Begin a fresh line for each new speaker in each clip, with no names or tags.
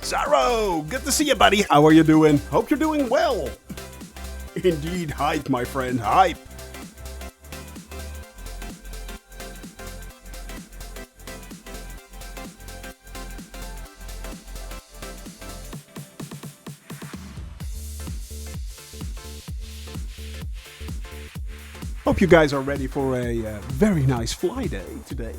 Zaro, good to see you, buddy. How are you doing? Hope you're doing well. Indeed, hype, my friend, hype. Hope you guys are ready for a very nice fly day today.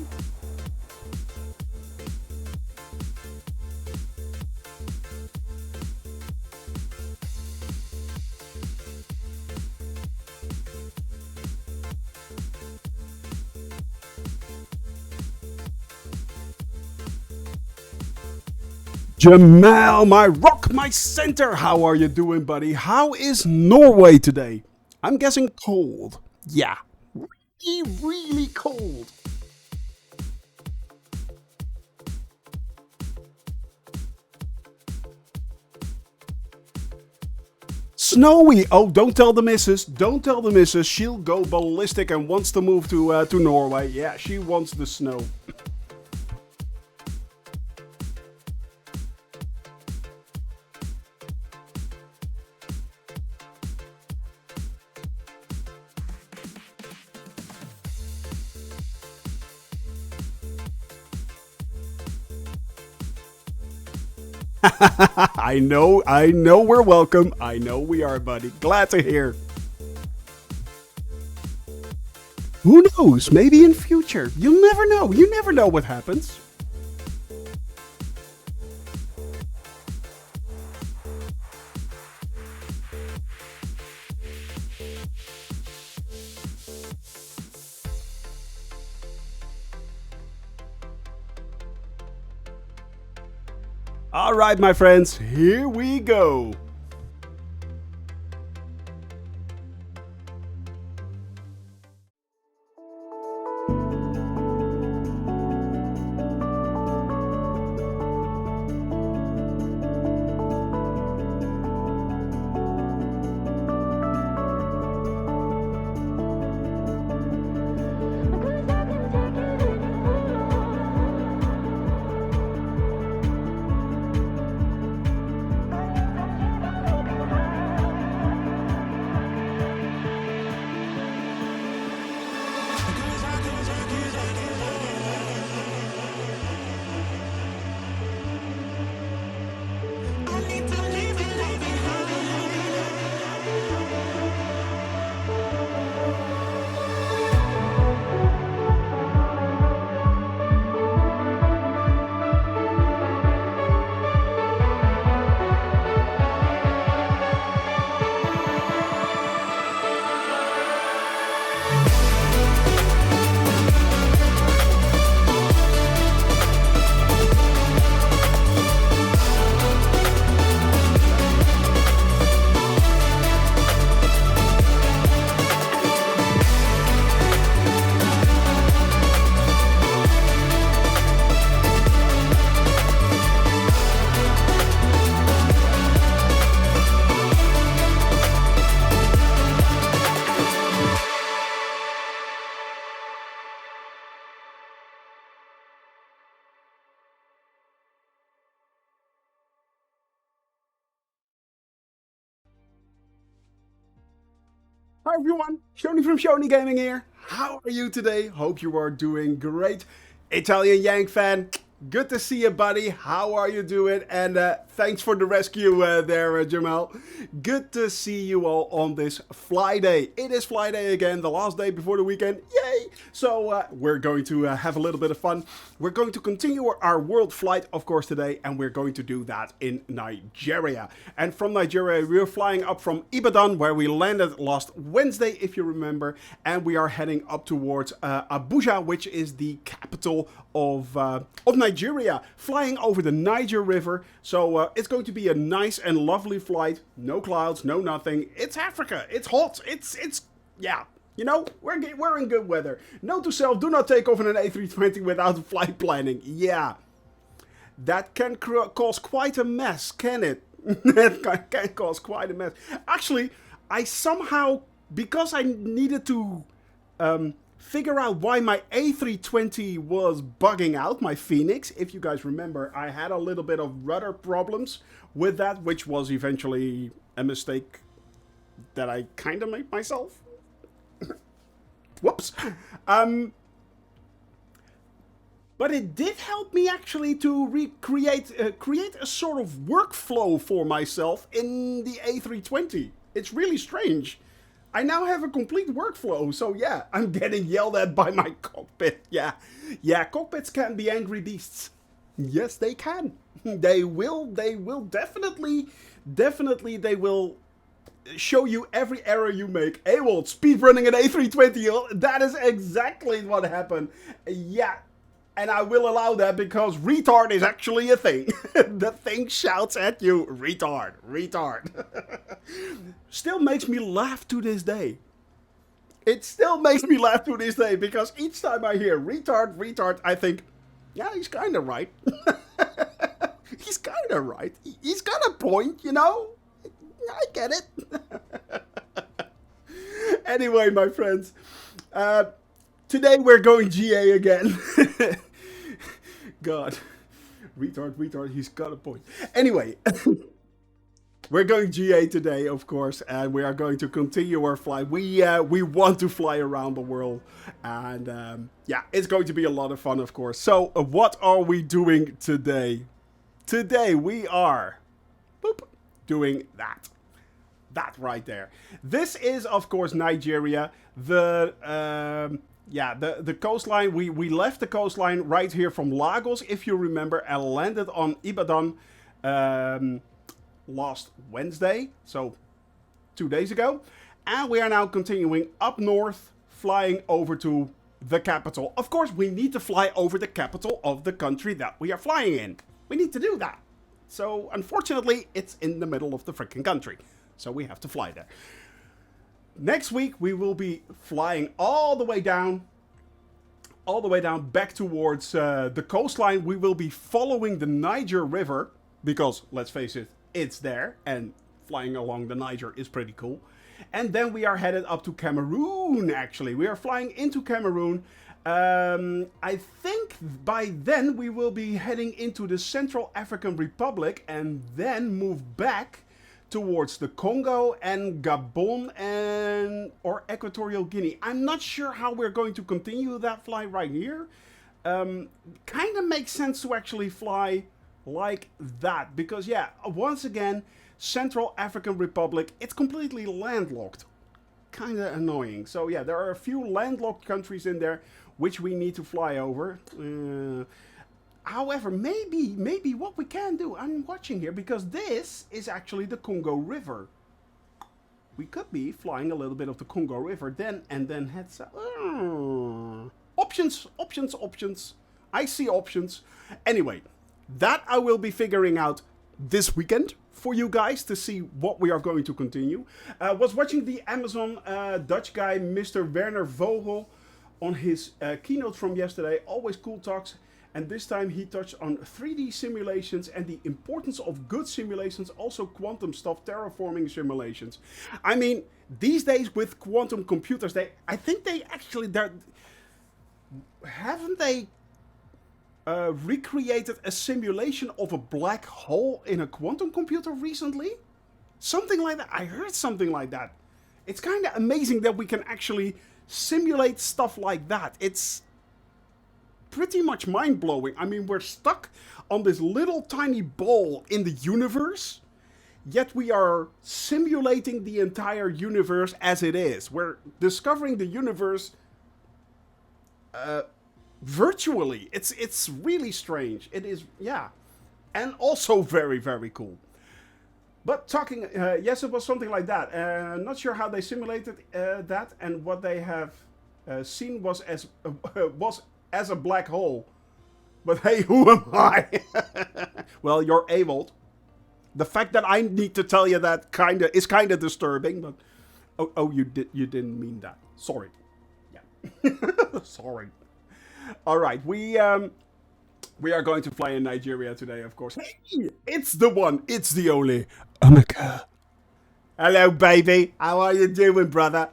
Jamal, my rock, my center. How are you doing, buddy? How is Norway today? I'm guessing cold. Yeah, really, really cold. Snowy. Oh, don't tell the missus. Don't tell the missus. She'll go ballistic and wants to move to Norway. Yeah, she wants the snow. I know we're welcome. I know we are, buddy. Glad to hear. Who knows? Maybe in future. You'll never know. You never know what happens. All right, my friends, here we go. Hi everyone, Shoni from Shoni Gaming here. How are you today? Hope you are doing great. Italian Yank fan, good to see you, buddy. How are you doing? And thanks for the rescue there, Jamal. Good to see you all on this fly day. It is fly day again, the last day before the weekend. Yay! So we're going to have a little bit of fun. We're going to continue our world flight, of course, today, and we're going to do that in Nigeria. And from Nigeria, we're flying up from Ibadan, where we landed last Wednesday, if you remember, and we are heading up towards Abuja, which is the capital of Nigeria, flying over the Niger River. So it's going to be a nice and lovely flight. No clouds, no nothing. It's Africa. It's hot. It's yeah. You know, we're in good weather. Note to self, do not take off in an A320 without flight planning. Yeah. That can cause quite a mess, can it? That can cause quite a mess. Actually, I somehow, because I needed to figure out why my A320 was bugging out, my Phoenix. If you guys remember, I had a little bit of rudder problems with that, which was eventually a mistake that I kind of made myself. Whoops. But it did help me actually to create a sort of workflow for myself in the A320. It's really strange. I now have a complete workflow, so yeah, I'm getting yelled at by my cockpit. Yeah, cockpits can be angry beasts. Yes, they can. They will definitely, they will show you every error you make. Ewald, speed running an A320, that is exactly what happened. Yeah, and I will allow that because retard is actually a thing. The thing shouts at you, retard. Still makes me laugh to this day. It still makes me laugh to this day because each time I hear retard, I think, yeah, he's kind of right. He's kind of right. He's got a point, you know? I get it. Anyway, my friends, today we're going GA again. God, retard, he's got a point. Anyway, we're going GA today, of course, and we are going to continue our flight. We want to fly around the world, and yeah, it's going to be a lot of fun, of course. So, what are we doing today? Today we are doing that. That right there. This is, of course, Nigeria. The coastline. We left the coastline right here from Lagos, if you remember, and landed on Ibadan last Wednesday, so 2 days ago. And we are now continuing up north, flying over to the capital. Of course, we need to fly over the capital of the country that we are flying in. We need to do that. So, unfortunately, it's in the middle of the freaking country. So we have to fly there. Next week, we will be flying all the way down back towards the coastline. We will be following the Niger River because, let's face it, it's there. And flying along the Niger is pretty cool. And then we are headed up to Cameroon, actually. We are flying into Cameroon. I think by then we will be heading into the Central African Republic and then move back towards the Congo and Gabon or Equatorial Guinea. I'm not sure how we're going to continue that flight right here. Kind of makes sense to actually fly like that because, yeah, once again, Central African Republic, it's completely landlocked. Kind of annoying. So, yeah, there are a few landlocked countries in there which we need to fly over. However, maybe what we can do, I'm watching here, because this is actually the Congo River. We could be flying a little bit of the Congo River and then head south. Options. I see options. Anyway, that I will be figuring out this weekend for you guys to see what we are going to continue. Was watching the Amazon Dutch guy, Mr. Werner Vogel, on his keynote from yesterday. Always cool talks. And this time he touched on 3D simulations and the importance of good simulations, also quantum stuff, terraforming simulations. I mean, these days with quantum computers, haven't they recreated a simulation of a black hole in a quantum computer recently? Something like that. I heard something like that. It's kind of amazing that we can actually simulate stuff like that. It's pretty much mind-blowing. I mean, we're stuck on this little tiny ball in the universe, yet we are simulating the entire universe as it is. We're discovering the universe virtually. It's really strange. It is, yeah. And also very, very cool. But talking, yes, it was something like that. Not sure how they simulated that, and what they have seen was as a black hole. But hey, who am I? Well, you're Ewald. The fact that I need to tell you that is kind of disturbing. But you didn't mean that. Sorry. Yeah. Sorry. All right, we are going to fly in Nigeria today, of course. Hey, it's the one, it's the only Omega. Hello, baby. How are you doing, brother?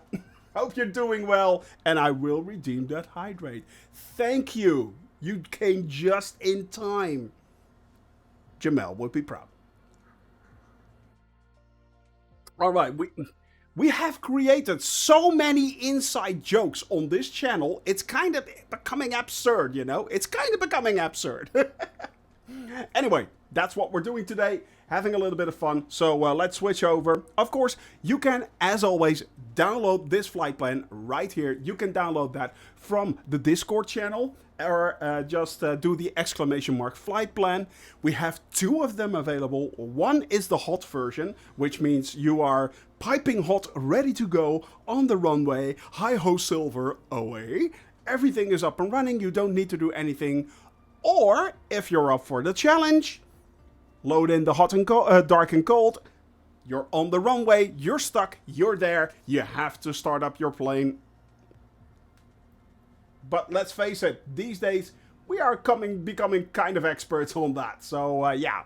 Hope you're doing well, and I will redeem that hydrate. Thank you. You came just in time. Jamel would be proud. All right, we have created so many inside jokes on this channel. It's kind of becoming absurd, you know? It's kind of becoming absurd. Anyway, that's what we're doing today. Having a little bit of fun. So let's switch over. Of course, you can, as always, download this flight plan right here. You can download that from the Discord channel or just do the exclamation mark flight plan. We have two of them available. One is the hot version, which means you are piping hot, ready to go on the runway. Hi-ho silver away. Everything is up and running. You don't need to do anything. Or, if you're up for the challenge, load in the hot and dark and cold. You're on the runway, you're stuck, you're there, you have to start up your plane. But let's face it, these days, we are becoming kind of experts on that. So, yeah.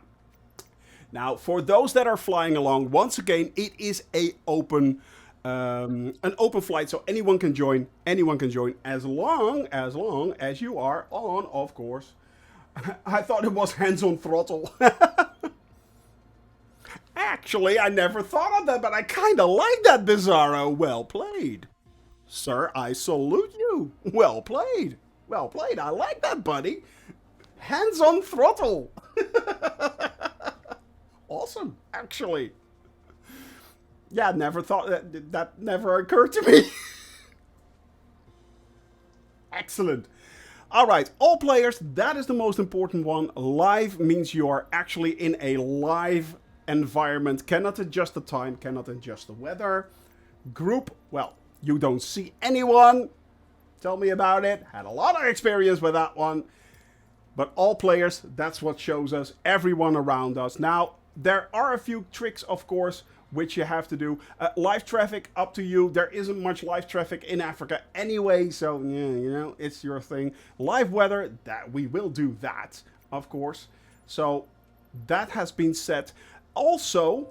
Now, for those that are flying along, once again, it is an open flight, so anyone can join. Anyone can join, as long as you are on, of course. I thought it was hands-on throttle. Actually, I never thought of that, but I kind of like that, Bizarro. Well played. Sir, I salute you. Well played. Well played. I like that, buddy. Hands-on throttle. Awesome, actually. Yeah, never thought that never occurred to me. Excellent. All right, all players, that is the most important one. Live means you are actually in a live environment. Cannot adjust the time, cannot adjust the weather. Group, well, you don't see anyone. Tell me about it. Had a lot of experience with that one. But all players, that's what shows us. Everyone around us. Now, there are a few tricks, of course, which you have to do. Live traffic, up to you. There isn't much live traffic in Africa anyway, so, yeah, you know, it's your thing. Live weather, that we will do that, of course. So, that has been set. Also,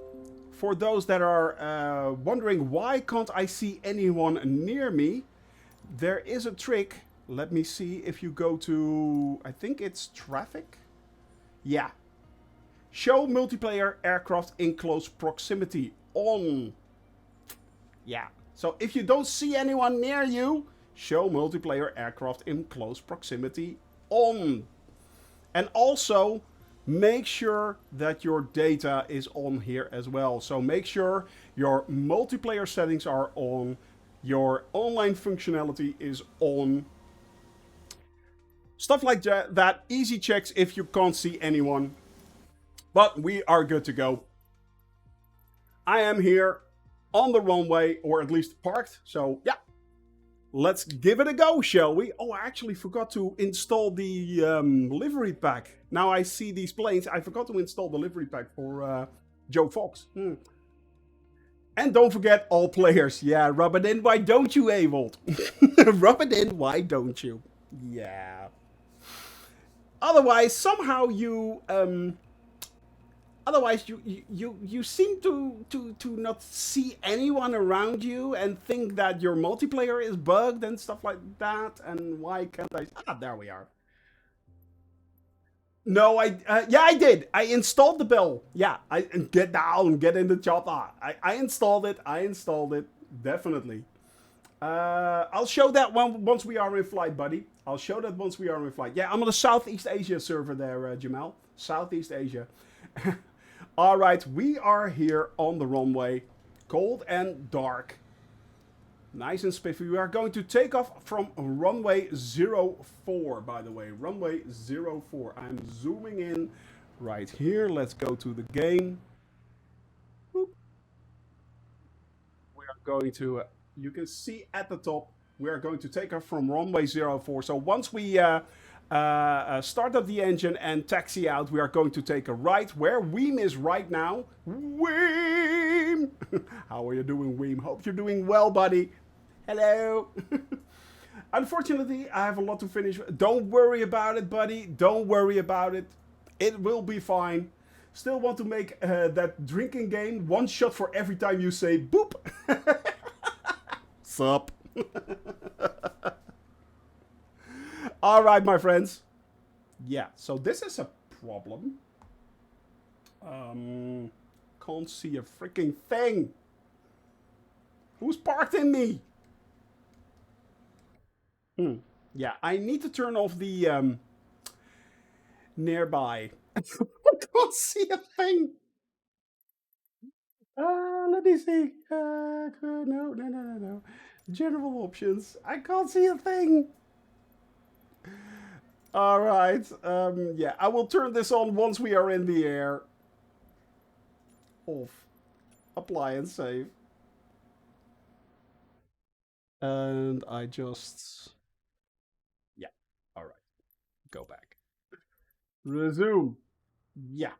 for those that are wondering, why can't I see anyone near me? There is a trick. Let me see if you go to, I think it's traffic. Yeah. Show multiplayer aircraft in close proximity on. Yeah. So if you don't see anyone near you, show multiplayer aircraft in close proximity on. And also, make sure that your data is on here as well. So make sure your multiplayer settings are on. Your online functionality is on. Stuff like that. Easy checks if you can't see anyone. But we are good to go. I am here on the runway, or at least parked. So, yeah. Let's give it a go, shall we? Oh, I actually forgot to install the livery pack. Now I see these planes. I forgot to install the livery pack for Joe Fox. And don't forget, all players. Yeah, rub it in. Why don't you, Avold? Rub it in. Why don't you? Yeah. Otherwise, somehow you... Otherwise, you seem to not see anyone around you and think that your multiplayer is bugged and stuff like that. And why can't I? Ah, there we are. No, yeah, I did. I installed the bill. Yeah, get down, get in the chopper. I installed it. I installed it. Definitely. I'll show that once we are in flight, buddy. I'll show that once we are in flight. Yeah, I'm on the Southeast Asia server there, Jamal. Southeast Asia. All right, we are here on the runway, cold and dark, nice and spiffy. We are going to take off from runway 04, by the way, runway 04. I'm zooming in right here. Let's go to the game. Boop. We are going to, you can see at the top, we are going to take off from runway 04. So once we start up the engine and taxi out, we are going to take a right where Weem is right now. Weem! How are you doing, Weem? Hope you're doing well, buddy. Hello. Unfortunately, I have a lot to finish. Don't worry about it, buddy. Don't worry about it. It will be fine. Still want to make that drinking game. One shot for every time you say boop. Sup? All right, my friends. Yeah, so this is a problem. Can't see a freaking thing. Who's parked in me? Yeah, I need to turn off the nearby. I can't see a thing. Let me see. No. General options. I can't see a thing. All right. Yeah, I will turn this on once we are in the air. Off. Apply and save. And I just... Yeah. All right. Go back. Resume. Yeah.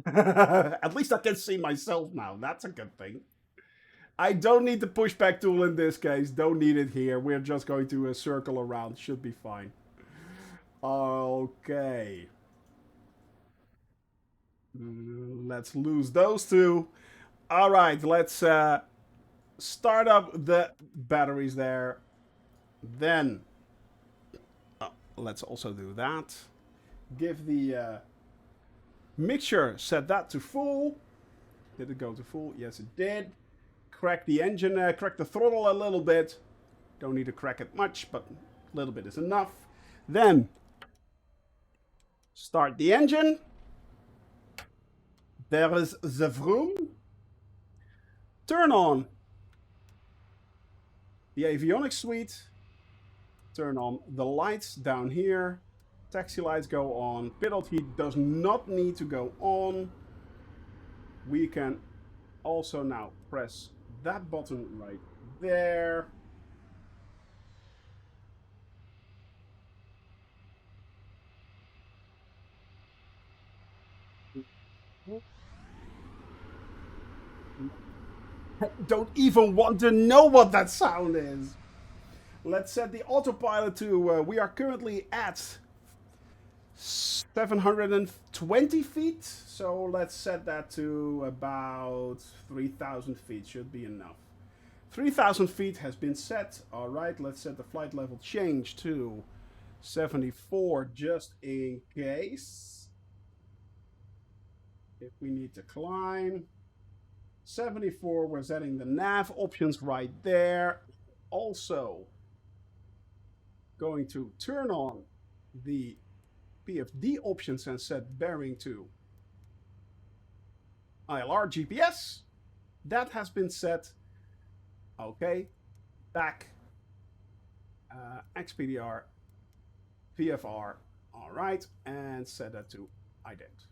At least I can see myself now. That's a good thing. I don't need the pushback tool in this case. Don't need it here. We're just going to circle around. Should be fine. Okay. Let's lose those two. All right. Let's start up the batteries there. Then let's also do that. Give the mixture, set that to full. Did it go to full? Yes, it did. Crack the engine, crack the throttle a little bit. Don't need to crack it much, but a little bit is enough. Then start the engine. There is the vroom. Turn on the avionics suite. Turn on the lights down here. Taxi lights go on. Pilot heat does not need to go on. We can also now press that button right there. I don't even want to know what that sound is. Let's set the autopilot to, we are currently at 720 feet. So let's set that to about 3,000 feet. Should be enough. 3,000 feet has been set. All right, let's set the flight level change to 74 just in case. If we need to climb. 74, we're setting the nav options right there. Also going to turn on the PFD options and set bearing to ILR GPS. That has been set. Okay, back XPDR, VFR. All right, and set that to ident.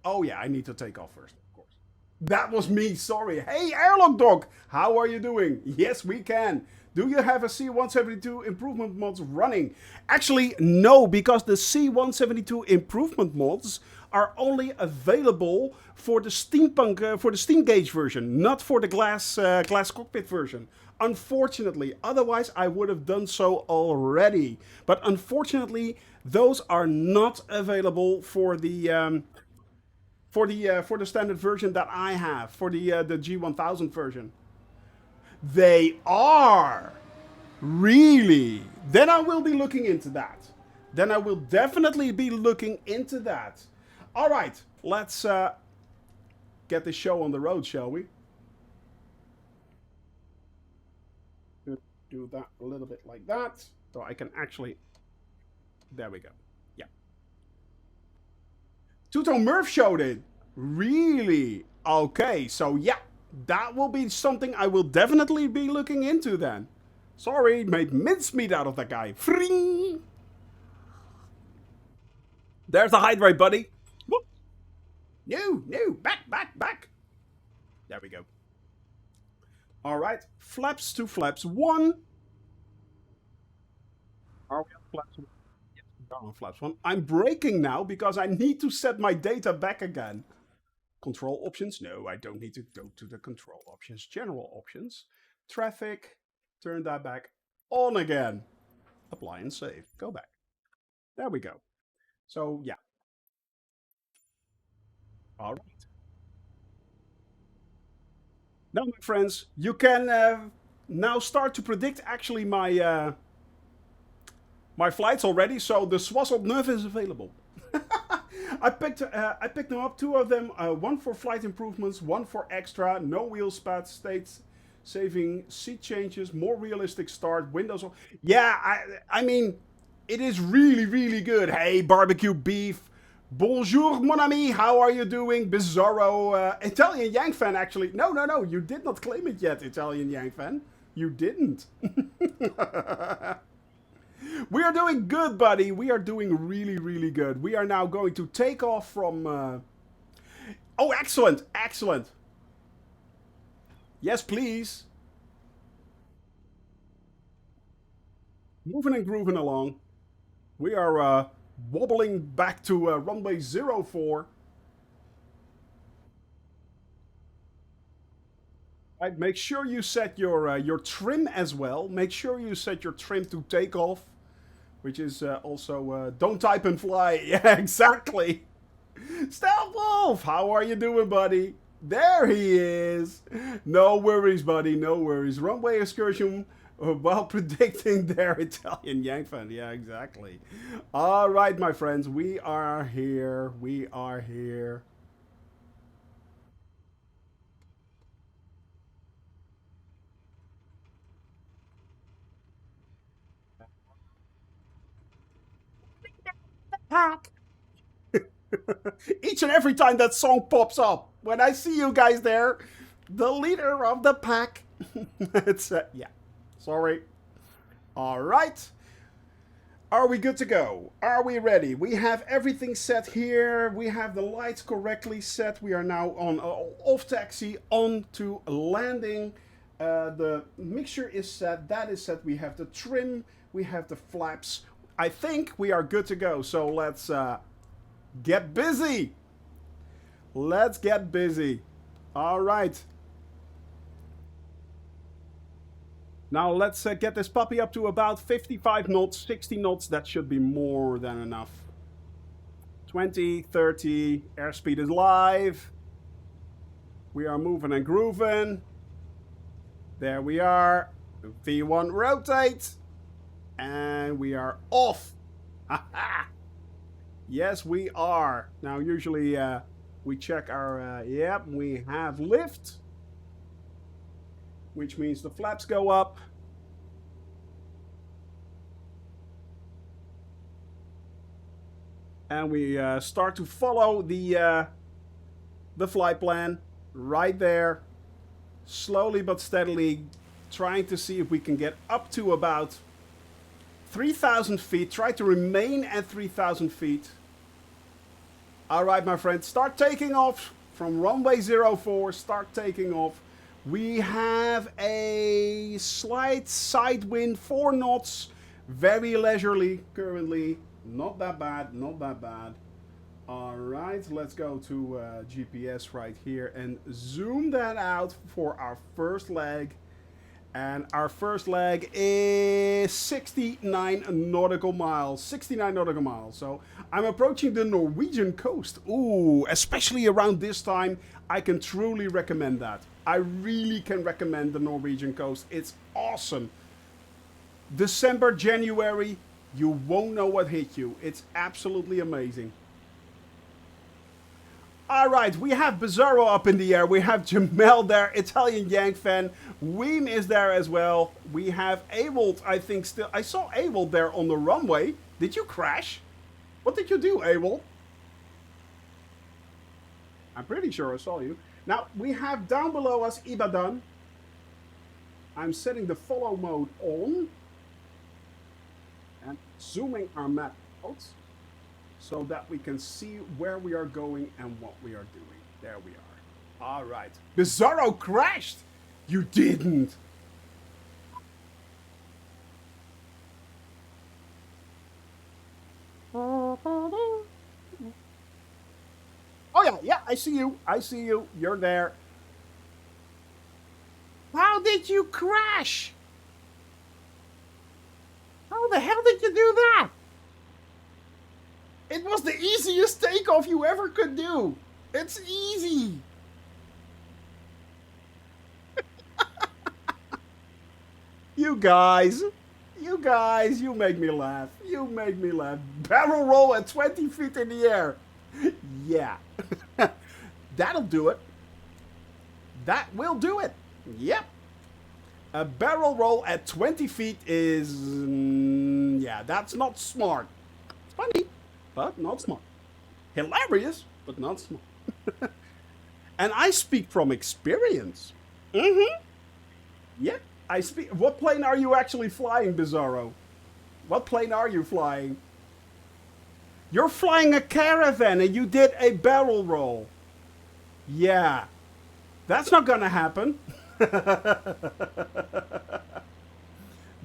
Oh yeah, I need to take off first, of course. That was me, sorry. Hey, Airlock Dog, how are you doing? Yes, we can. Do you have a C172 improvement mods running? Actually, no, because the C172 improvement mods are only available for the steampunk, for the steam gauge version, not for the glass cockpit version. Unfortunately, otherwise I would have done so already. But unfortunately, those are not available for the standard version that I have, for the G1000 version. They are really. Then I will be looking into that. Then I will definitely be looking into that. All right, let's get the show on the road, shall we? Do that a little bit like that, so I can actually. There we go. Yeah. Two-Tone Murph showed it. Really? Okay, so yeah, that will be something I will definitely be looking into then. Sorry, made mincemeat out of that guy. Fring! There's the hydrate, buddy. Whoop. No, back. There we go. All right, flaps to flaps 1. Are we on flaps 1? Yes, we are on flaps 1. I'm braking now because I need to set my data back again. Control options? No, I don't need to go to the control options. General options. Traffic. Turn that back on again. Apply and save. Go back. There we go. So, yeah. All right. Now, my friends, you can now start to predict actually my flights already. So the Swazzled Nerve is available. I picked them up, two of them, one for flight improvements, one for extra, no wheel spats, states saving, seat changes, more realistic start, windows. Yeah, I mean, it is really, really good. Hey, barbecue beef. Bonjour, mon ami. How are you doing? Bizarro. Italian Yank fan, actually. No, no, no. You did not claim it yet, Italian Yank fan. You didn't. We are doing good, buddy. We are doing really, really good. We are now going to take off from... Oh, excellent. Excellent. Yes, please. Moving and grooving along. We are wobbling back to runway 04. Right, make sure you set your trim as well. Make sure you set your trim to takeoff, which is also don't type and fly. Yeah, exactly. Stealth Wolf, how are you doing, buddy? There he is. No worries, buddy. No worries. Runway excursion while predicting their Italian Yank fan. Yeah, exactly. All right, my friends, we are here. We are here. Pack. Each and every time that song pops up, when I see you guys there, the leader of the pack. It's yeah. Sorry. All right. Are we good to go? Are we ready? We have everything set here. We have the lights correctly set. We are now on off taxi, on to landing. The mixture is set. That is set. We have the trim. We have the flaps. I think we are good to go. So let's get busy. Let's get busy. All right. Now let's get this puppy up to about 55 knots, 60 knots. That should be more than enough. 20, 30, airspeed is live. We are moving and grooving. There we are. V1 rotate. And we are off. Yes, we are. Now, usually we check our, yep, we have lift, which means the flaps go up. And we start to follow the flight plan right there, slowly but steadily, trying to see if we can get up to about 3,000 feet. Try to remain at 3,000 feet. All right, my friends, start taking off from runway 04. Start taking off. We have a slight side wind, 4 knots, very leisurely currently. Not that bad, not that bad. All right, let's go to GPS right here and zoom that out for our first leg. And our first leg is 69 nautical miles. 69 nautical miles. So I'm approaching the Norwegian coast. Ooh, especially around this time, I can truly recommend that. I really can recommend the Norwegian coast. It's awesome. December, January, you won't know what hit you. It's absolutely amazing. All right, we have Bizarro up in the air. We have Jamel there, Italian Yank fan. Weem is there as well. We have Ewald, I think still. I saw Ewald there on the runway. Did you crash? What did you do, Ewald? I'm pretty sure I saw you. Now, we have down below us Ibadan. I'm setting the follow mode on. And zooming our map out, so that we can see where we are going and what we are doing. There we are. All right. Bizarro crashed. You didn't. Oh yeah, yeah, I see you. I see you. You're there. How did you crash? How the hell did you do that? It was the easiest takeoff you ever could do. It's easy. You guys, you make me laugh. You make me laugh. Barrel roll at 20 feet in the air. Yeah. That'll do it. That will do it. Yep. A barrel roll at 20 feet is... yeah, that's not smart. It's funny, but not smart. Hilarious, but not smart. And I speak from experience. Mm-hmm. Yep. I speak. What plane are you actually flying, Bizarro? What plane are you flying? You're flying a caravan and you did a barrel roll. Yeah. That's not gonna happen.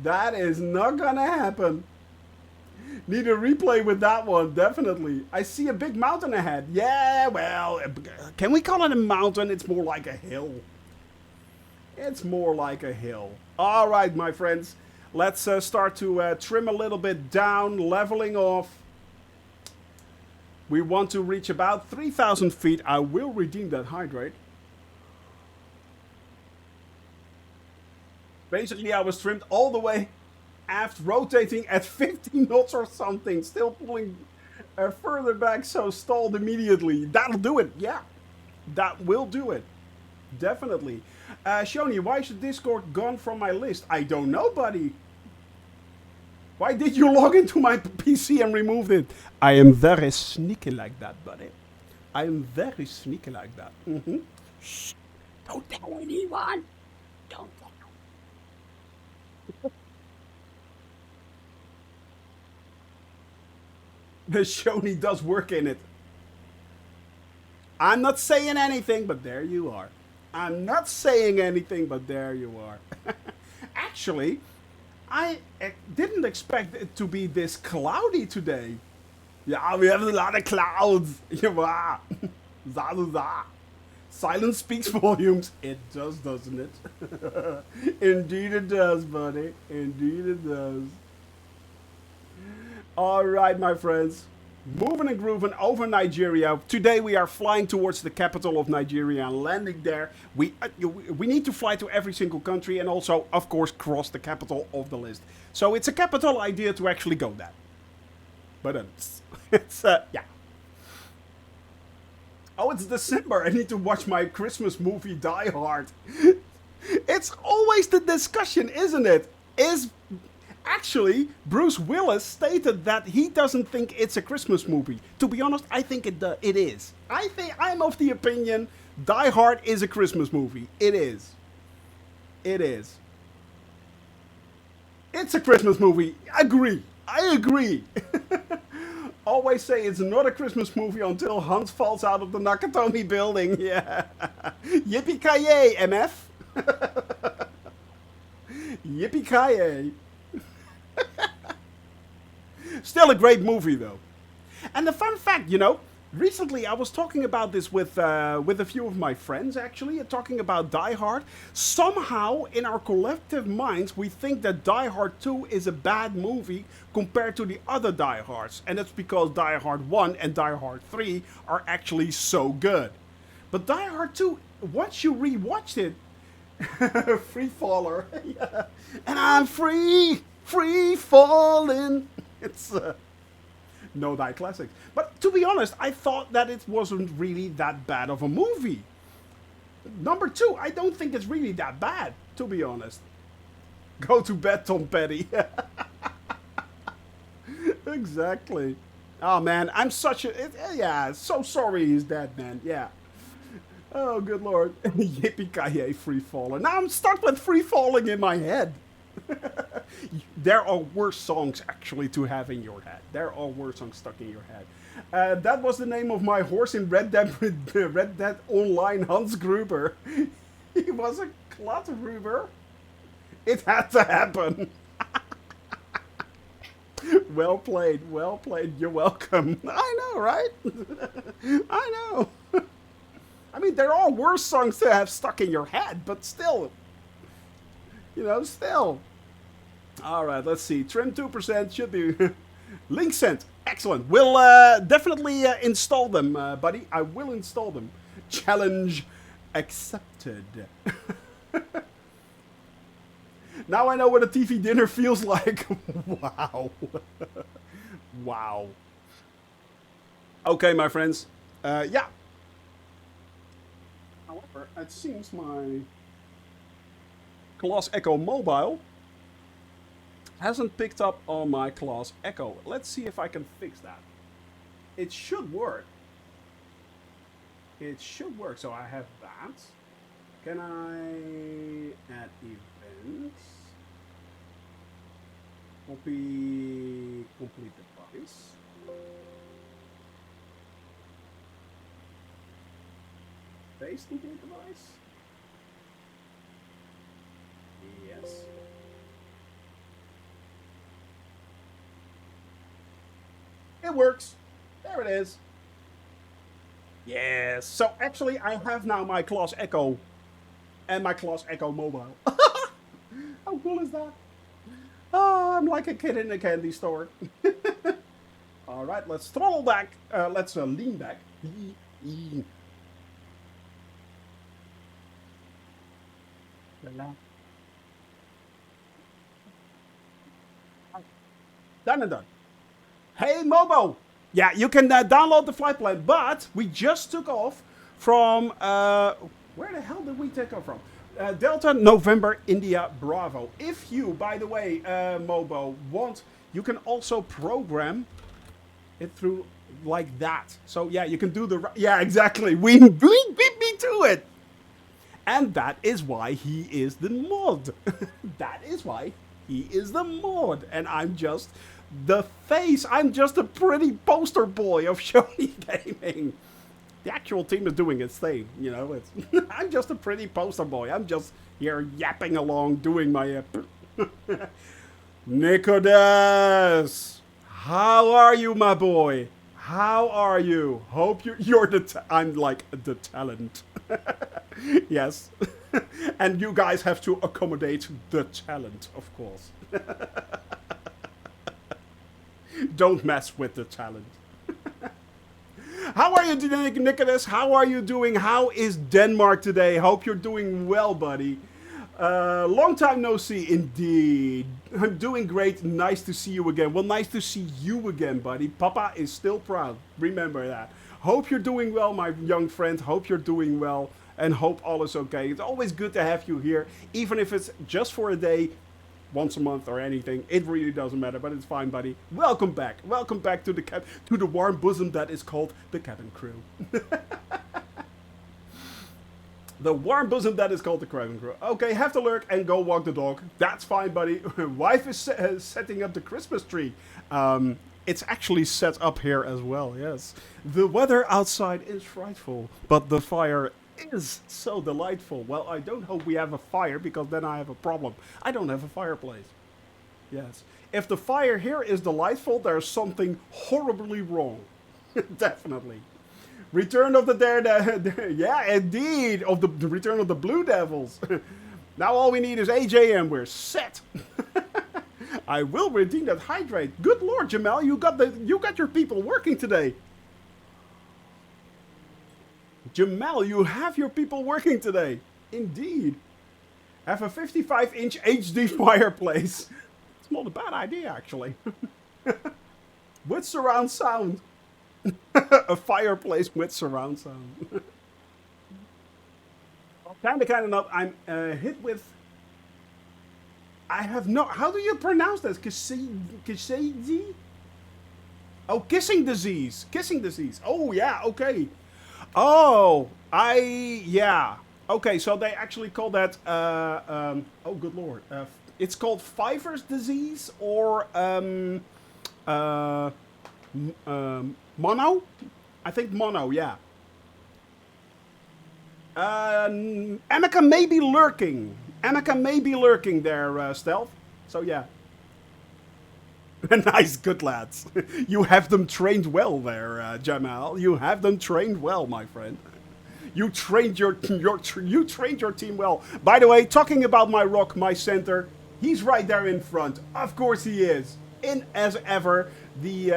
That is not gonna happen. Need a replay with that one, definitely. I see a big mountain ahead. Yeah, well, can we call it a mountain? It's more like a hill. It's more like a hill. All right, my friends. Let's start to trim a little bit down, leveling off. We want to reach about 3,000 feet. I will redeem that hydrate. Basically, I was trimmed all the way aft, rotating at 50 knots or something. Still pulling further back, so stalled immediately. That'll do it, yeah. That will do it. Definitely. Shoni, why is Discord gone from my list? I don't know, buddy. Why did you log into my PC and remove it? I am very sneaky like that, buddy. I am very sneaky like that. Mm-hmm. Shh. Don't tell anyone. Don't tell. The Shoni does work in it. I'm not saying anything, but there you are. I'm not saying anything, but there you are. Actually, I didn't expect it to be this cloudy today. Yeah, we have a lot of clouds. Yeah. Silence speaks volumes. It does, doesn't it? Indeed it does, buddy. Indeed it does. All right, my friends. Moving and grooving over Nigeria. Today we are flying towards the capital of Nigeria and landing there. We need to fly to every single country and also, of course, cross the capital of the list. So it's a capital idea to actually go there. But it's yeah. Oh, it's December. I need to watch my Christmas movie Die Hard. It's always the discussion, isn't it? Actually, Bruce Willis stated that he doesn't think it's a Christmas movie. To be honest, I think it is. I'm of the opinion Die Hard is a Christmas movie. It is. It is. It's a Christmas movie. I agree. Always say it's not a Christmas movie until Hans falls out of the Nakatomi building. Yeah. Yippee-ki-yay, MF. Yippee-ki-yay. Still a great movie, though. And the fun fact, recently I was talking about this with a few of my friends, actually, talking about Die Hard. Somehow, in our collective minds, we think that Die Hard 2 is a bad movie compared to the other Die Hards. And that's because Die Hard 1 and Die Hard 3 are actually so good. But Die Hard 2, once you rewatched it, free faller, yeah. And I'm free falling. It's no Die Classics. But to be honest, I thought that it wasn't really that bad of a movie. Number 2, I don't think it's really that bad, to be honest. Go to bed, Tom Petty. Exactly. Oh man, I'm such a yeah. So sorry he's dead, man. Yeah. Oh good lord. Yippee-ki-yay, free falling. Now I'm stuck with free falling in my head. There are worse songs actually to have in your head. There are worse songs stuck in your head. That was the name of my horse in Red Dead Online, Hans Gruber. He was a Klotruber. It had to happen. Well played. You're welcome. I know, right? I know. I mean, there are worse songs to have stuck in your head, but still. Still. All right, let's see. Trim 2% should be... Link sent. Excellent. We'll definitely install them, buddy. I will install them. Challenge accepted. Now I know what a TV dinner feels like. Wow. Wow. Okay, my friends. Yeah. However, it seems my Class Echo Mobile hasn't picked up on my Class Echo. Let's see if I can fix that. It should work. It should work. So I have that. Can I add events? Copy complete device. Paste complete device. Yes. It works. There it is. Yes. So actually, I have now my Class Echo and my Class Echo Mobile. How cool is that? Oh, I'm like a kid in a candy store. All right, let's throttle back. Let's lean back. Done and done. Hey, Mobo. Yeah, you can download the flight plan, but we just took off from, where the hell did we take off from? Delta November India Bravo. If you, by the way, Mobo, want, you can also program it through like that. So yeah, you can do the, yeah, exactly. We beat me to it. And that is why he is the mod. That is why he is the mod. And I'm just the face. I'm just a pretty poster boy of Shoney Gaming. The actual team is doing its thing, you know. It's I'm just a pretty poster boy. I'm just here yapping along, doing my... Nicodas! How are you, my boy? How are you? Hope you're the... I'm like the talent. Yes. And you guys have to accommodate the talent, of course. Don't mess with the talent. How are you today, Nicholas? How are you doing? How is Denmark today? Hope you're doing well, buddy. Long time no see, indeed. I'm doing great. Nice to see you again. Well, nice to see you again, buddy. Papa is still proud. Remember that. Hope you're doing well, my young friend. Hope you're doing well. And hope all is okay. It's always good to have you here. Even if it's just for a day, once a month or anything. It really doesn't matter, but it's fine, buddy. Welcome back. Welcome back to the warm bosom that is called the cabin crew. The warm bosom that is called the cabin crew. Okay, have to lurk and go walk the dog. That's fine, buddy. Wife is setting up the Christmas tree. It's actually set up here as well, yes. The weather outside is frightful, but the fire is so delightful. Well, I don't hope we have a fire, because then I have a problem. I don't have a fireplace. Yes. If the fire here is delightful, there's something horribly wrong. Definitely. Return of the Daredevil. Yeah, indeed. Of the Return of the Blue Devils. Now all we need is AJ and we're set. I will redeem that hydrate. Good Lord, Jamel, you got your people working today. Jamal, you have your people working today. Indeed. Have a 55-inch HD fireplace. It's not a bad idea, actually. With surround sound. A fireplace with surround sound. Kinda not. I'm hit with... I have no... How do you pronounce this? Kissing? Oh, kissing disease. Kissing disease. Oh, yeah, okay. Oh, yeah. Okay, so they actually call that, oh, good Lord. It's called Pfeiffer's disease or, mono? I think mono, yeah. Annika may be lurking. Annika may be lurking there, Stealth. So, yeah. Nice, good lads. You have them trained well there, Jamal. You have them trained well, my friend. You trained your team well. By the way, talking about my rock, my center, he's right there in front. Of course he is. In as ever, the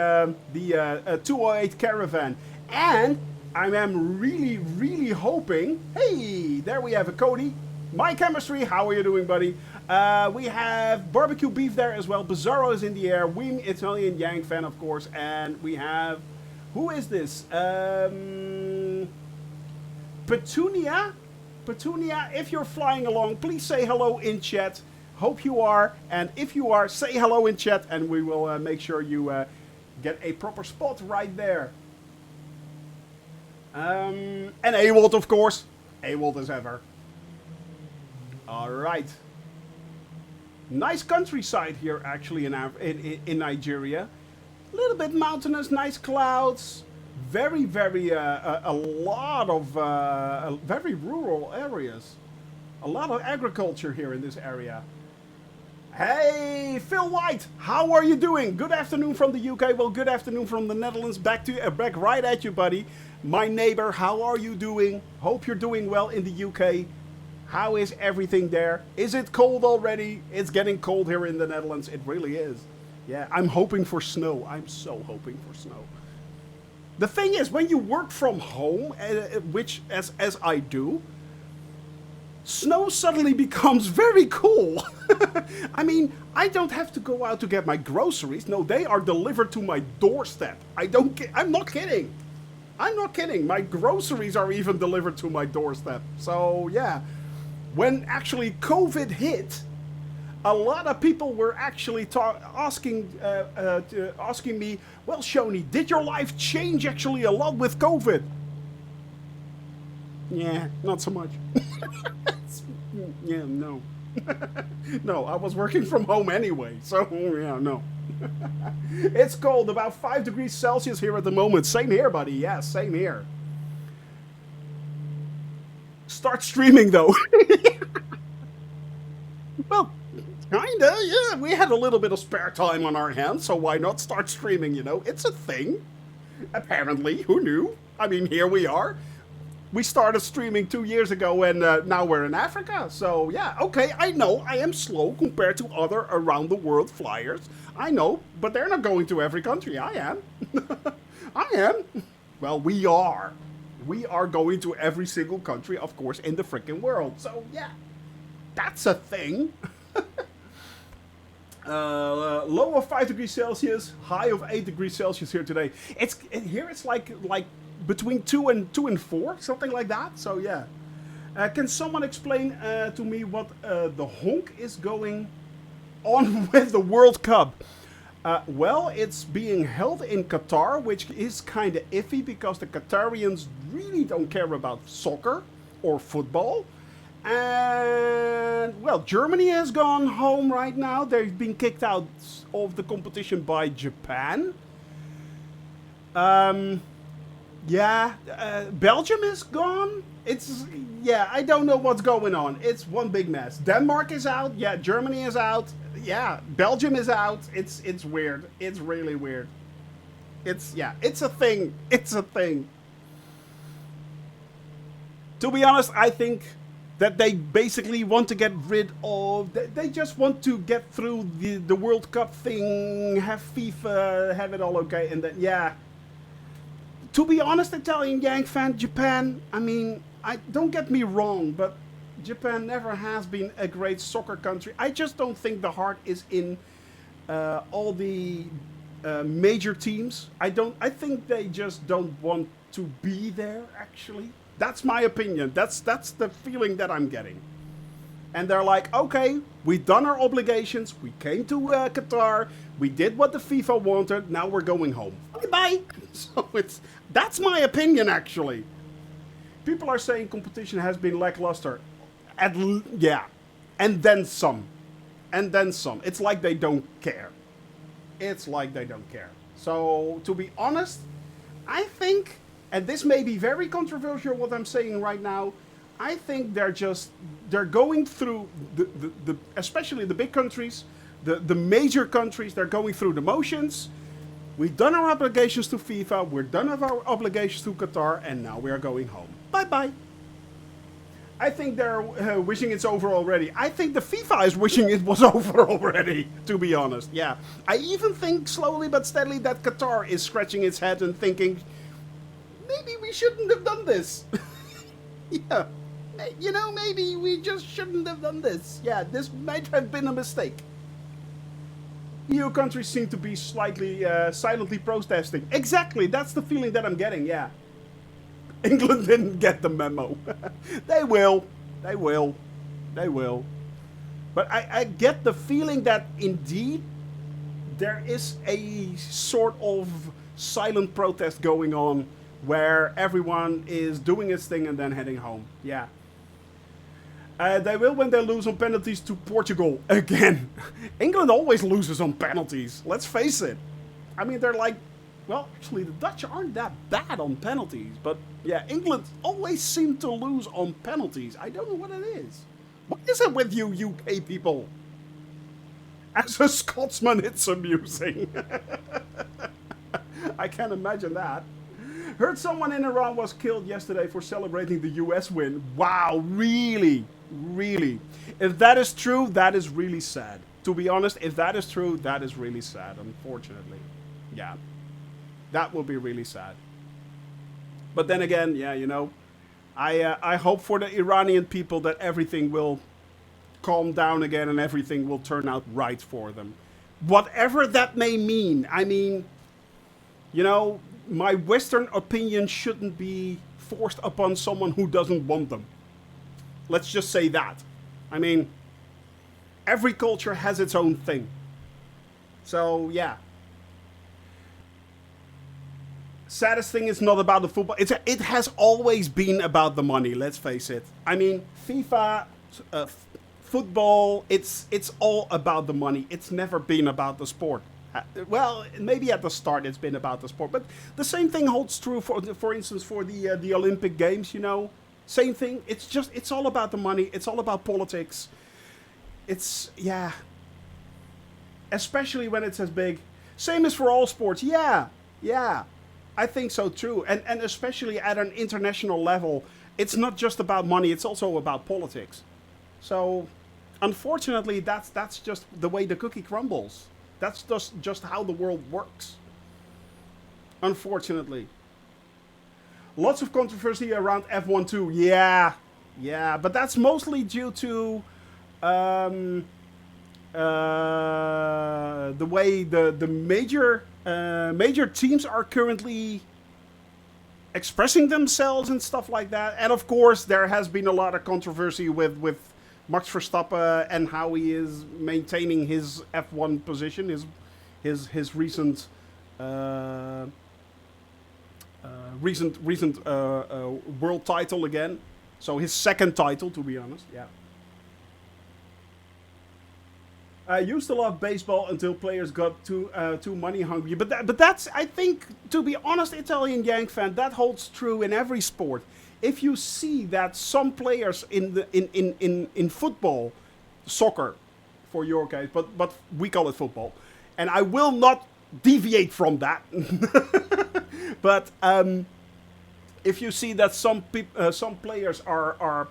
208 Caravan. And I am really, really hoping. Hey, there we have a Cody. My Chemistry, how are you doing, buddy? We have barbecue beef there as well. Bizarro is in the air. Weem Italian Yang fan, of course. And we have... Who is this? Petunia? Petunia, if you're flying along, please say hello in chat. Hope you are. And if you are, say hello in chat. And we will make sure you get a proper spot right there. And Ewald, of course. Ewald as ever. Alright. Nice countryside here, actually, in Nigeria. A little bit mountainous, nice clouds. Very, very, a lot of very rural areas. A lot of agriculture here in this area. Hey, Phil White, how are you doing? Good afternoon from the UK. Well, good afternoon from the Netherlands. Back right at you, buddy. My neighbor, how are you doing? Hope you're doing well in the UK. How is everything there? Is it cold already? It's getting cold here in the Netherlands. It really is. Yeah, I'm hoping for snow. I'm so hoping for snow. The thing is, when you work from home, which as I do, snow suddenly becomes very cool. I mean, I don't have to go out to get my groceries. No, they are delivered to my doorstep. I'm not kidding. I'm not kidding. My groceries are even delivered to my doorstep. So, yeah. When actually COVID hit, a lot of people were actually asking me, well, Shoni, did your life change actually a lot with COVID? Yeah, not so much. Yeah, no. No, I was working from home anyway, so yeah, no. It's cold, about 5 degrees Celsius here at the moment. Same here, buddy. Yeah, same here. Start streaming, though. Well, kinda, yeah. We had a little bit of spare time on our hands, so why not start streaming, you know? It's a thing. Apparently, who knew? I mean, here we are. We started streaming 2 years ago, and now we're in Africa. So, yeah, okay, I know I am slow compared to other around-the-world flyers. I know, but they're not going to every country. I am. I am. Well, we are. We are going to every single country, of course, in the freaking world. So, yeah, that's a thing. Low of 5 degrees Celsius, high of 8 degrees Celsius here today. It's like between 2 and 4, something like that. So yeah, can someone explain to me what the honk is going on with the World Cup? Well, it's being held in Qatar, which is kind of iffy because the Qatarians really don't care about soccer or football. And, well, Germany has gone home right now. They've been kicked out of the competition by Japan. Yeah, Belgium is gone. Yeah, I don't know what's going on. It's one big mess. Denmark is out. Yeah, Germany is out. Yeah, Belgium is out. It's weird. It's really weird. It's a thing. It's a thing. To be honest, I think that they basically want to get rid of... They just want to get through the World Cup thing, have FIFA, have it all okay, and then, yeah. To be honest, Italian Yang fan, Japan, I mean, don't get me wrong, but Japan never has been a great soccer country. I just don't think the heart is in all the major teams. I think they just don't want to be there, actually. That's my opinion. That's the feeling that I'm getting. And they're like, okay, we've done our obligations. We came to Qatar. We did what the FIFA wanted. Now we're going home. Bye-bye. So that's my opinion, actually. People are saying competition has been lackluster. Yeah. And then some. And then some. It's like they don't care. It's like they don't care. So, to be honest, I think... And this may be very controversial what I'm saying right now. I think they're going through the especially the big countries, the major countries, they're going through the motions. We've done our obligations to FIFA, we're done with our obligations to Qatar, and now we are going home. Bye-bye. I think they're wishing it's over already. I think the FIFA is wishing it was over already, to be honest. Yeah. I even think slowly but steadily that Qatar is scratching its head and thinking, maybe we shouldn't have done this. Yeah. You know, maybe we just shouldn't have done this. Yeah, this might have been a mistake. EU countries seem to be slightly silently protesting. Exactly, that's the feeling that I'm getting, yeah. England didn't get the memo. They will. They will. They will. But I get the feeling that indeed there is a sort of silent protest going on where everyone is doing its thing and then heading home. Yeah. They will when they lose on penalties to Portugal again. England always loses on penalties, let's face it. I mean, they're like, well, actually, the Dutch aren't that bad on penalties. But yeah, England always seem to lose on penalties. I don't know what it is. What is it with you UK people? As a Scotsman, it's amusing. I can't imagine that. Heard someone in Iran was killed yesterday for celebrating the US win. Wow, really? Really? If that is true, that is really sad. To be honest, if that is true, that is really sad, unfortunately. Yeah. That will be really sad. But then again, yeah, you know, I hope for the Iranian people that everything will calm down again and everything will turn out right for them. Whatever that may mean. I mean, you know, my Western opinion shouldn't be forced upon someone who doesn't want them. Let's just say that. I mean, every culture has its own thing. So, yeah. Saddest thing is not about the football. It has always been about the money, let's face it. I mean, FIFA, football, it's all about the money. It's never been about the sport. Well, maybe at the start it's been about the sport, but the same thing holds true for instance, for the Olympic Games. You know, same thing. It's all about the money. It's all about politics. It's yeah, especially when it's as big. Same as for all sports. Yeah, yeah, I think so too. And especially at an international level, it's not just about money. It's also about politics. So, unfortunately, that's just the way the cookie crumbles. That's just how the world works. Unfortunately. Lots of controversy around F1 too. Yeah. Yeah. But that's mostly due to the way the major teams are currently expressing themselves and stuff like that. And of course, there has been a lot of controversy with Max Verstappen and how he is maintaining his F1 position, his recent world title again. So his second title, to be honest. Yeah. I used to love baseball until players got too money hungry. But that's, I think, to be honest, Italian Yank fan, that holds true in every sport. If you see that some players in football, soccer, for your case, but we call it football, and I will not deviate from that. But if you see that some players are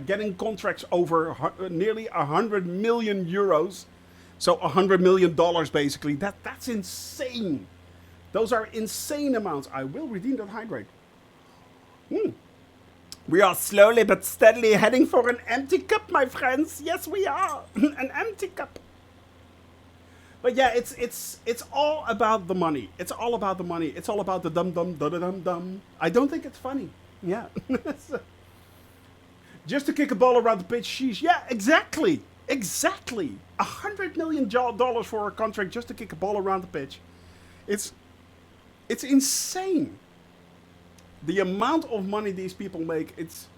getting contracts over nearly 100 million euros, so $100 million basically, that's insane. Those are insane amounts. I will redeem that hydrate. We are slowly but steadily heading for an empty cup, my friends. Yes, we are. An empty cup. But yeah, it's all about the money. It's all about the money. It's all about the dum-dum. I don't think it's funny. Yeah. Just to kick a ball around the pitch, sheesh. Yeah, exactly. Exactly. $100 million for a contract just to kick a ball around the pitch. It's insane. The amount of money these people make, it's...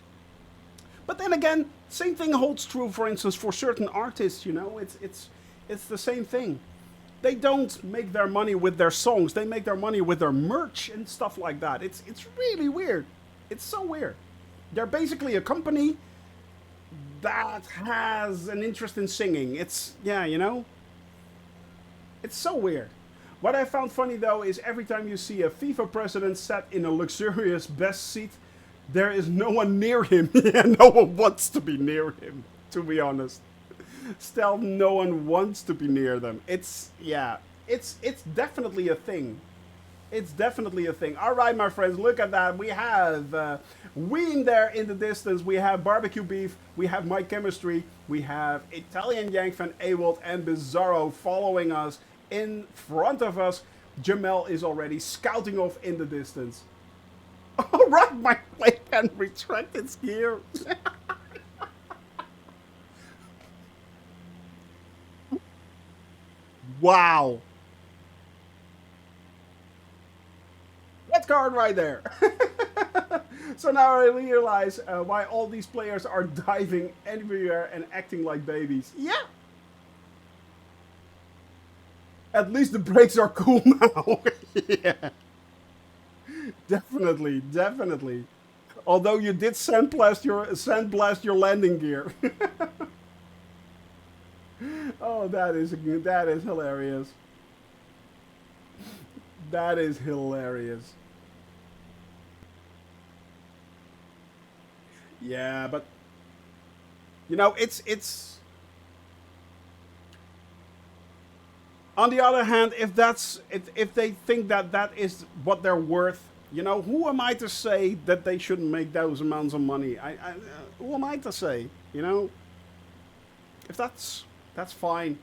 But then again, same thing holds true, for instance, for certain artists, you know? It's the same thing. They don't make their money with their songs. They make their money with their merch and stuff like that. It's really weird. It's so weird. They're basically a company that has an interest in singing. It's, yeah, you know? It's so weird. What I found funny, though, is every time you see a FIFA president sat in a luxurious best seat, there is no one near him. Yeah, no one wants to be near him, to be honest. Still, no one wants to be near them. It's, yeah, it's definitely a thing. It's definitely a thing. All right, my friends, look at that. We have Ween there in the distance. We have Barbecue Beef. We have My Chemistry. We have Italian Yankfan, Awald, and Bizarro following us in front of us. Jamel is already scouting off in the distance. All right, my plane can retract its gears. Wow. That card right there. So now I realize why all these players are diving everywhere and acting like babies. Yeah. At least the brakes are cool now. Yeah. Definitely, definitely. Although you did sandblast your landing gear. Oh, that is hilarious. That is hilarious. Yeah, but you know, it's on the other hand, if they think that that is what they're worth, you know, who am I to say that they shouldn't make those amounts of money? Who am I to say? You know, if that's fine.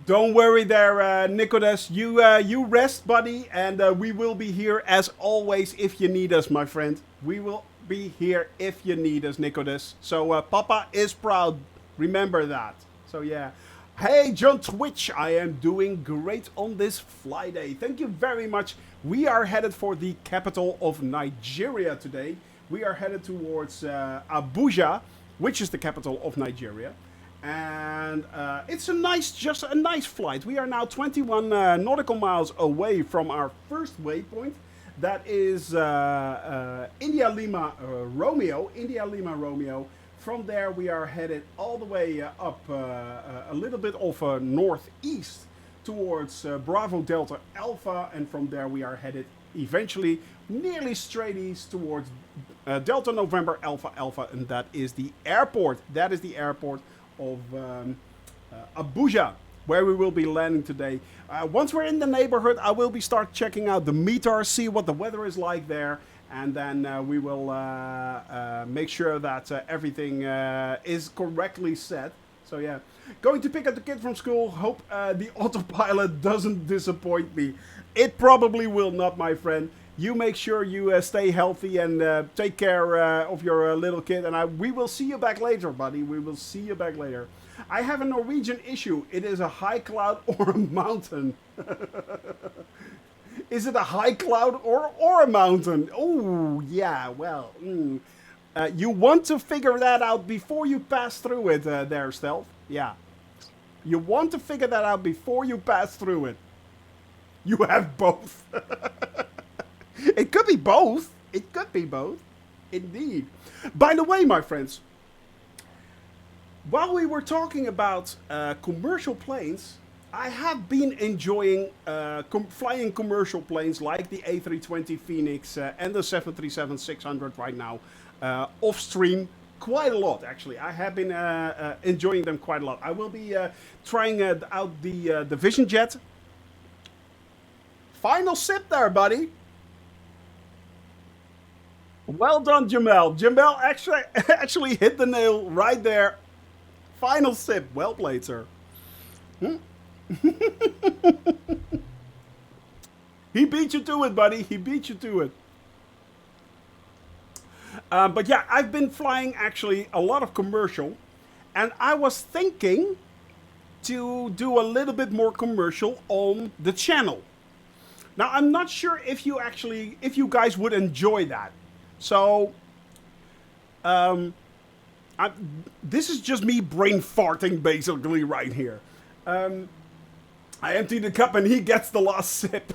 Don't worry there, Nicolas. You rest, buddy, and we will be here as always if you need us, my friend. We will be here if you need us, Nicolas. So Papa is proud. Remember that. So yeah. Hey, John Twitch, I am doing great on this fly day. Thank you very much. We are headed for the capital of Nigeria today. We are headed towards Abuja, which is the capital of Nigeria. And it's just a nice flight. We are now 21 nautical miles away from our first waypoint. That is India Lima Romeo. India Lima Romeo. From there, we are headed all the way up a little bit of northeast towards Bravo Delta Alpha, and from there we are headed eventually nearly straight east towards Delta November Alpha Alpha, and that is the airport. That is the airport of Abuja, where we will be landing today. Once we're in the neighborhood, I will be start checking out the meter, see what the weather is like there, and then we will make sure that everything is correctly set. So yeah, going to pick up the kid from school. Hope the autopilot doesn't disappoint me. It probably will not, my friend. You make sure you stay healthy and take care of your little kid. And we will see you back later, buddy. We will see you back later. I have a Norwegian issue. It is a high cloud or a mountain. Is it a high cloud or a mountain? Oh, yeah, well. You want to figure that out before you pass through it there, Stealth. Yeah. You want to figure that out before you pass through it. You have both. It could be both. It could be both. Indeed. By the way, my friends, while we were talking about commercial planes, I have been enjoying flying commercial planes like the A320 Phoenix and the 737-600 right now off stream quite a lot, actually. I have been enjoying them quite a lot. I will be trying out the Vision Jet. Final sip there, buddy. Well done, Jamel. Jamel actually hit the nail right there. Final sip. Well played, sir. He beat you to it, buddy. He beat you to it. But yeah, I've been flying actually a lot of commercial. And I was thinking to do a little bit more commercial on the channel. Now, I'm not sure if you guys would enjoy that. So, this is just me brain farting basically right here. I empty the cup and he gets the last sip.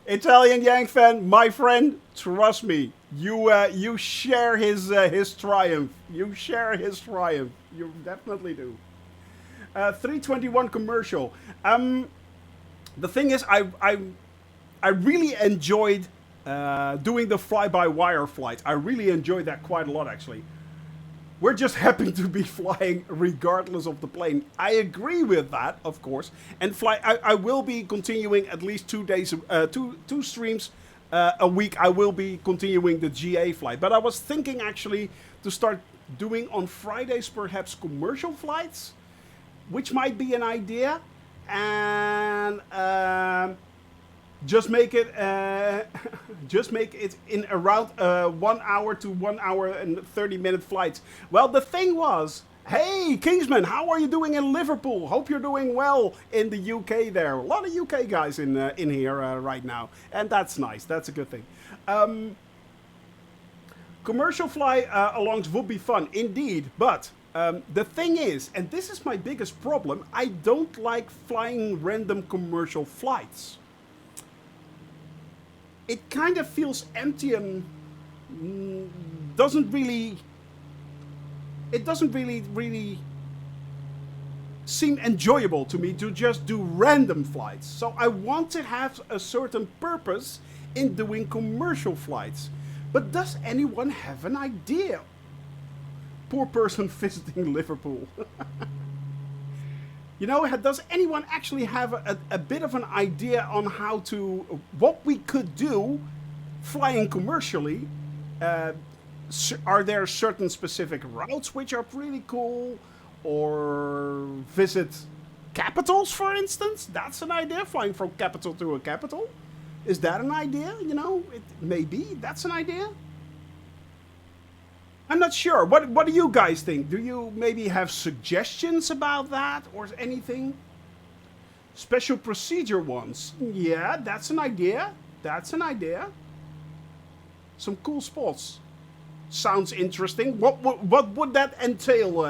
Italian Yank fan, my friend, trust me, you share his triumph. You share his triumph. You definitely do. 321 commercial. The thing is, I really enjoyed doing the fly-by-wire flight. I really enjoyed that quite a lot, actually. We're just happy to be flying regardless of the plane. I agree with that, of course. And I will be continuing at least 2 days, two streams a week. I will be continuing the GA flight. But I was thinking actually to start doing on Fridays perhaps commercial flights, which might be an idea. And just make it in around 1 hour to 1 hour and 30-minute flights. Well, the thing was, hey Kingsman, how are you doing in Liverpool? Hope you're doing well in the UK there. A lot of UK guys in here right now, and that's nice. That's a good thing. Commercial fly alongs would be fun indeed, but the thing is, and this is my biggest problem, I don't like flying random commercial flights. It kind of feels empty and doesn't really seem enjoyable to me to just do random flights. So I want to have a certain purpose in doing commercial flights. But does anyone have an idea? Poor person visiting Liverpool. You know, does anyone actually have a bit of an idea on what we could do flying commercially? Are there certain specific routes which are really cool? Or visit capitals, for instance? That's an idea, flying from capital to a capital. Is that an idea? You know, maybe that's an idea. I'm not sure. What do you guys think? Do you maybe have suggestions about that or anything? Special procedure ones. Yeah, that's an idea. That's an idea. Some cool spots. Sounds interesting. What would that entail,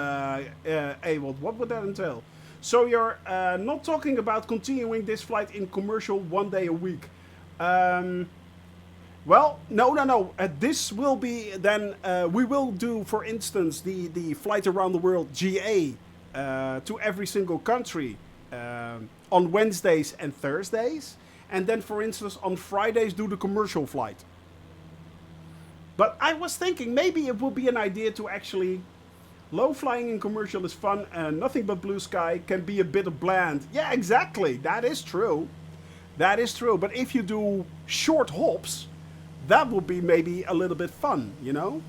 Ewald? What would that entail? So you're not talking about continuing this flight in commercial 1 day a week. Well, no. This will be then, we will do, for instance, the flight around the world GA to every single country on Wednesdays and Thursdays. And then, for instance, on Fridays do the commercial flight. But I was thinking maybe it would be an idea to actually, low flying in commercial is fun and nothing but blue sky can be a bit of bland. Yeah, exactly. That is true. That is true. But if you do short hops, that would be maybe a little bit fun, you know?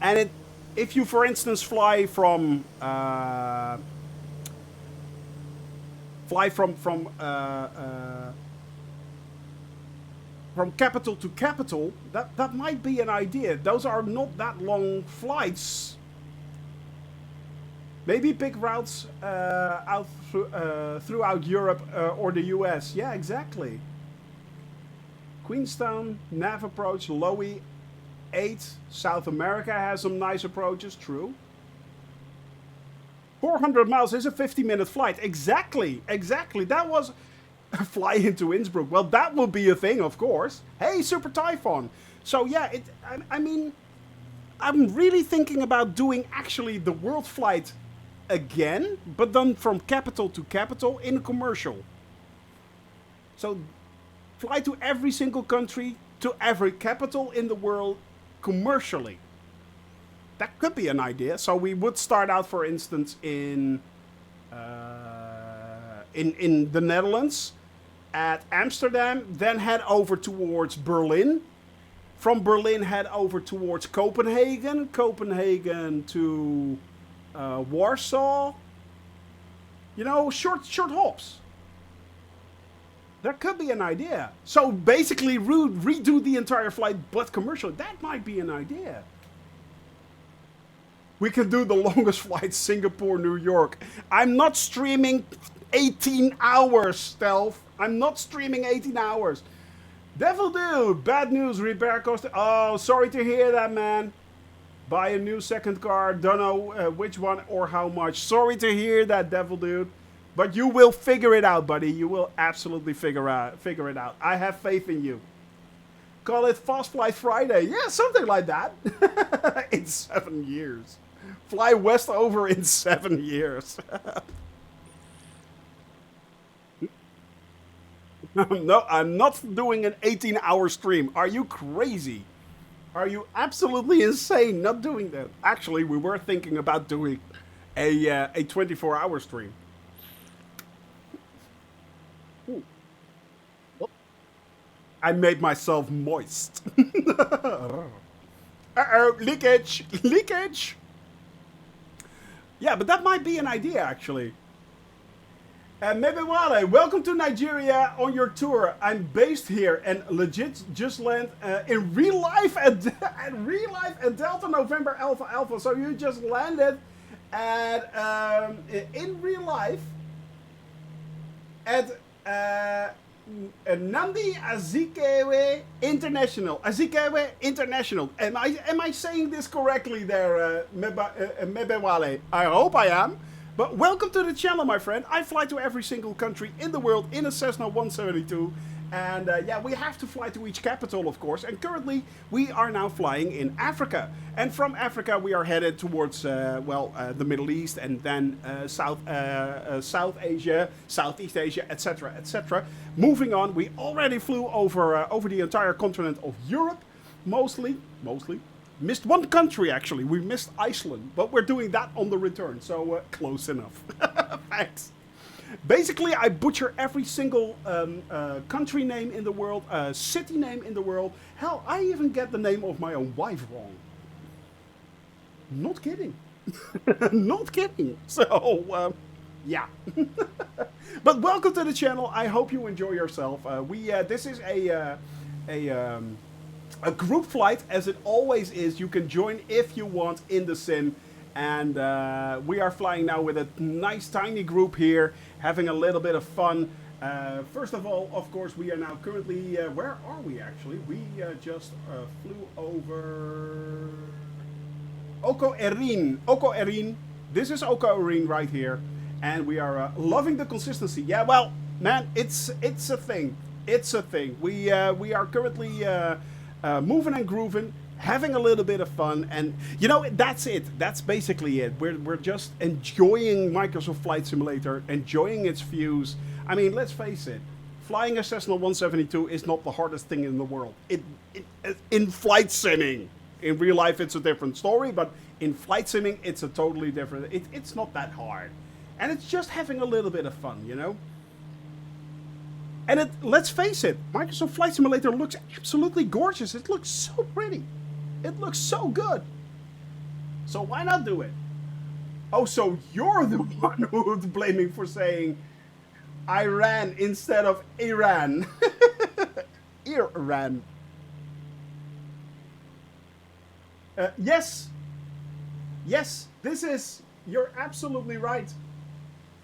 And if you, for instance, fly from capital to capital, that might be an idea. Those are not that long flights. Maybe big routes out throughout Europe or the US. Yeah, exactly. Queenstown, nav approach, Lowy 8. South America has some nice approaches, true. 400 miles is a 50-minute flight. Exactly. That was a fly into Innsbruck. Well, that would be a thing, of course. Hey, Super Typhon. So yeah, I mean, I'm really thinking about doing actually the world flight again, but then from capital to capital in a commercial. So fly to every single country, to every capital in the world, commercially. That could be an idea. So we would start out, for instance, in the Netherlands, at Amsterdam, then head over towards Berlin. From Berlin, head over towards Copenhagen. Copenhagen to Warsaw. You know, short hops. That could be an idea. So basically redo the entire flight, but commercial. That might be an idea. We can do the longest flight, Singapore, New York. I'm not streaming 18 hours, Stealth. I'm not streaming 18 hours. Devil Dude, bad news, repair cost. Oh, sorry to hear that, man. Buy a new second car, don't know which one or how much. Sorry to hear that, Devil Dude. But you will figure it out, buddy. You will absolutely figure it out. I have faith in you. Call it Fast Flight Friday. Yeah, something like that. In 7 years. Fly west over in 7 years. No, I'm not doing an 18-hour stream. Are you crazy? Are you absolutely insane not doing that? Actually, we were thinking about doing a 24-hour stream. Ooh. I made myself moist. Uh-oh, leakage, leakage. Yeah, but that might be an idea, actually. Mebewale, welcome to Nigeria on your tour. I'm based here and legit just land in real life at, at real life at Delta November Alpha Alpha. So you just landed at in real life at Nandi Azikiwe International. Azikiwe International. Am I saying this correctly there, Mebewale? I hope I am. But welcome to the channel, my friend. I fly to every single country in the world in a Cessna 172. And yeah, we have to fly to each capital, of course. And currently, we are now flying in Africa. And from Africa, we are headed towards, the Middle East and then South Asia, Southeast Asia, etc., etc. Moving on, we already flew over the entire continent of Europe, mostly. Missed one country, actually. We missed Iceland, but we're doing that on the return, so close enough. Thanks. Basically, I butcher every single country name in the world, city name in the world. Hell, I even get the name of my own wife wrong. Not kidding. Not kidding. So, yeah. But welcome to the channel. I hope you enjoy yourself. This is a group flight, as it always is. You can join if you want in the sim. And we are flying now with a nice tiny group here, having a little bit of fun. First of all, of course, we are now currently... where are we, actually? We just flew over... Oko Erin. This is Oko Erin right here. And we are loving the consistency. Yeah, well, man, it's a thing. It's a thing. We are currently... moving and grooving, having a little bit of fun, and you know, that's it. That's basically it. We're just enjoying Microsoft Flight Simulator, enjoying its views. I mean, let's face it, flying a Cessna 172 is not the hardest thing in the world. In flight simming, in real life it's a different story, but in flight simming it's a totally different. It's not that hard, and it's just having a little bit of fun, you know. And let's face it, Microsoft Flight Simulator looks absolutely gorgeous. It looks so pretty. It looks so good. So why not do it? Oh, so you're the one who's blaming for saying Iran instead of Iran. Iran. Yes. Yes, this is... You're absolutely right.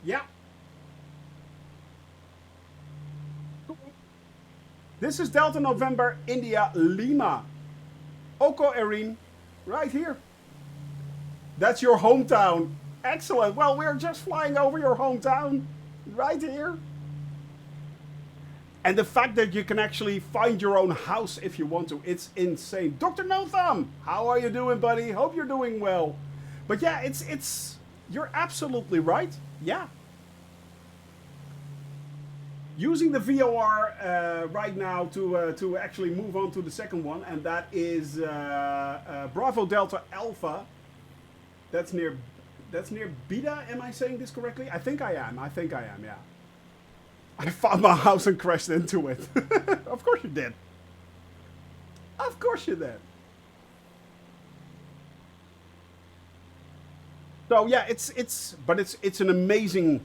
Yeah. This is Delta November India Lima. Oko Erin, right here. That's your hometown. Excellent. Well, we're just flying over your hometown, right here. And the fact that you can actually find your own house if you want to, it's insane. Dr. No Thumb, how are you doing, buddy? Hope you're doing well. But yeah, you're absolutely right. Yeah. Using the VOR right now to actually move on to the second one, and that is Bravo Delta Alpha. That's near Bida. Am I saying this correctly? I think I am. Yeah. I found my house and crashed into it. Of course you did. Of course you did. So yeah, it's an amazing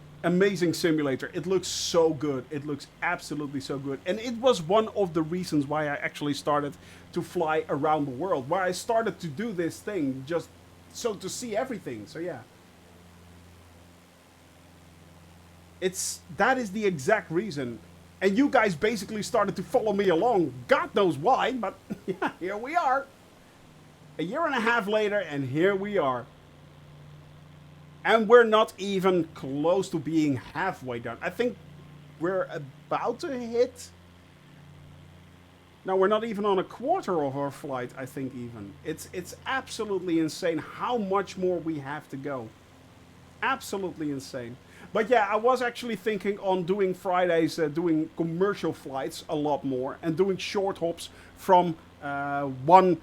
simulator. It looks so good. It looks absolutely so good. And it was one of the reasons why I actually started to fly around the world. Why I started to do this thing, just so to see everything. So yeah. That is the exact reason. And you guys basically started to follow me along. God knows why, but yeah, here we are. A year and a half later, and here we are. And we're not even close to being halfway done. I think we're about to hit... No, we're not even on a quarter of our flight, I think even. It's absolutely insane how much more we have to go. Absolutely insane. But yeah, I was actually thinking on doing Fridays, doing commercial flights a lot more. And doing short hops from one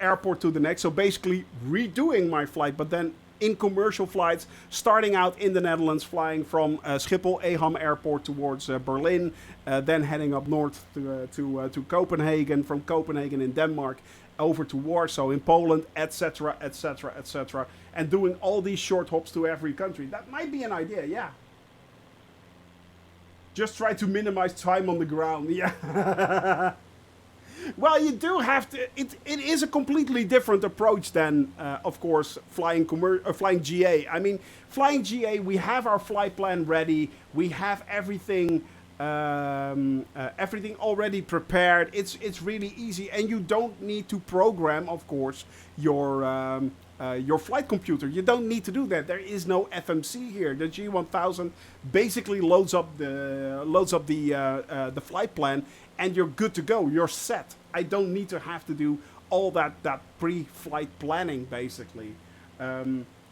airport to the next. So basically redoing my flight, but then in commercial flights, starting out in the Netherlands, flying from Schiphol, Eham Airport towards Berlin, then heading up north to Copenhagen, from Copenhagen in Denmark, over to Warsaw in Poland, etc., etc., etc., and doing all these short hops to every country. That might be an idea, yeah. Just try to minimize time on the ground, yeah. Well, you do have to. It is a completely different approach than, of course, flying GA. I mean, flying GA, we have our flight plan ready. We have everything everything already prepared. It's really easy, and you don't need to program, of course, your flight computer. You don't need to do that. There is no FMC here. The G1000 basically loads up the flight plan, and you're good to go. You're set. I don't need to have to do all that pre-flight planning, basically.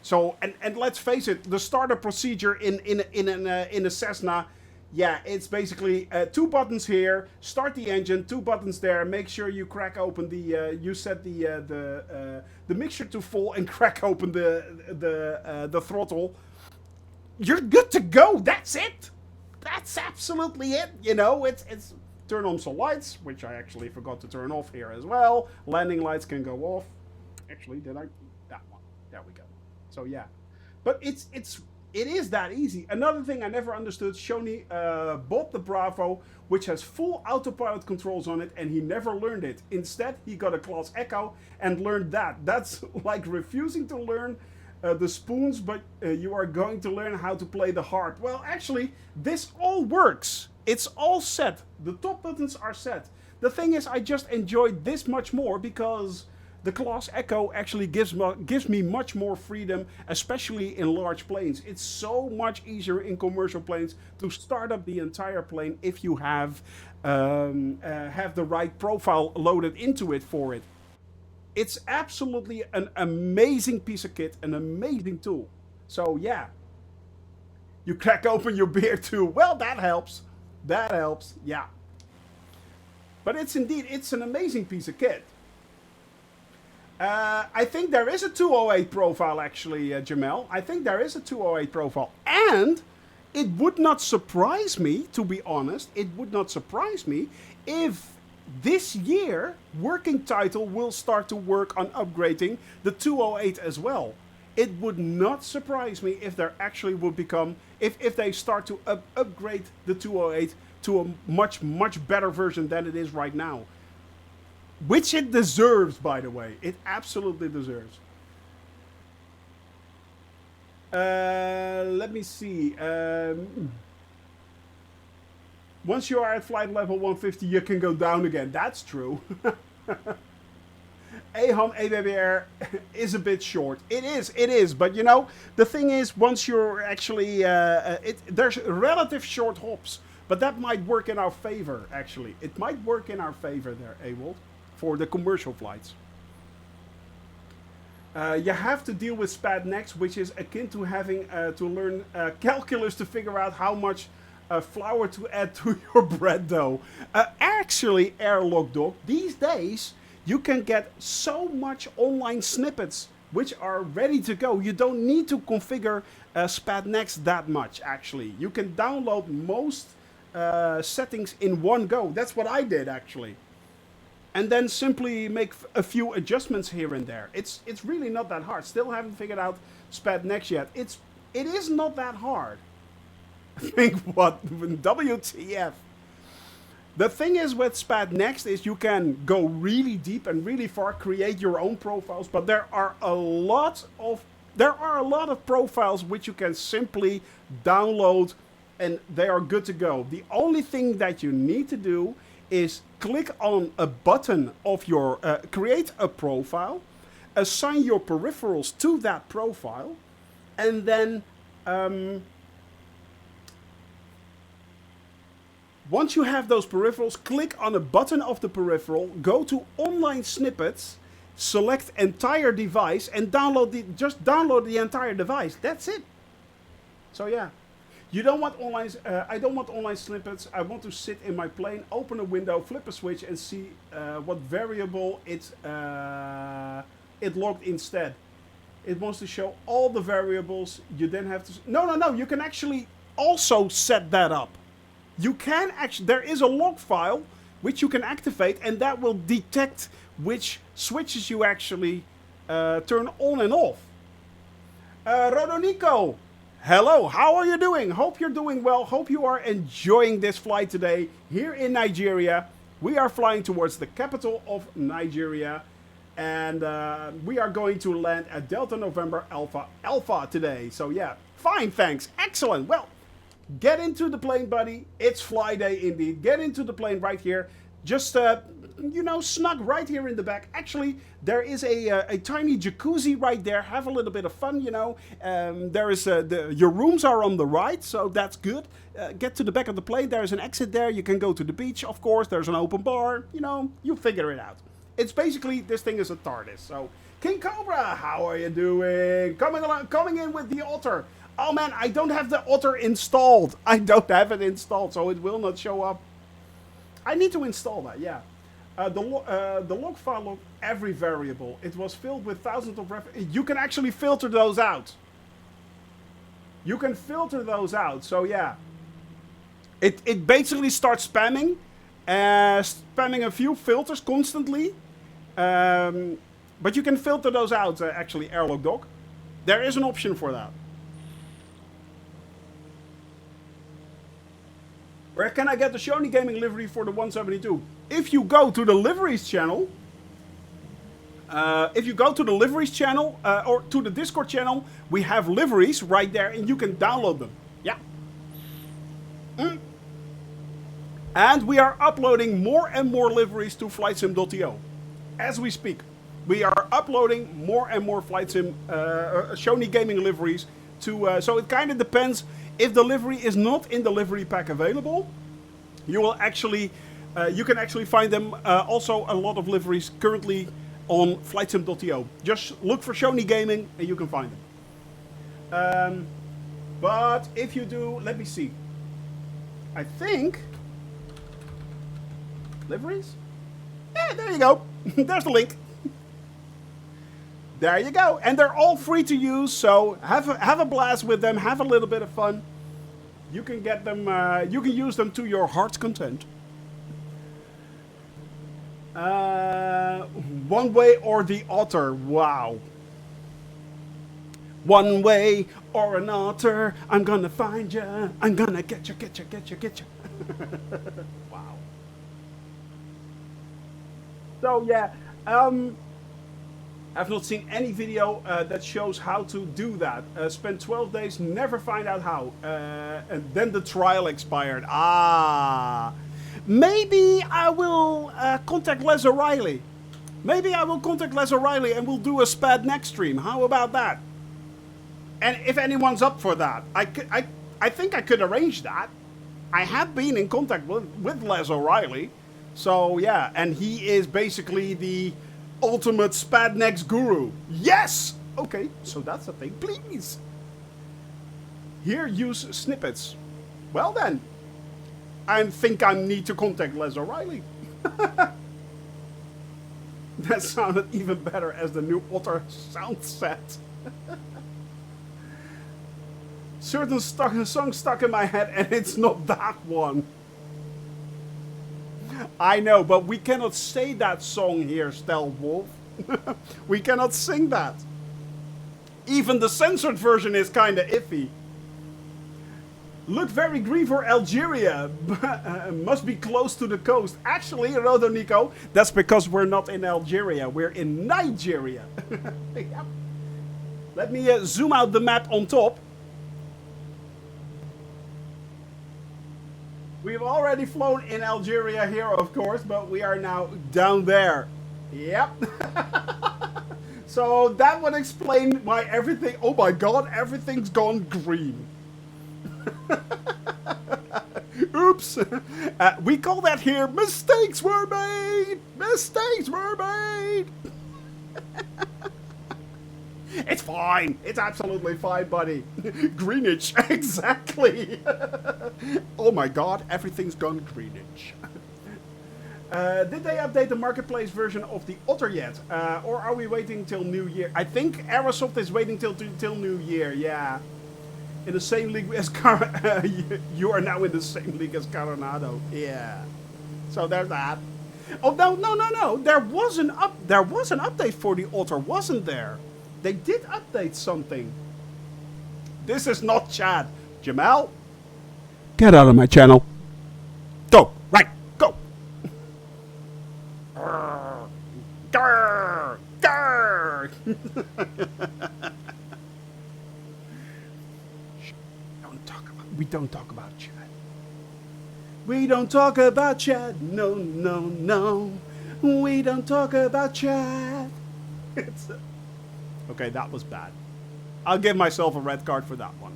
So let's face it, the startup procedure in a Cessna. Yeah, it's basically 2 buttons here, start the engine, 2 buttons there, make sure you crack open you set the mixture to full and crack open the throttle. You're good to go, that's it. That's absolutely it, you know, it's turn on some lights, which I actually forgot to turn off here as well. Landing lights can go off. Actually, did I? That one, there we go. So yeah, but it is that easy. Another thing I never understood, Shoni bought the Bravo, which has full autopilot controls on it, and he never learned it. Instead, he got a Class Echo and learned that. That's like refusing to learn the spoons, but you are going to learn how to play the harp. Well, actually, this all works. It's all set. The top buttons are set. The thing is, I just enjoyed this much more because the Class Echo actually gives me much more freedom, especially in large planes. It's so much easier in commercial planes to start up the entire plane if you have the right profile loaded into it for it. It's absolutely an amazing piece of kit, an amazing tool. So yeah, you crack open your beer too. Well, that helps. That helps, yeah. But it's an amazing piece of kit. I think there is a 208 profile, actually, Jamel. I think there is a 208 profile. And it would not surprise me, to be honest, it would not surprise me if this year Working Title will start to work on upgrading the 208 as well. It would not surprise me if there actually would become, if they start to upgrade the 208 to a much, much better version than it is right now. Which it deserves, by the way. It absolutely deserves. Let me see. Once you are at flight level 150, you can go down again. That's true. Eham ABBR is a bit short. It is. But you know, the thing is, once you're actually, there's relative short hops, but that might work in our favor. Actually, it might work in our favor there, Ewald, for the commercial flights. You have to deal with SPAD next, which is akin to having to learn calculus to figure out how much flour to add to your bread dough. Actually, Airlock Dog, these days you can get so much online snippets which are ready to go. You don't need to configure SPAD next that much, actually. You can download most settings in one go. That's what I did, actually. And then simply make a few adjustments here and there. It's really not that hard. Still haven't figured out SPAD next yet. It is not that hard. I think what? WTF. The thing is with SPAD next is you can go really deep and really far, create your own profiles, but there are a lot of profiles which you can simply download and they are good to go. The only thing that you need to do is click on a button of your, create a profile, assign your peripherals to that profile, and then once you have those peripherals, click on a button of the peripheral, go to online snippets, select entire device, and just download the entire device. That's it. So yeah. You don't want online. I don't want online snippets. I want to sit in my plane, open a window, flip a switch, and see what variable it logged instead. It wants to show all the variables. You then have to. No. You can actually also set that up. You can actually. There is a log file which you can activate, and that will detect which switches you actually turn on and off. Rodonico. Hello, how are you doing? Hope you're doing well. Hope you are enjoying this flight today here in Nigeria. We are flying towards the capital of Nigeria, and we are going to land at Delta November Alpha today. So yeah, fine, thanks. Excellent. Well, get into the plane, buddy. It's fly day indeed. Get into the plane right here. Just snug right here in the back. Actually, there is a tiny jacuzzi right there. Have a little bit of fun, there is your rooms are on the right, so that's good. Get to the back of the plane. There's an exit there. You can go to the beach, of course. There's an open bar. You figure it out. It's basically, this thing is a TARDIS. So, King Cobra, how are you doing? Coming in with the Otter. Oh man, I don't have the Otter installed. I don't have it installed, so it will not show up. I need to install that, yeah. The log file logged every variable. It was filled with thousands of you can actually filter those out. You can filter those out, so yeah. It basically starts spamming a few filters constantly. But you can filter those out, actually, Airlock Doc. There is an option for that. Where can I get the Sony Gaming livery for the 172? If you go to the liveries channel, or to the Discord channel, we have liveries right there, and you can download them. Yeah. And we are uploading more and more liveries to flightsim.to as we speak. We are uploading more and more Sony Gaming liveries to. So it kind of depends. If the livery is not in the livery pack available, you will actually, you can actually find them. Also, a lot of liveries currently on flightsim.to. Just look for Sony Gaming and you can find them. But if you do, let me see. I think liveries. Yeah, there you go. There's the link. There you go. And they're all free to use, so have a blast with them. Have a little bit of fun. You can get them, you can use them to your heart's content. One way or the Otter. Wow. One way or an otter. I'm gonna find ya. I'm gonna get ya. Wow. So yeah, I've not seen any video that shows how to do that. Spent 12 days, never find out how. And then the trial expired. Maybe I will contact Les O'Reilly. Maybe I will contact Les O'Reilly and we'll do a SPAD next stream. How about that? And if anyone's up for that, I think I could arrange that. I have been in contact with Les O'Reilly. So yeah, and he is basically the ultimate Spadnex guru. Yes! Okay, so that's the thing. Please. Here, use snippets. Well then, I think I need to contact Les O'Reilly. That sounded even better as the new Otter sound set. Certain song stuck in my head and it's not that one. I know, but we cannot say that song here, Stealth Wolf. We cannot sing that. Even the censored version is kind of iffy. Look very green for Algeria. Must be close to the coast. Actually, Rodonico, that's because we're not in Algeria. We're in Nigeria. Yep. Let me zoom out the map on top. We've already flown in Algeria here, of course, but we are now down there. Yep. So that would explain why everything... Oh my god, everything's gone green. Oops. We call that here, mistakes were made. Mistakes were made. It's fine. It's absolutely fine, buddy. Greenwich, exactly. Oh my god, everything's gone Greenwich. Did they update the marketplace version of the Otter yet? Or are we waiting till New Year? I think Aerosoft is waiting till New Year, yeah. In the same league as you are now in the same league as Coronado. Yeah. So there's that. Oh no. There was an update for the Otter, wasn't there? They did update something. This is not Chad. Jamal, get out of my channel. Go. Right. Go. Grr. Grr. We don't talk about Chad. We don't talk about Chad. No. We don't talk about Chad. Okay, that was bad. I'll give myself a red card for that one.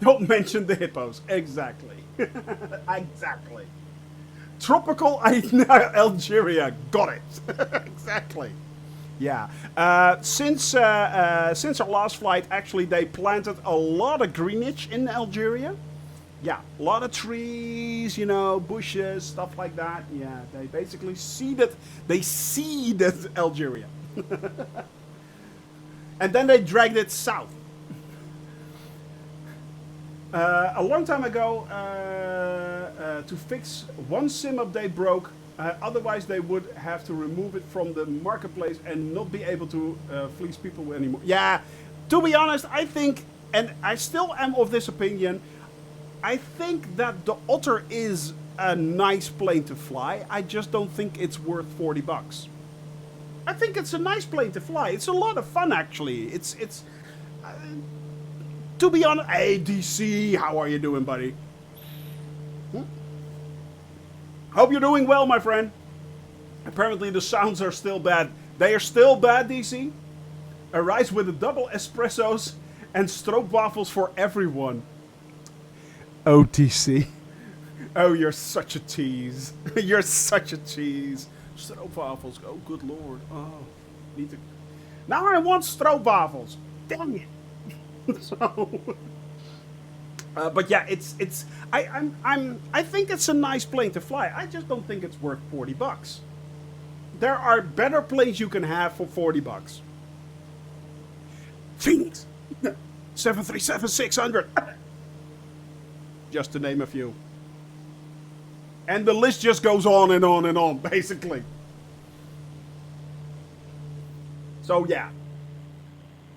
Don't mention the hippos. Exactly. Exactly. Tropical Algeria. Got it. Exactly. Yeah. Since our last flight, actually, they planted a lot of greenage in Algeria. Yeah, a lot of trees, you know, bushes, stuff like that. Yeah, they basically seeded Algeria. And then they dragged it south. A long time ago, to fix one sim update broke. Otherwise, they would have to remove it from the marketplace and not be able to fleece people anymore. Yeah, to be honest, I think, and I still am of this opinion, I think that the Otter is a nice plane to fly. I just don't think it's worth $40. I think it's a nice plane to fly. It's a lot of fun, actually. It's to be honest, hey, DC, how are you doing, buddy? Hope you're doing well, my friend. Apparently the sounds are still bad. They are still bad, DC. A rice with a double espressos and stroopwafels for everyone. Oh, DC. Oh, you're such a tease. You're such a tease. Stroopwafels. Oh, good lord. Oh, need to. Now I want stroopwafels. Dang it. So. But yeah, I think it's a nice plane to fly. I just don't think it's worth $40. There are better planes you can have for $40. Phoenix 737-600, just to name a few. And the list just goes on and on and on, basically. So yeah.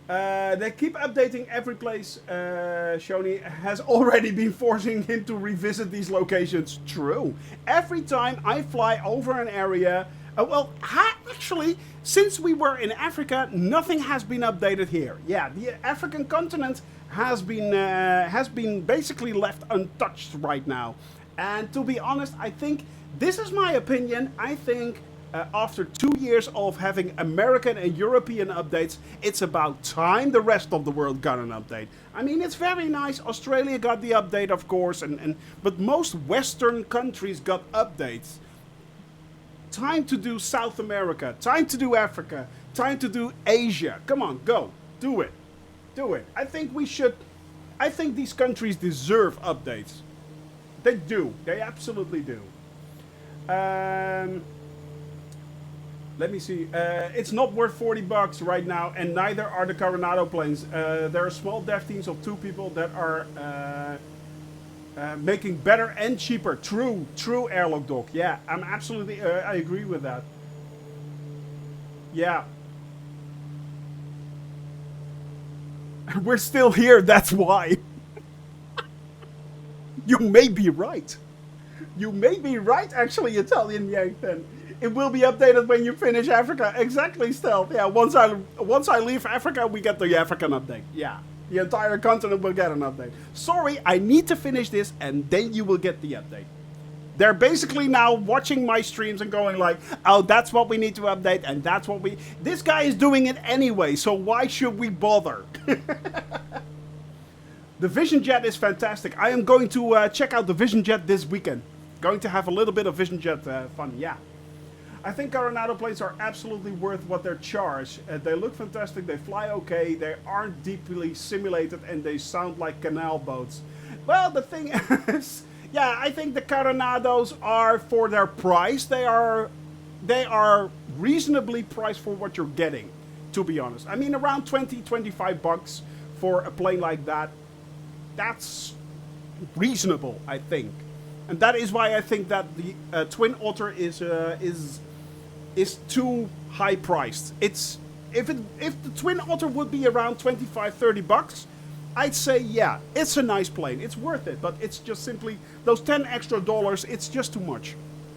They keep updating every place. Shoni has already been forcing him to revisit these locations. True. Every time I fly over an area, actually, since we were in Africa, nothing has been updated here. Yeah, the African continent has been basically left untouched right now. And to be honest, I think this is my opinion. I think. After 2 years of having American and European updates, it's about time the rest of the world got an update. I mean, it's very nice. Australia got the update, of course, but most Western countries got updates. Time to do South America. Time to do Africa. Time to do Asia. Come on, go. Do it. Do it. I think we should. I think these countries deserve updates. They do. They absolutely do. Let me see. It's not worth $40 right now, and neither are the Coronado planes. There are small dev teams of 2 people that are making better and cheaper. True, Airlock Dog. Yeah, I'm absolutely. I agree with that. Yeah. We're still here. That's why. You may be right. You may be right, actually, Italian Yankton. It will be updated when you finish Africa. Exactly, Stealth. Yeah, once I leave Africa, we get the African update. Yeah, the entire continent will get an update. Sorry, I need to finish this, and then you will get the update. They're basically now watching my streams and going like, oh, that's what we need to update, and that's what we... This guy is doing it anyway, so why should we bother? The Vision Jet is fantastic. I am going to check out the Vision Jet this weekend. Going to have a little bit of Vision Jet fun, yeah. I think Coronado planes are absolutely worth what they're charged. They look fantastic, they fly okay, they aren't deeply simulated, and they sound like canal boats. Well, the thing is, yeah, I think the Coronados are, for their price, they are reasonably priced for what you're getting, to be honest. I mean, around 25 bucks for a plane like that, that's reasonable, I think. And that is why I think that the Twin Otter is too high priced. It's if the Twin Otter would be around 25-30 bucks, I'd say yeah, it's a nice plane. It's worth it, but it's just simply those 10 extra dollars, it's just too much.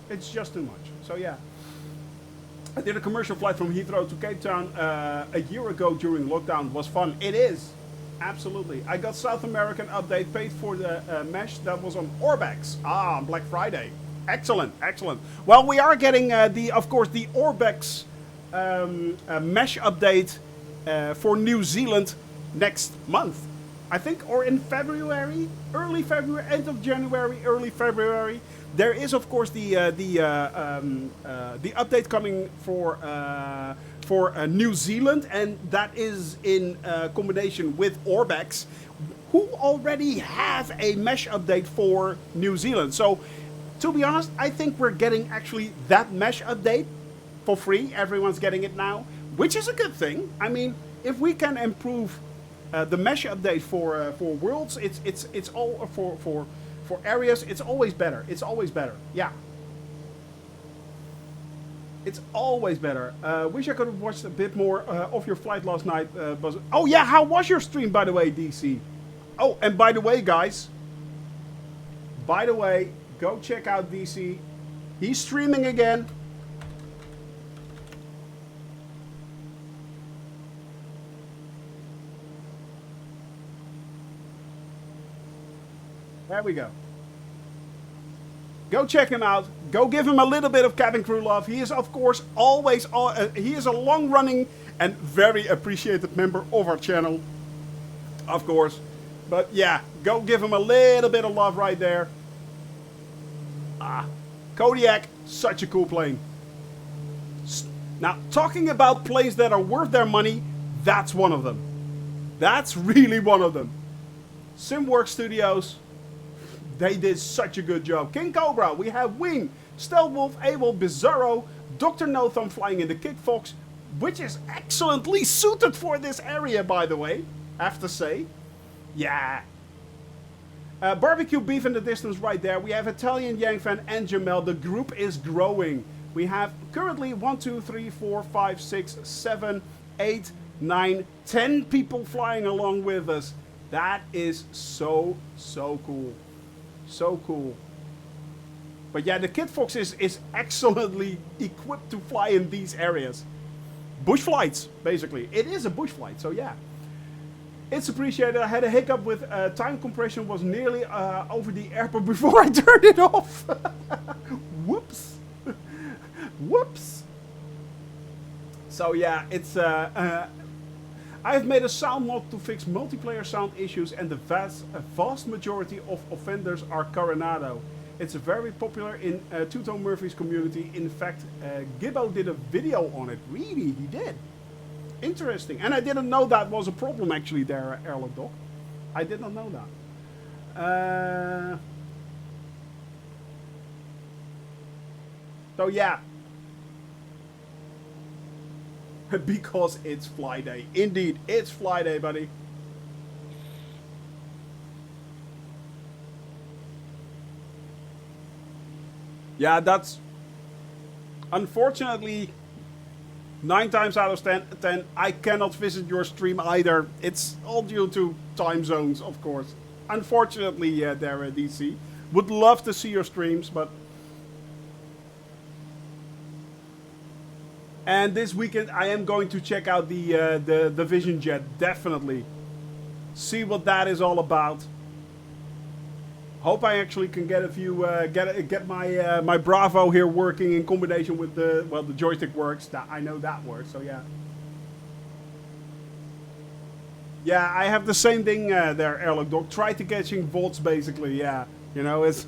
It's just too much. So yeah. I did a commercial flight from Heathrow to Cape Town a year ago during lockdown. Was fun. It is. Absolutely. I got South American update, paid for the mesh that was on Orbex. Ah, on Black Friday. Excellent, excellent. Well, we are getting of course, the Orbex mesh update for New Zealand next month. I think, or in February, early February, end of January, early February. There is, of course, the update coming for New Zealand, and that is in combination with Orbex, who already have a mesh update for New Zealand. So, to be honest, I think we're getting actually that mesh update for free. Everyone's getting it now, which is a good thing. I mean, if we can improve the mesh update for worlds, it's all for areas. It's always better. It's always better. Yeah. It's always better. Wish I could have watched a bit more of your flight last night. Oh yeah, how was your stream, by the way, DC? Oh, and by the way, guys. By the way, go check out DC. He's streaming again. There we go. Go check him out. Go give him a little bit of cabin crew love. He is, of course, always... he is a long-running and very appreciated member of our channel. Of course. But yeah, go give him a little bit of love right there. Ah, Kodiak, such a cool plane. Now, talking about planes that are worth their money, that's one of them. That's really one of them. Simworks Studios... They did such a good job. King Cobra, we have Wing, Stealth Wolf, AWOL, Bizarro, Dr. No Thumb flying in the Kit Fox, which is excellently suited for this area, by the way, I have to say. Yeah. Barbecue Beef in the distance right there. We have Italian Yangfan and Jamel. The group is growing. We have currently 1, 2, 3, 4, 5, 6, 7, 8, 9, 10 people flying along with us. That is so, so cool. So cool. But yeah, the Kit Fox is excellently equipped to fly in these areas. Bush flights, basically. It is a bush flight, so yeah. It's appreciated. I had a hiccup with time compression, was nearly over the airport before I turned it off. Whoops. Whoops. So yeah, it's... I have made a sound mod to fix multiplayer sound issues, and the vast majority of offenders are Coronado. It's very popular in Two-Tone Murphy's community. In fact, Gibbo did a video on it. Really, he did. Interesting. And I didn't know that was a problem actually there, Airlock Doc. I did not know that. So yeah. Because it's fly day. Indeed, it's fly day, buddy. Yeah, that's... Unfortunately, 9 times out of 10, I cannot visit your stream either. It's all due to time zones, of course. Unfortunately, there, DC. Would love to see your streams, but... And this weekend I am going to check out the Vision Jet, definitely. See what that is all about. Hope I actually can get a few get my my Bravo here working in combination with the joystick works. That I know that works. So yeah. Yeah, I have the same thing there, Airlock Dog. Try to catching volts basically. Yeah, you know it's.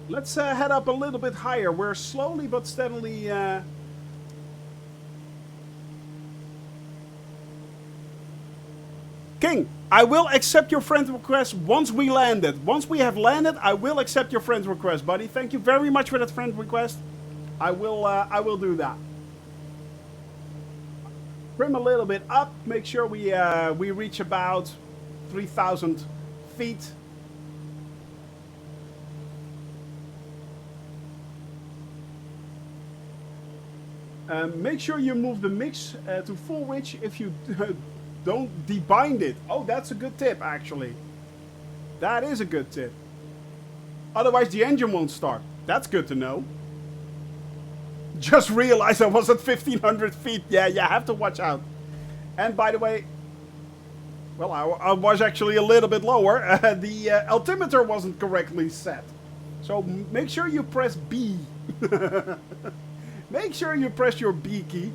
Let's head up a little bit higher. We're slowly but steadily... King, I will accept your friend request once we landed. Once we have landed, I will accept your friend request, buddy. Thank you very much for that friend request. I will do that. Trim a little bit up. Make sure we reach about 3,000 feet. Make sure you move the mix to full reach if you don't debind it. Oh, that's a good tip, actually. That is a good tip. Otherwise, the engine won't start. That's good to know. Just realized I was at 1,500 feet. Yeah, you have to watch out. And by the way, well, I was actually a little bit lower. The altimeter wasn't correctly set. So make sure you press B. Make sure you press your B key,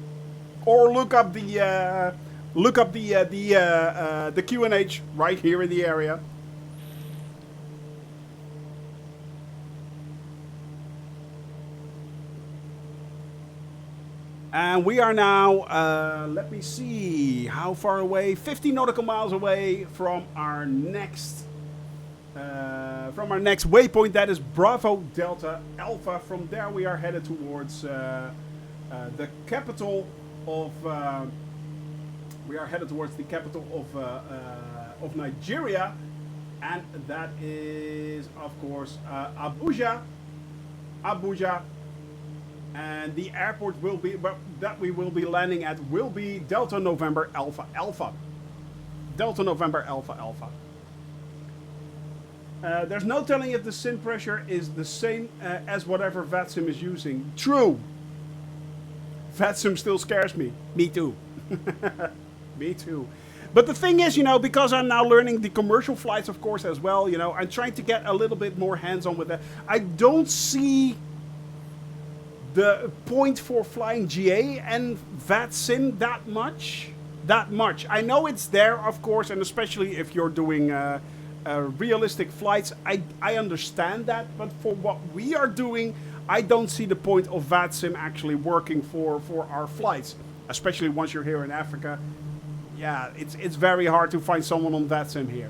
or look up the QNH right here in the area. And we are now, let me see, how far away? 50 nautical miles away from our next waypoint. That is Bravo Delta Alpha. From there we are headed towards the capital of. We are headed towards the capital of Nigeria, and that is, of course, Abuja. Abuja. And the airport will be that we will be landing at will be Delta November Alpha Alpha. Delta November Alpha Alpha. There's no telling if the sim pressure is the same as whatever VATSIM is using. True. VATSIM still scares me. Me too. Me too. But the thing is, you know, because I'm now learning the commercial flights, of course, as well, you know, I'm trying to get a little bit more hands-on with that. I don't see the point for flying GA and VATSIM that much. I know it's there, of course, and especially if you're doing realistic flights, I understand that. But for what we are doing, I don't see the point of VATSIM actually working for our flights, especially once you're here in Africa. Yeah, it's very hard to find someone on VATSIM here.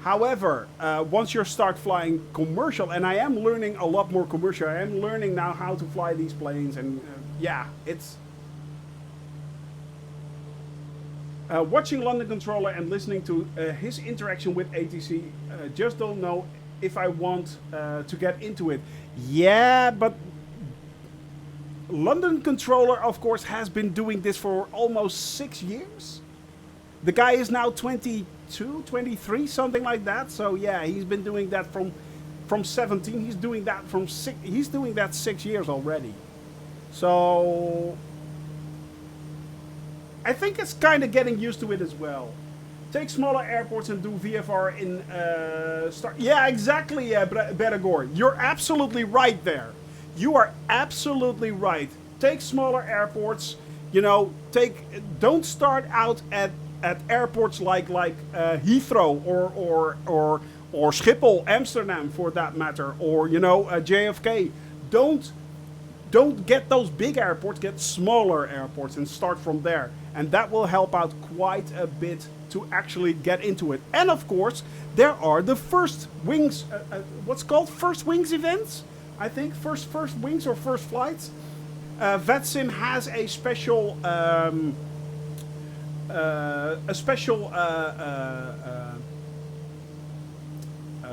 However, once you start flying commercial, and I am learning a lot more commercial, I am learning now how to fly these planes, and yeah, it's... watching London Controller and listening to his interaction with ATC, just don't know if I want to get into it. Yeah, but London Controller, of course, has been doing this for almost 6 years. The guy is now 22, 23, something like that. So yeah, he's been doing that from 17. He's doing that he's doing that 6 years already. So I think it's kind of getting used to it as well. Take smaller airports and do VFR in yeah, exactly, Beragor. You're absolutely right there. You are absolutely right. Take smaller airports. You know, don't start out at airports like Heathrow or Schiphol, Amsterdam for that matter, or you know JFK. Don't get those big airports. Get smaller airports and start from there, and that will help out quite a bit to actually get into it. And of course, there are the first wings. What's called first wings events. I think first wings or first flights. VATSIM has a special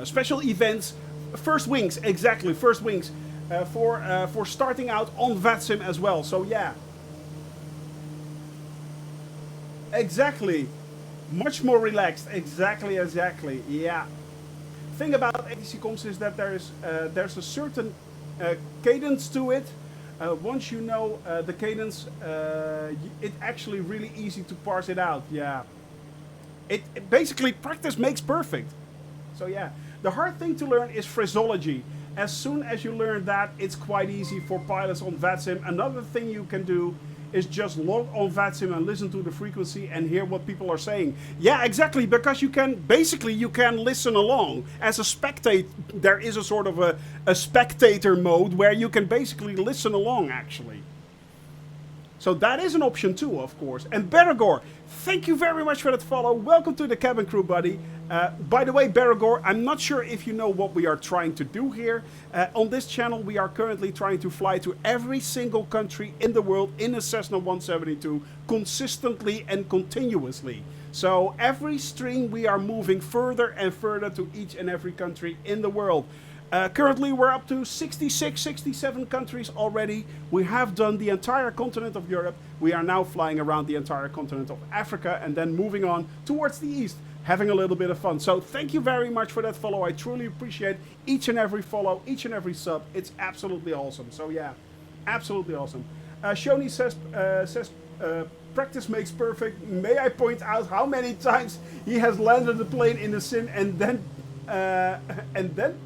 special events. First wings, exactly, first wings for starting out on VATSIM as well. So yeah, exactly, much more relaxed. Exactly. Yeah. Thing about ATC comms is that there's a certain cadence to it. Once you know the cadence, it's actually really easy to parse it out. Yeah, it basically practice makes perfect. So yeah, the hard thing to learn is phraseology. As soon as you learn that, it's quite easy for pilots on VATSIM. Another thing you can do is just log on VATSIM and listen to the frequency and hear what people are saying. Yeah, exactly, because you can listen along. As a spectator, there is a sort of a spectator mode where you can basically listen along, actually. So that is an option too, of course. And Beragor, thank you very much for that follow. Welcome to the cabin crew, buddy. By the way, Beragor, I'm not sure if you know what we are trying to do here. On this channel, we are currently trying to fly to every single country in the world in a Cessna 172 consistently and continuously. So every stream, we are moving further and further to each and every country in the world. Currently, we're up to 66, 67 countries already. We have done the entire continent of Europe. We are now flying around the entire continent of Africa and then moving on towards the east, having a little bit of fun. So thank you very much for that follow. I truly appreciate each and every follow, each and every sub. It's absolutely awesome. So yeah, absolutely awesome. Shoni says, practice makes perfect. May I point out how many times he has landed the plane in the sim and then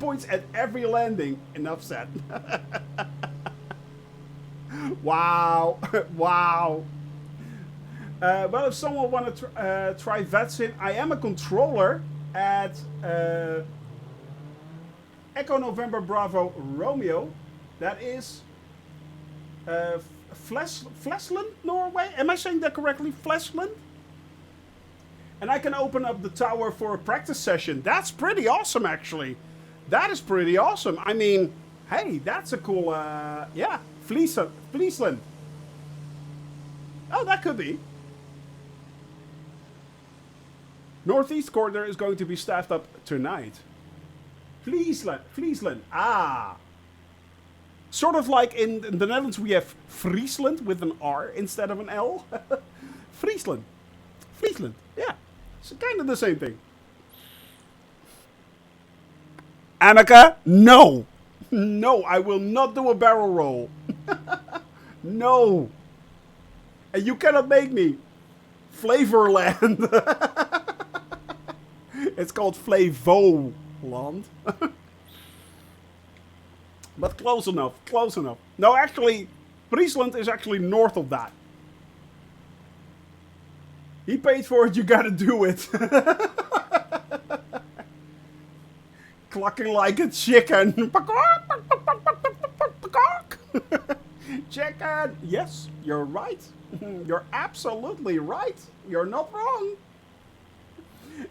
points at every landing. Enough said. Wow. Wow. Well, if someone want to try VATSIM, I am a controller at Echo November Bravo Romeo. That is Flesland, Norway. Am I saying that correctly? Flesland? And I can open up the tower for a practice session. That's pretty awesome, actually. That is pretty awesome. I mean, hey, that's a cool, yeah, Friesland. Oh, that could be. Northeast corridor is going to be staffed up tonight. Friesland. Ah. Sort of like in the Netherlands we have Friesland with an R instead of an L. Friesland, yeah. It's kind of the same thing. Annika, no. No, I will not do a barrel roll. No. And you cannot make me. Flavorland. It's called Flavoland. But close enough, close enough. No, actually, Friesland is actually north of that. He paid for it, you gotta do it. Clucking like a chicken. Chicken. Yes, you're right. You're absolutely right. You're not wrong.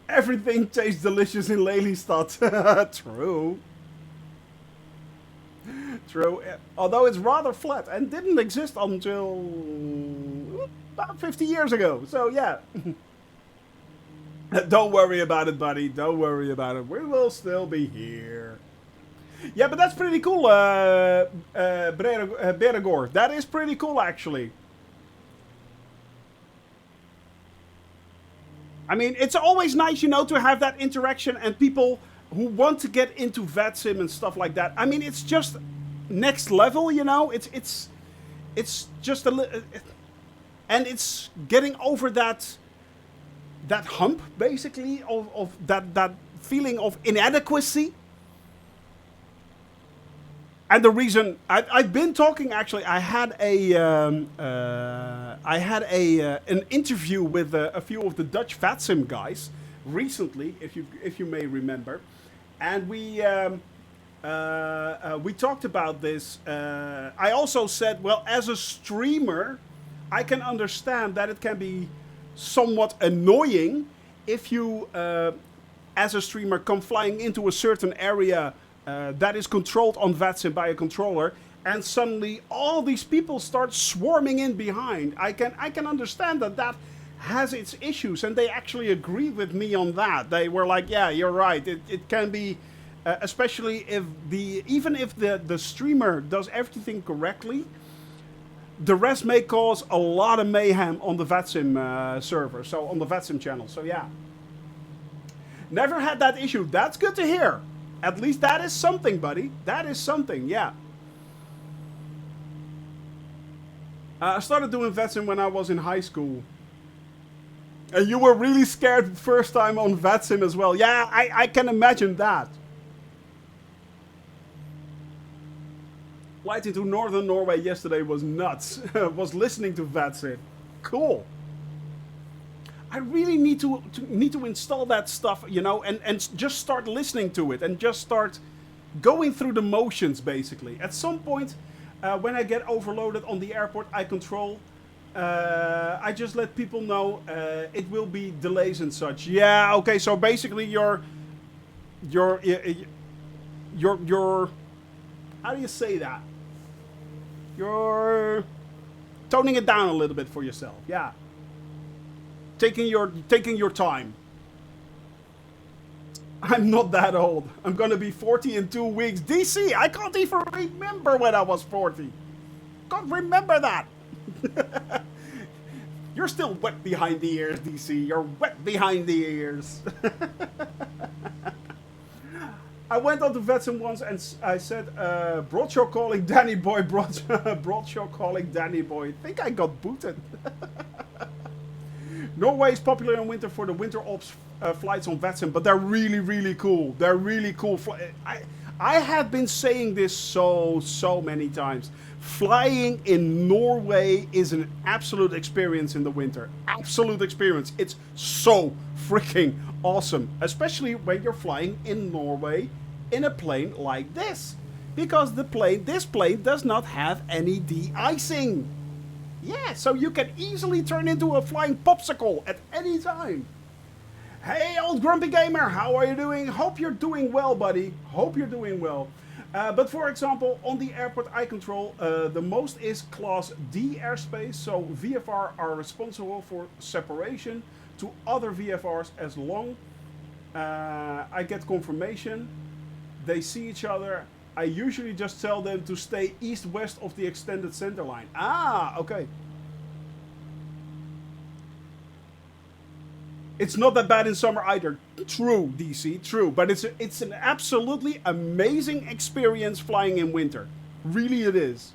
Everything tastes delicious in Lelystad. True. True. Although it's rather flat and didn't exist until about 50 years ago. So yeah. Don't worry about it, buddy. Don't worry about it. We will still be here. Yeah, but that's pretty cool, Beragor. That is pretty cool, actually. I mean, it's always nice, you know, to have that interaction and people who want to get into VATSIM and stuff like that. I mean, it's just next level, you know. It's just a little, and it's getting over that hump, basically, of that feeling of inadequacy. And the reason I've been talking, actually, I had an interview with a few of the Dutch VATSIM guys recently, if you may remember, and we talked about this. I also said, well, as a streamer, I can understand that it can be somewhat annoying if you, as a streamer, come flying into a certain area that is controlled on VATSIM by a controller, and suddenly all these people start swarming in behind. I can understand that has its issues, and they actually agree with me on that. They were like, yeah, you're right. It can be, especially if even if the streamer does everything correctly, the rest may cause a lot of mayhem on the VATSIM server, so on the VATSIM channel. So yeah, never had that issue. That's good to hear. At least that is something, buddy. That is something, yeah. I started doing VATSIM when I was in high school. And you were really scared first time on VATSIM as well. Yeah, I can imagine that. Flight into northern Norway yesterday was nuts. Was listening to VATSIM. Cool. I really need to install that stuff, you know, and just start listening to it and just start going through the motions, basically. At some point, when I get overloaded on the airport I control, I just let people know it will be delays and such. Yeah, okay, so basically you're how do you say that? You're toning it down a little bit for yourself. Yeah. Taking your time. I'm not that old. I'm gonna be 40 in 2 weeks. DC, I can't even remember when I was 40. Can't remember that. You're still wet behind the ears, DC. You're wet behind the ears. I went on to VATSIM once and I said, Broadshaw calling Danny Boy, Broadshaw calling Danny Boy. I think I got booted. Norway is popular in winter for the winter ops flights on VATSIM, but they're really, really cool. They're really cool. I have been saying this so many times. Flying in Norway is an absolute experience in the winter. Absolute experience. It's so freaking awesome. Especially when you're flying in Norway in a plane like this. Because this plane does not have any de-icing. Yeah, so you can easily turn into a flying popsicle at any time. Hey, old grumpy gamer, how are you doing? Hope you're doing well, buddy. Hope you're doing well. But for example, on the airport I control, the most is Class D airspace. So VFR are responsible for separation to other VFRs as long I get confirmation. They see each other. I usually just tell them to stay east-west of the extended center line. Ah, okay. It's not that bad in summer either. True, DC, true. But it's an absolutely amazing experience flying in winter. Really it is.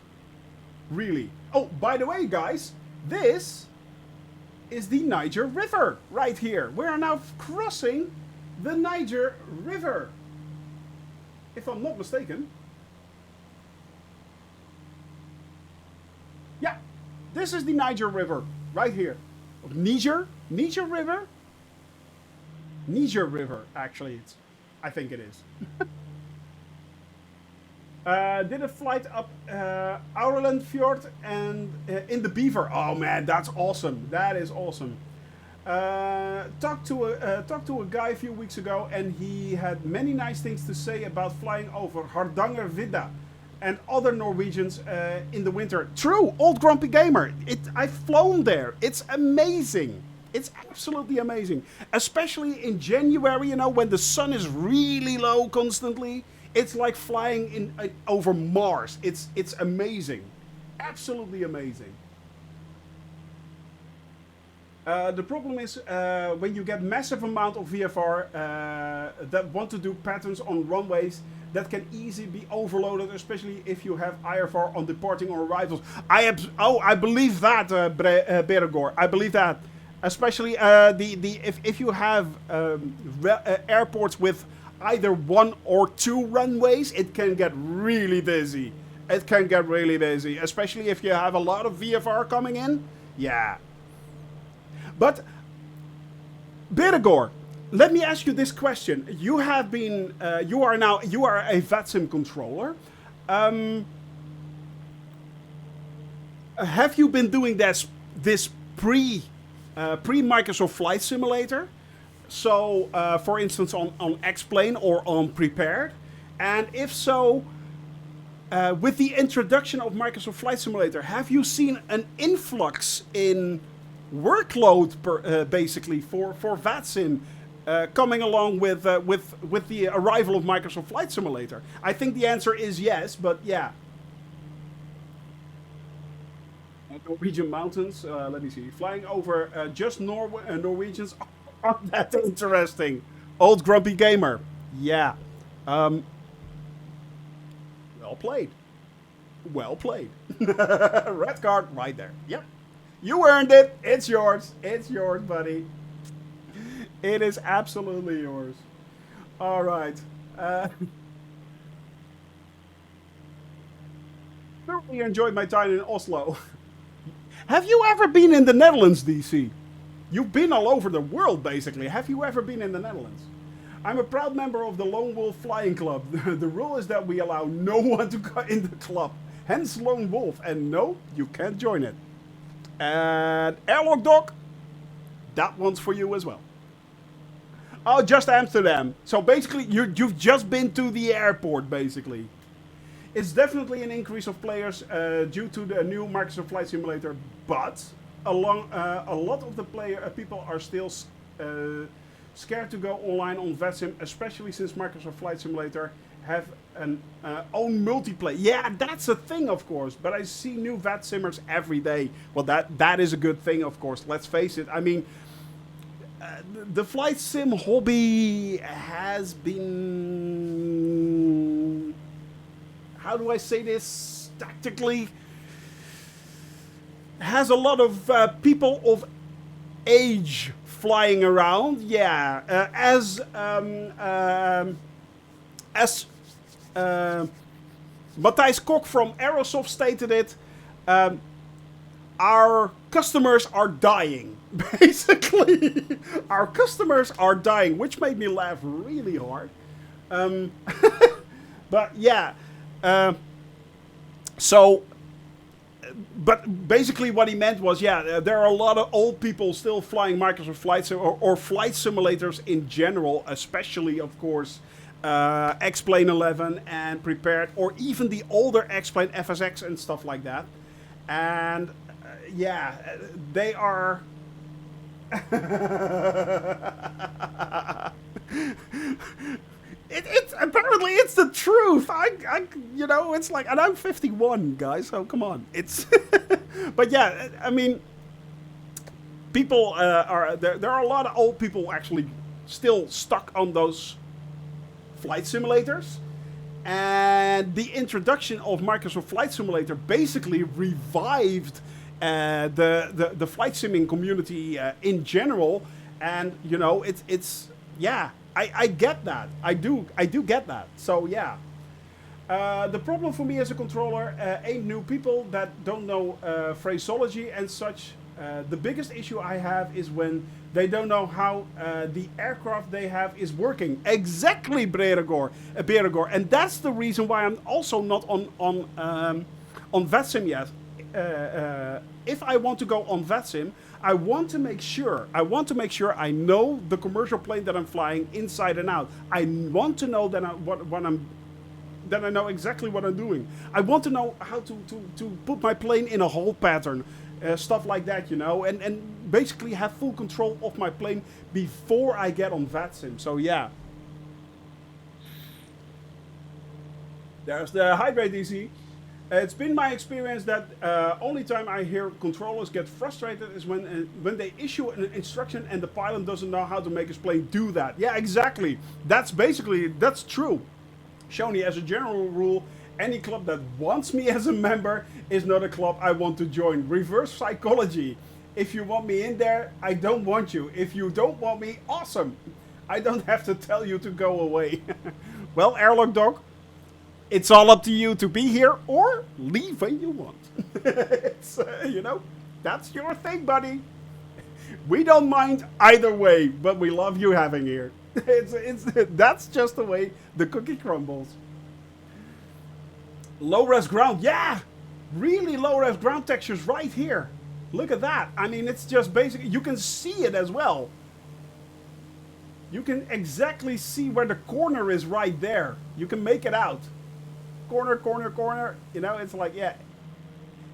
Really. Oh, by the way, guys, this is the Niger River right here. We are now crossing the Niger River. If I'm not mistaken. Yeah, this is the Niger River right here. Niger River? Niger River, actually, I think it is. Did a flight up Aureland Fjord and in the Beaver. Oh man, that's awesome. That is awesome. Talked to a guy a few weeks ago, and he had many nice things to say about flying over Hardangervidda and other Norwegians in the winter. True, old grumpy gamer. I've flown there. It's amazing. It's absolutely amazing, especially in January. You know, when the sun is really low constantly. It's like flying over Mars. It's amazing, absolutely amazing. The problem is when you get massive amount of VFR that want to do patterns on runways that can easily be overloaded, especially if you have IFR on departing or arrivals. I believe that, Beregor. I believe that, especially if you have airports with either 1 or 2 runways, it can get really busy. It can get really busy, especially if you have a lot of VFR coming in. Yeah. But, Beregor, let me ask you this question. You have been, you are a VATSIM controller. Have you been doing this pre-Microsoft Flight Simulator? So, for instance, on X-Plane or on Prepared? And if so, with the introduction of Microsoft Flight Simulator, have you seen an influx in workload basically for VATSIM coming along with the arrival of Microsoft Flight Simulator? I think the answer is yes, but yeah. Norwegian mountains, let me see. Flying over just Norwegians. Oh, that's interesting. Old grumpy gamer. Yeah. Well played. Well played. Red card right there. Yep. You earned it. It's yours. It's yours, buddy. It is absolutely yours. All right. thoroughly enjoyed my time in Oslo. Have you ever been in the Netherlands, DC? You've been all over the world, basically. Have you ever been in the Netherlands? I'm a proud member of the Lone Wolf Flying Club. The rule is that we allow no one to go in the club. Hence Lone Wolf. And no, you can't join it. And Airlock Doc, that one's for you as well. Oh, just Amsterdam. So basically, you've just been to the airport, basically. It's definitely an increase of players due to the new Microsoft Flight Simulator, but a lot of the people are still scared to go online on VetSim, especially since Microsoft Flight Simulator have an own multiplayer. Yeah, that's a thing, of course, but I see new VetSimmers every day. Well, that is a good thing, of course. Let's face it. I mean, the flight sim hobby has been... How do I say this tactically? Has a lot of people of age flying around. Yeah, as Matthijs Kok from Aerosoft stated it, our customers are dying. Basically, our customers are dying, which made me laugh really hard. But yeah. But basically what he meant was, yeah, there are a lot of old people still flying Microsoft Flight Sim or flight simulators in general, especially, of course, X-Plane 11 and Prepared, or even the older X-Plane FSX and stuff like that. And yeah, they are... It's apparently it's the truth. You know, it's like, and I'm 51, guys. So come on, it's. But yeah, I mean, people are there. There are a lot of old people actually still stuck on those flight simulators, and the introduction of Microsoft Flight Simulator basically revived the flight simming community in general, and you know, it's yeah. I get that. I do get that. So yeah. The problem for me as a controller ain't new people that don't know phraseology and such. The biggest issue I have is when they don't know how the aircraft they have is working. Exactly, Beregor. And that's the reason why I'm also not on VetSim yet. If I want to go on VetSim, I want to make sure I know the commercial plane that I'm flying inside and out. I want to know that I know exactly what I'm doing. I want to know how to put my plane in a hole pattern, stuff like that, you know, and basically have full control of my plane before I get on VetSim. So yeah. There's the hydrate DC. It's been my experience that only time I hear controllers get frustrated is when they issue an instruction and the pilot doesn't know how to make his plane do that. Yeah, exactly. That's true. Shoni, as a general rule, any club that wants me as a member is not a club I want to join. Reverse psychology. If you want me in there, I don't want you. If you don't want me, awesome. I don't have to tell you to go away. Well, Airlock Dog, it's all up to you to be here or leave when you want. It's, you know, that's your thing, buddy. We don't mind either way, but we love you having here. That's just the way the cookie crumbles. Low res ground, yeah, really low res ground textures right here. Look at that. I mean, it's just basically, you can see it as well. You can exactly see where the corner is right there. You can make it out. Corner, corner, corner. You know, it's like, yeah.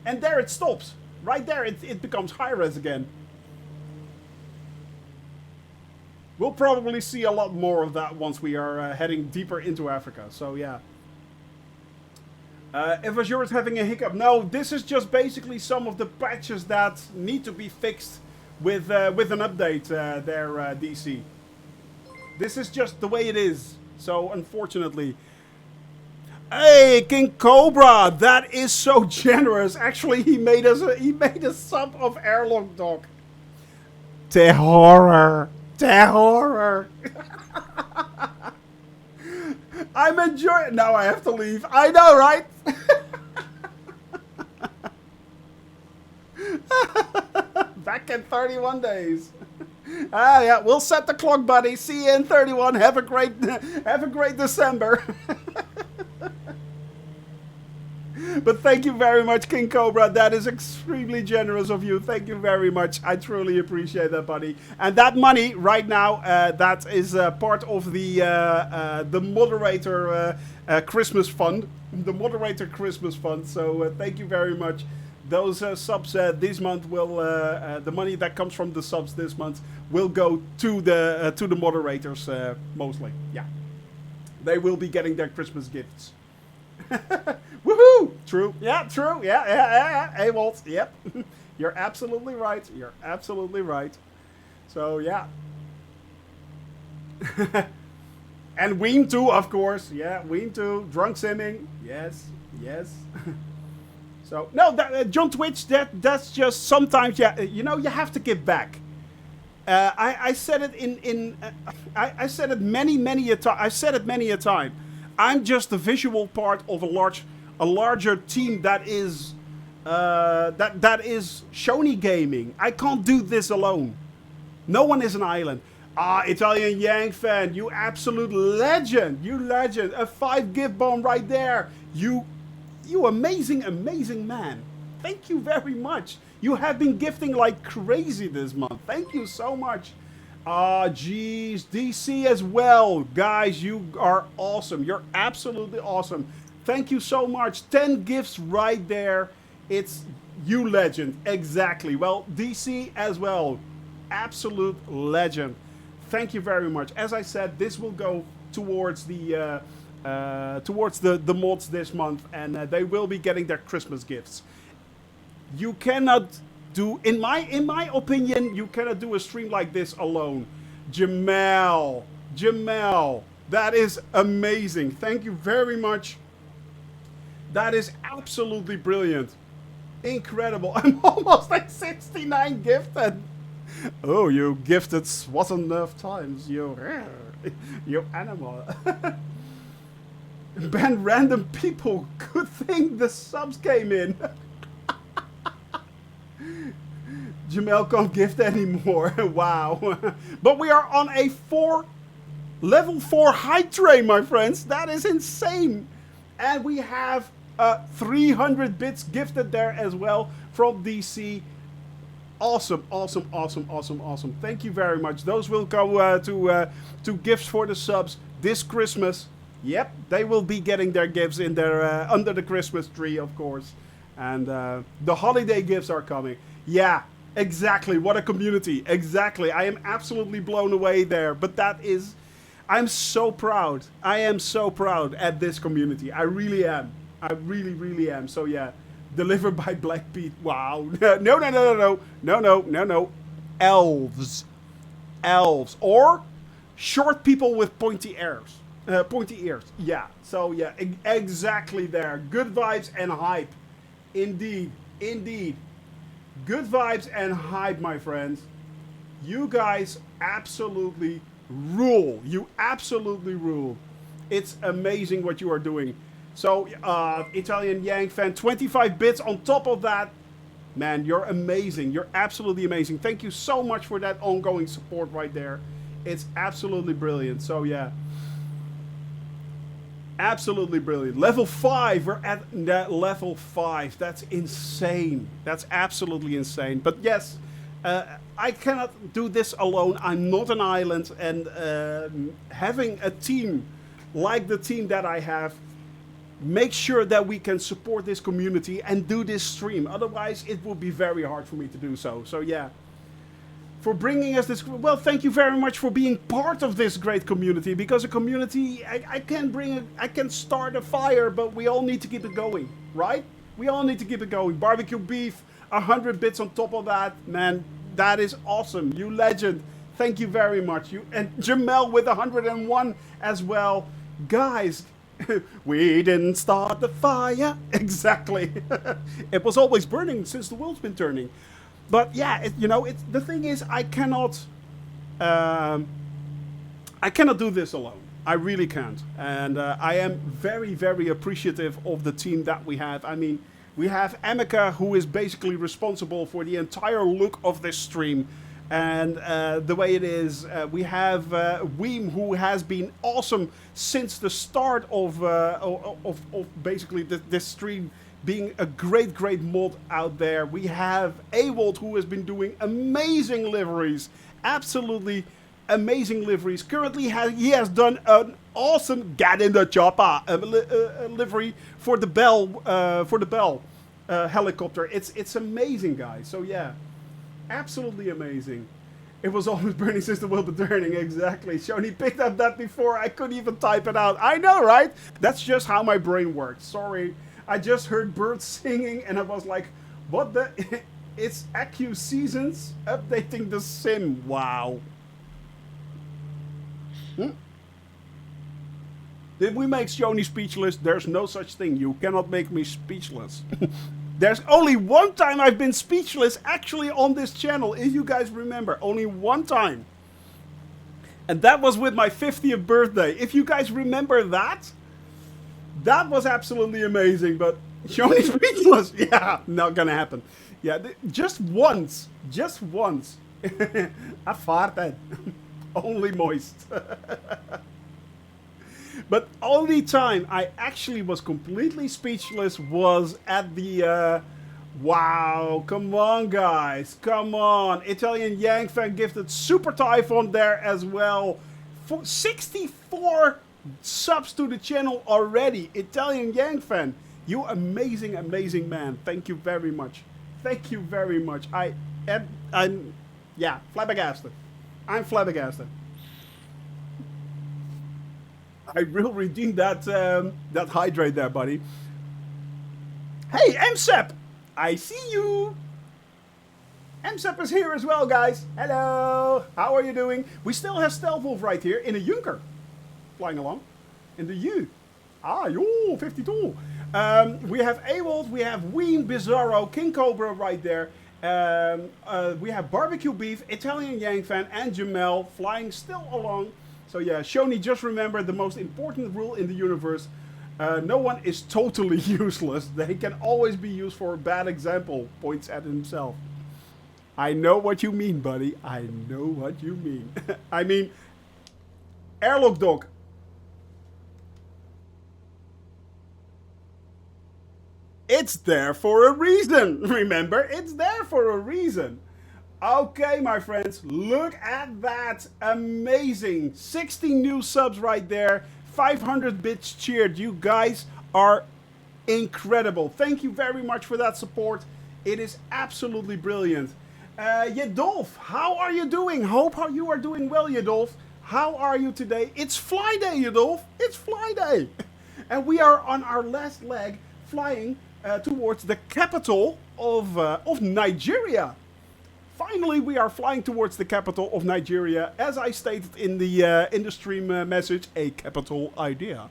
And there it stops. Right there, it becomes high res again. We'll probably see a lot more of that once we are heading deeper into Africa. So, yeah. If Azure is having a hiccup. No, this is just basically some of the patches that need to be fixed with an update there, DC. This is just the way it is. So, unfortunately. Hey, King Cobra, that is so generous. Actually, he made a sub of Airlock Dog. Terror. Terror. I'm enjoying. Now I have to leave. I know, right? back in 31 days. Yeah, we'll set the clock, buddy. See you in 31. Have a great December. But thank you very much, King Cobra. That is extremely generous of you. Thank you very much. I truly appreciate that, buddy. And that money right now, that is part of the moderator Christmas fund. The moderator Christmas fund. So thank you very much. Those subs this month will the money that comes from the subs this month will go to the moderators mostly. Yeah, they will be getting their Christmas gifts. Woohoo! True. Yeah, true. Yeah. Hey, Walt. Yep. You're absolutely right. You're absolutely right. So, yeah. And Ween too, of course. Yeah, Ween too. Drunk simming. Yes. So, no, John Twitch, that's just sometimes, yeah, you know, you have to give back. I said it I said it many a time. I've said it many a time. I'm just the visual part of a larger team that is that is Shoney Gaming. I can't do this alone. No one is an island. Italian Yang fan, you absolute legend. You legend. A 5 gift bomb right there. You amazing man. Thank you very much. You have been gifting like crazy this month. Thank you so much. Geez, DC as well. Guys, you are awesome. You're absolutely awesome. Thank you so much. 10 gifts right there. It's you legend. Exactly. Well, DC as well. Absolute legend. Thank you very much. As I said, this will go towards the mods this month, and they will be getting their Christmas gifts. You cannot do, in my opinion, you cannot do a stream like this alone. Jamal, that is amazing. Thank you very much. That is absolutely brilliant. Incredible. I'm almost like 69 gifted. Oh, you gifted what enough times, you animal. Ban random people. Good thing the subs came in. Jamel can't gift anymore. Wow. But we are on a level 4 high train, my friends. That is insane. And we have 300 bits gifted there as well from DC. Awesome. Thank you very much. Those will go to gifts for the subs this Christmas. Yep, they will be getting their gifts in their under the Christmas tree, of course. And the holiday gifts are coming. Yeah, exactly. What a community. Exactly. I am absolutely blown away there. But that is, I'm so proud. I am so proud at this community. I really am. I really am. So yeah, delivered by Black Pete. Wow. No. Elves. Or short people with pointy ears. Yeah. So yeah, exactly there. Good vibes and hype. Indeed. Good vibes and hype, my friends. You guys absolutely rule. You absolutely rule. It's amazing what you are doing. So, Italian Yang fan, 25 bits on top of that. Man, you're amazing. You're absolutely amazing. Thank you so much for that ongoing support right there. It's absolutely brilliant. So, yeah. Absolutely brilliant. Level 5. We're at that level 5. That's insane. That's absolutely insane. But yes, I cannot do this alone. I'm not an island. And having a team like the team that I have, make sure that we can support this community and do this stream. Otherwise, it will be very hard for me to do so. So yeah. For bringing us this, well, thank you very much for being part of this great community, because a community, I can start a fire, but we all need to keep it going, right? We all need to keep it going. Barbecue beef, 100 bits on top of that, man, that is awesome. You legend. Thank you very much. You and Jamel with 101 as well. Guys, we didn't start the fire. Exactly. It was always burning since the world's been turning. But yeah, the thing is, I cannot do this alone. I really can't. And I am very, very appreciative of the team that we have. I mean, We have Emeka, who is basically responsible for the entire look of this stream and the way it is. We have Weem, who has been awesome since the start of basically this stream being a great mod out there. We have Awold, who has been doing amazing liveries, absolutely amazing liveries. Currently, he has done an awesome get in the chopper livery for the Bell helicopter. It's amazing, guys. So yeah, absolutely amazing. It was always burning since the wheel be turning. Exactly. Shoni picked up that before I couldn't even type it out. I know, right? That's just how my brain works. Sorry. I just heard birds singing and I was like, what the? It's AccuSeasons Seasons updating the sim. Wow. Did we make Shoni speechless? There's no such thing. You cannot make me speechless. There's only one time I've been speechless actually on this channel, if you guys remember. Only one time. And that was with my 50th birthday. If you guys remember that, that was absolutely amazing. But Shoni speechless, yeah, not gonna happen. Yeah, just once. Just once. I farted. Only moist. But only time I actually was completely speechless was at the, wow, come on guys, come on. Italian Yang fan gifted Super Typhon there as well. For 64 subs to the channel already. Italian Yang fan, you amazing, amazing man. Thank you very much. Thank you very much. I'm yeah, flabbergasted. I'm flabbergasted. I will redeem that that hydrate there, buddy. Hey, MSEP! I see you! MSEP is here as well, guys. Hello! How are you doing? We still have Stealth Wolf right here in a Junker. Flying along. In the U. Ah, yo, 52. We have Awold, we have Ween, Bizarro, King Cobra right there. We have Barbecue Beef, Italian Yang fan, and Jamel flying still along. So yeah, Shoni, just remember the most important rule in the universe. No one is totally useless. They can always be used for a bad example, points at himself. I know what you mean, buddy. I know what you mean. I mean, Airlock Dog. It's there for a reason. Remember, it's there for a reason. Okay, my friends, look at that. Amazing. 60 new subs right there. 500 bits cheered. You guys are incredible. Thank you very much for that support. It is absolutely brilliant. Yedolf, how are you doing? Hope you are doing well, Yedolf. How are you today? It's Fly Day, Yedolf. It's Fly Day. And we are on our last leg flying towards the capital of Nigeria. Finally, we are flying towards the capital of Nigeria, as I stated in the stream message, a capital idea.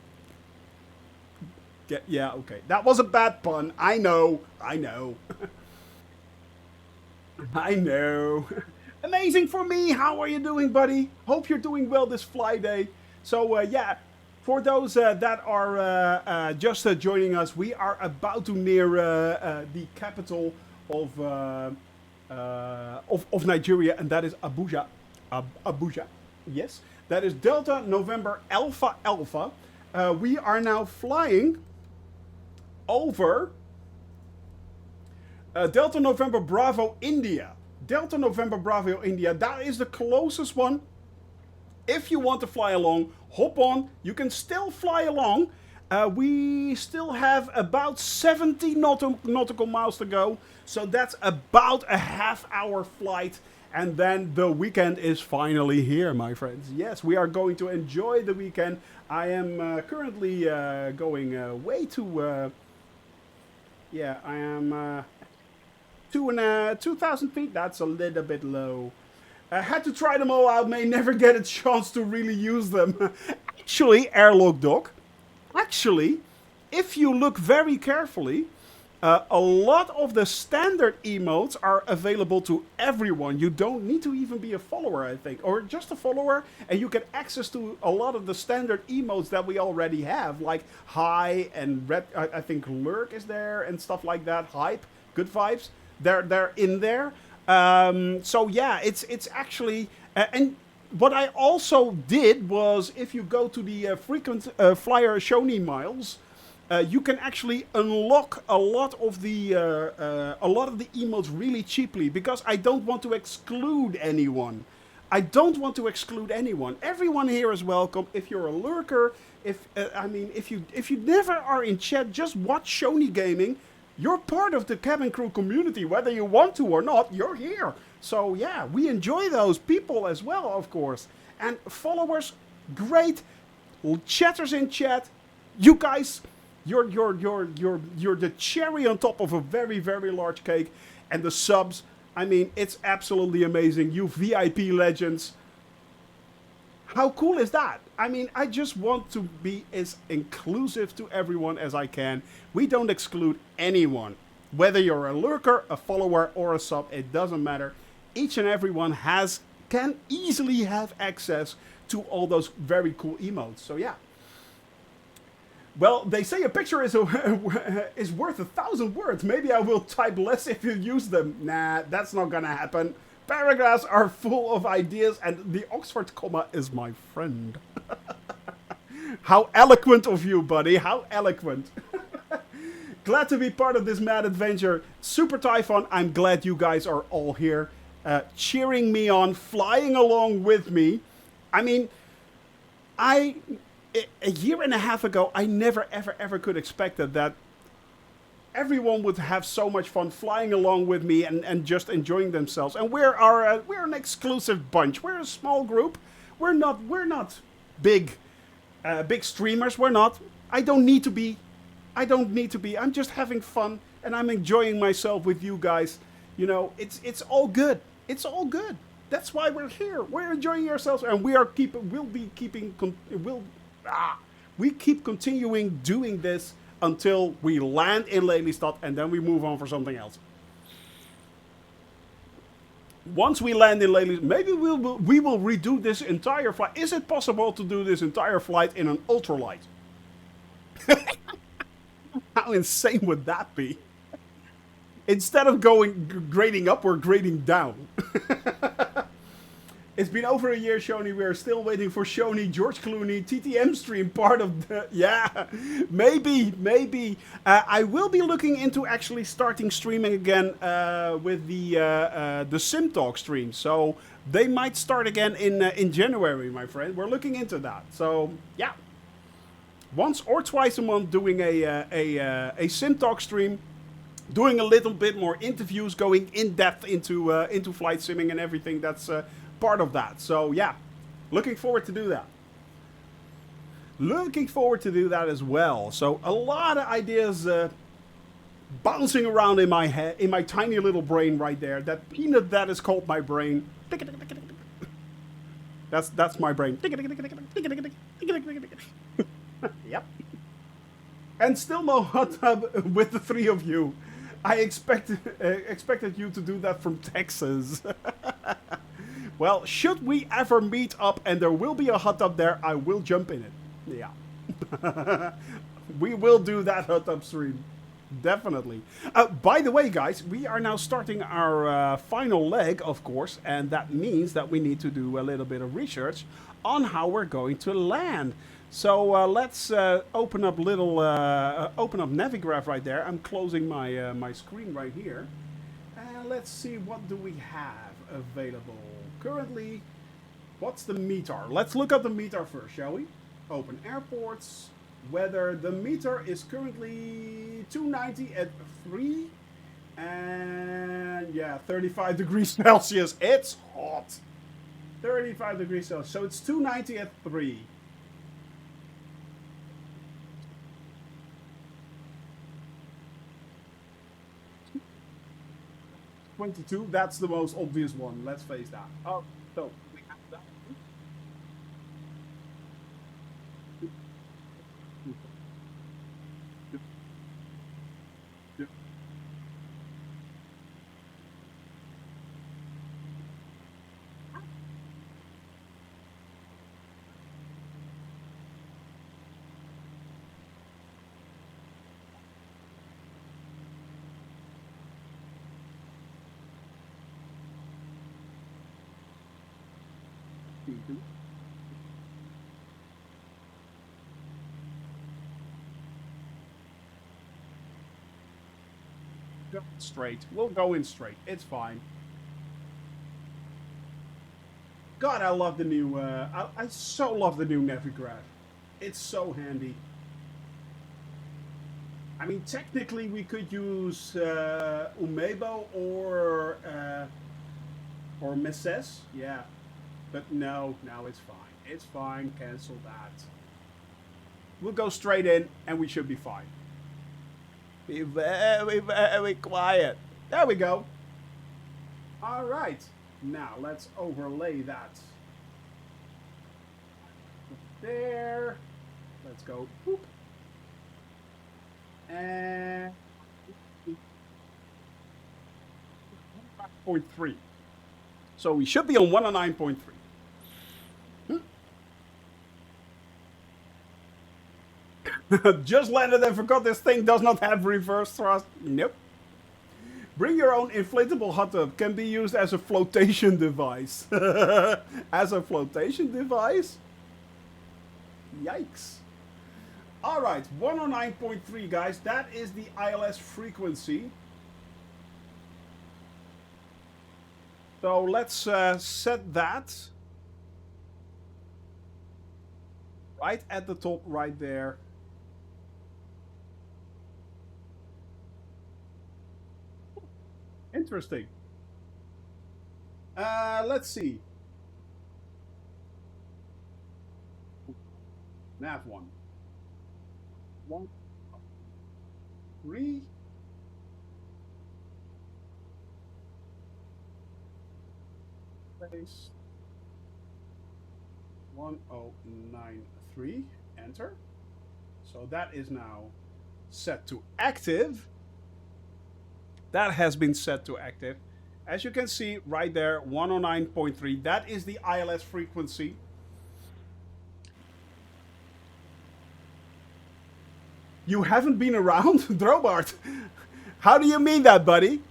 Yeah, okay. That was a bad pun. I know. I know. I know. Amazing for me. How are you doing, buddy? Hope you're doing well this fly day. So, yeah, for those that are just joining us, we are about to near the capital of Nigeria, and that is Abuja. Abuja, yes. That is Delta November Alpha Alpha. We are now flying over Delta November Bravo India. Delta November Bravo India. That is the closest one. If you want to fly along, hop on. You can still fly along. We still have about 70 nautical miles to go. So that's about a half-hour flight. And then the weekend is finally here, my friends. Yes, we are going to enjoy the weekend. I am currently going way too... yeah, I am 2,000 feet. That's a little bit low. I had to try them all out. May never get a chance to really use them. Actually, Airlock Dog. Actually, if you look very carefully, A lot of the standard emotes are available to everyone. You don't need to even be a follower, I think, or just a follower, and you get access to a lot of the standard emotes that we already have, like Hi and Red. I think Lurk is there and stuff like that. Hype, Good Vibes. They're in there. So yeah, it's actually and what I also did was if you go to the frequent flyer Shoni miles, you can actually unlock a lot of the emotes really cheaply because I don't want to exclude anyone. I don't want to exclude anyone. Everyone here is welcome. If you're a lurker, if you never are in chat, just watch Shoni Gaming. You're part of the cabin crew community, whether you want to or not. You're here. So yeah, we enjoy those people as well, of course. And followers, great. Chatters in chat, you guys, you're the cherry on top of a very, very large cake. And the subs, I mean, it's absolutely amazing. You VIP legends. How cool is that? I mean, I just want to be as inclusive to everyone as I can. We don't exclude anyone. Whether you're a lurker, a follower, or a sub, it doesn't matter. Each and everyone can easily have access to all those very cool emotes. So yeah. Well, they say a picture is worth 1,000 words. Maybe I will type less if you use them. Nah, that's not gonna happen. Paragraphs are full of ideas, and the Oxford comma is my friend. How eloquent of you, buddy. How eloquent. Glad to be part of this mad adventure. Super Typhon, I'm glad you guys are all here. Cheering me on, flying along with me. I mean, a year and a half ago, I never, ever, ever could expect that everyone would have so much fun flying along with me and just enjoying themselves. And we're an exclusive bunch. We're a small group. We're not big streamers. We're not. I don't need to be. I'm just having fun and I'm enjoying myself with you guys. You know, it's all good. It's all good. That's why we're here. We're enjoying ourselves, and we keep continuing doing this until we land in Lelystad, and then we move on for something else. Once we land in Lelystad, maybe we will redo this entire flight. Is it possible to do this entire flight in an ultralight? How insane would that be? Instead of grading up, we're grading down. It's been over a year, Shoni. We are still waiting for Shoni, George Clooney, TTM stream, part of the... Yeah, maybe. I will be looking into actually starting streaming again with the Sim Talk stream. So they might start again in January, my friend. We're looking into that. So, yeah. Once or twice a month doing a Sim Talk stream. Doing a little bit more interviews, going in depth into flight simming and everything. That's part of that. So yeah, looking forward to do that. Looking forward to do that as well. So a lot of ideas bouncing around in my head, in my tiny little brain right there. That peanut that is called my brain. That's my brain. Yep. And still no hot tub with the three of you. I expected you to do that from Texas. Well, should we ever meet up and there will be a hot tub there, I will jump in it. Yeah. We will do that hot tub stream. Definitely. By the way, guys, we are now starting our final leg, of course, and that means that we need to do a little bit of research on how we're going to land. So let's open up Navigraph right there. I'm closing my my screen right here, and let's see what do we have available currently. What's the meter? Let's look at the meter first, shall we? Open airports. Weather. The meter is currently 290 at 3, and yeah, 35 degrees Celsius. It's hot. 35 degrees Celsius. So it's 290 at 3. $22, that's the most obvious one. Let's face that. Oh, so we have that. Go straight. We'll go in straight. It's fine. God, I love the new. I so love the new Navigraph. It's so handy. I mean, technically, we could use Umebo or Messes. Yeah, but no, it's fine. It's fine. Cancel that. We'll go straight in, and we should be fine. Be very, very quiet. There we go. All right. Now let's overlay that there. Let's go. Whoop. And 109.3. So we should be on 109.3. Just landed and forgot this thing does not have reverse thrust. Nope. Bring your own inflatable hot tub can be used as a flotation device. As a flotation device? Yikes. Alright, 109.3 guys. That is the ILS frequency. So let's set that. Right at the top, right there. Interesting. Let's see. Nav 1. 1, 3. Space. 1093. Enter. So that is now set to active. That has been set to active. As you can see right there, 109.3. That is the ILS frequency. You haven't been around, Drobart? How do you mean that, buddy?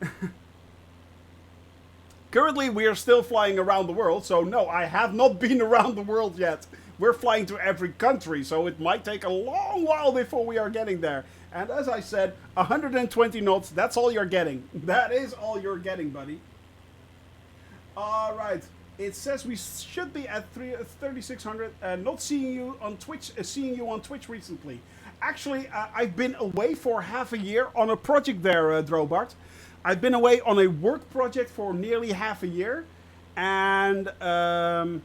Currently, we are still flying around the world, so no, I have not been around the world yet. We're flying to every country, so it might take a long while before we are getting there. And as I said, 120 knots, that's all you're getting. That is all you're getting, buddy. Alright, it says we should be at 3600. Not seeing you on Twitch, seeing you on Twitch recently. Actually, I've been away for half a year on a project there, Drobart. I've been away on a work project for nearly half a year. And that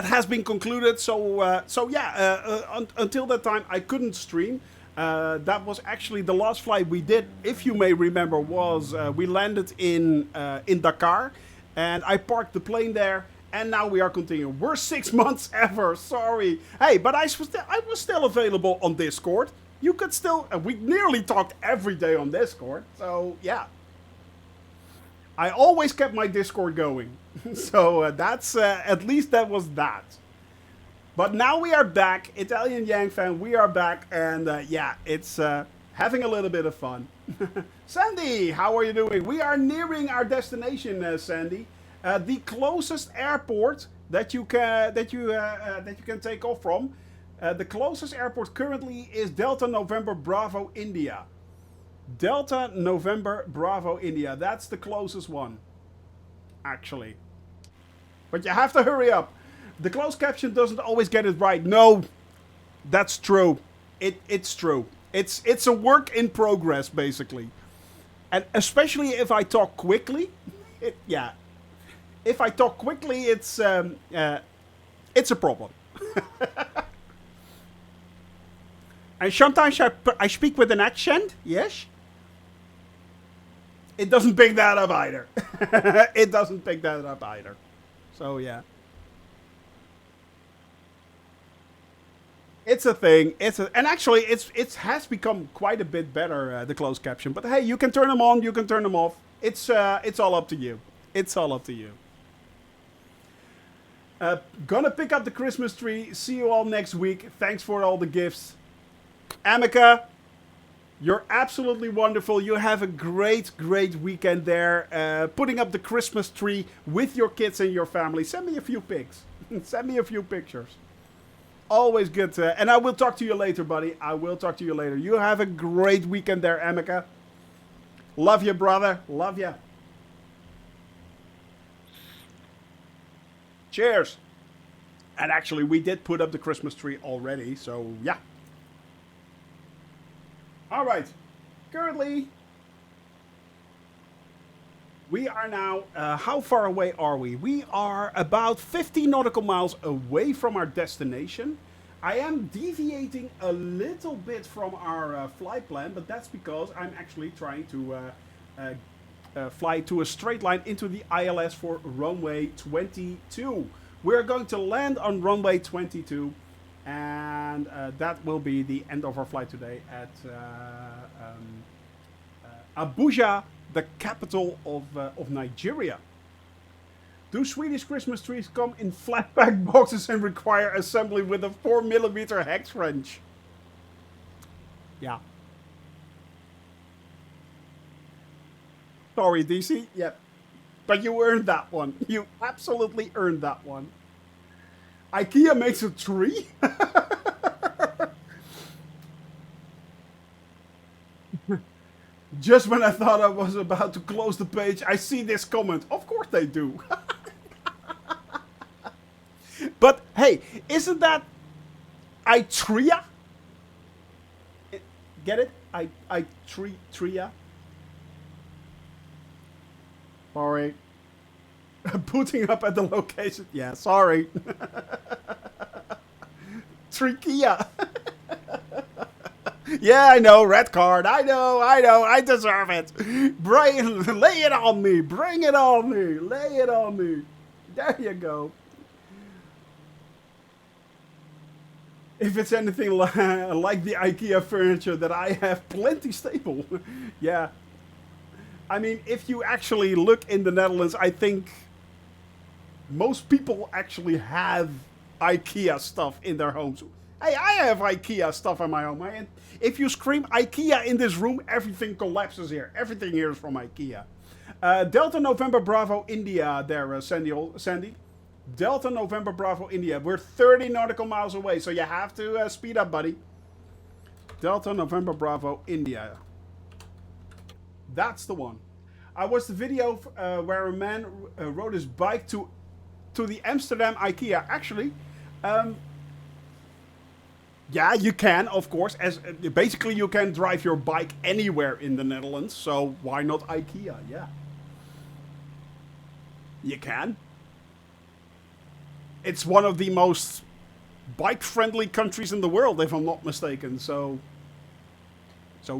has been concluded. So yeah, until that time, I couldn't stream. That was actually the last flight we did, if you may remember, was we landed in Dakar. And I parked the plane there. And now we are continuing. We're 6 months ever. Sorry. Hey, but I was still available on Discord. You could still... we nearly talked every day on Discord. So, yeah. I always kept my Discord going. So, that's... at least that was that. But now we are back. Italian Yang fan, we are back. And, yeah, it's having a little bit of fun. Sandy, how are you doing? We are nearing our destination, Sandy. The closest airport that you can take off from, the closest airport currently is Delta November Bravo India. Delta November Bravo India. That's the closest one, actually. But you have to hurry up. The closed caption doesn't always get it right. No, that's true. It's true. It's a work in progress, basically. And especially if I talk quickly, yeah. If I talk quickly, it's a problem. And sometimes I speak with an accent, yes? It doesn't pick that up either. It doesn't pick that up either. So, yeah. It's a thing. And actually, it has become quite a bit better, the closed caption. But hey, you can turn them on, you can turn them off. It's all up to you. It's all up to you. Gonna pick up the Christmas tree. See you all next week. Thanks for all the gifts. Amica, You're absolutely wonderful. You have a great, great weekend there. Putting up the Christmas tree with your kids and your family. Send me a few pics. Send me a few pictures. Always good to, and I will talk to you later, buddy. I will talk to you later. You have a great weekend there, Emeka. Love you, brother. Love you. Cheers. And actually, we did put up the Christmas tree already, so yeah. All right. Currently, we are now, how far away are we? We are about 50 nautical miles away from our destination. I am deviating a little bit from our flight plan, but that's because I'm actually trying to fly to a straight line into the ILS for runway 22. We're going to land on runway 22, and that will be the end of our flight today at Abuja, the capital of Nigeria. Do Swedish Christmas trees come in flat pack boxes and require assembly with a 4mm hex wrench? Yeah. Sorry, DC. Yeah. But you earned that one. You absolutely earned that one. IKEA makes a tree? Just when I thought I was about to close the page, I see this comment. Of course they do. But hey, isn't that Itria? Get it? Tria? Sorry. Booting up at the location. Yeah, sorry. Trikia. Yeah, I know, red card. I know, I deserve it. Lay it on me. Bring it on me. Lay it on me. There you go. If it's anything like the IKEA furniture that I have plenty stable. Yeah. I mean, if you actually look in the Netherlands, I think most people actually have IKEA stuff in their homes. Hey, I have IKEA stuff in my home. And if you scream IKEA in this room, everything collapses here. Everything here is from IKEA. Delta November Bravo India there, Sandy. Delta November Bravo India. We're 30 nautical miles away, so you have to speed up, buddy. Delta November Bravo India. That's the one. I watched the video where a man rode his bike to the Amsterdam IKEA. Actually, yeah, you can, of course. As basically, you can drive your bike anywhere in the Netherlands. So why not IKEA? Yeah, you can. It's one of the most bike-friendly countries in the world, if I'm not mistaken. So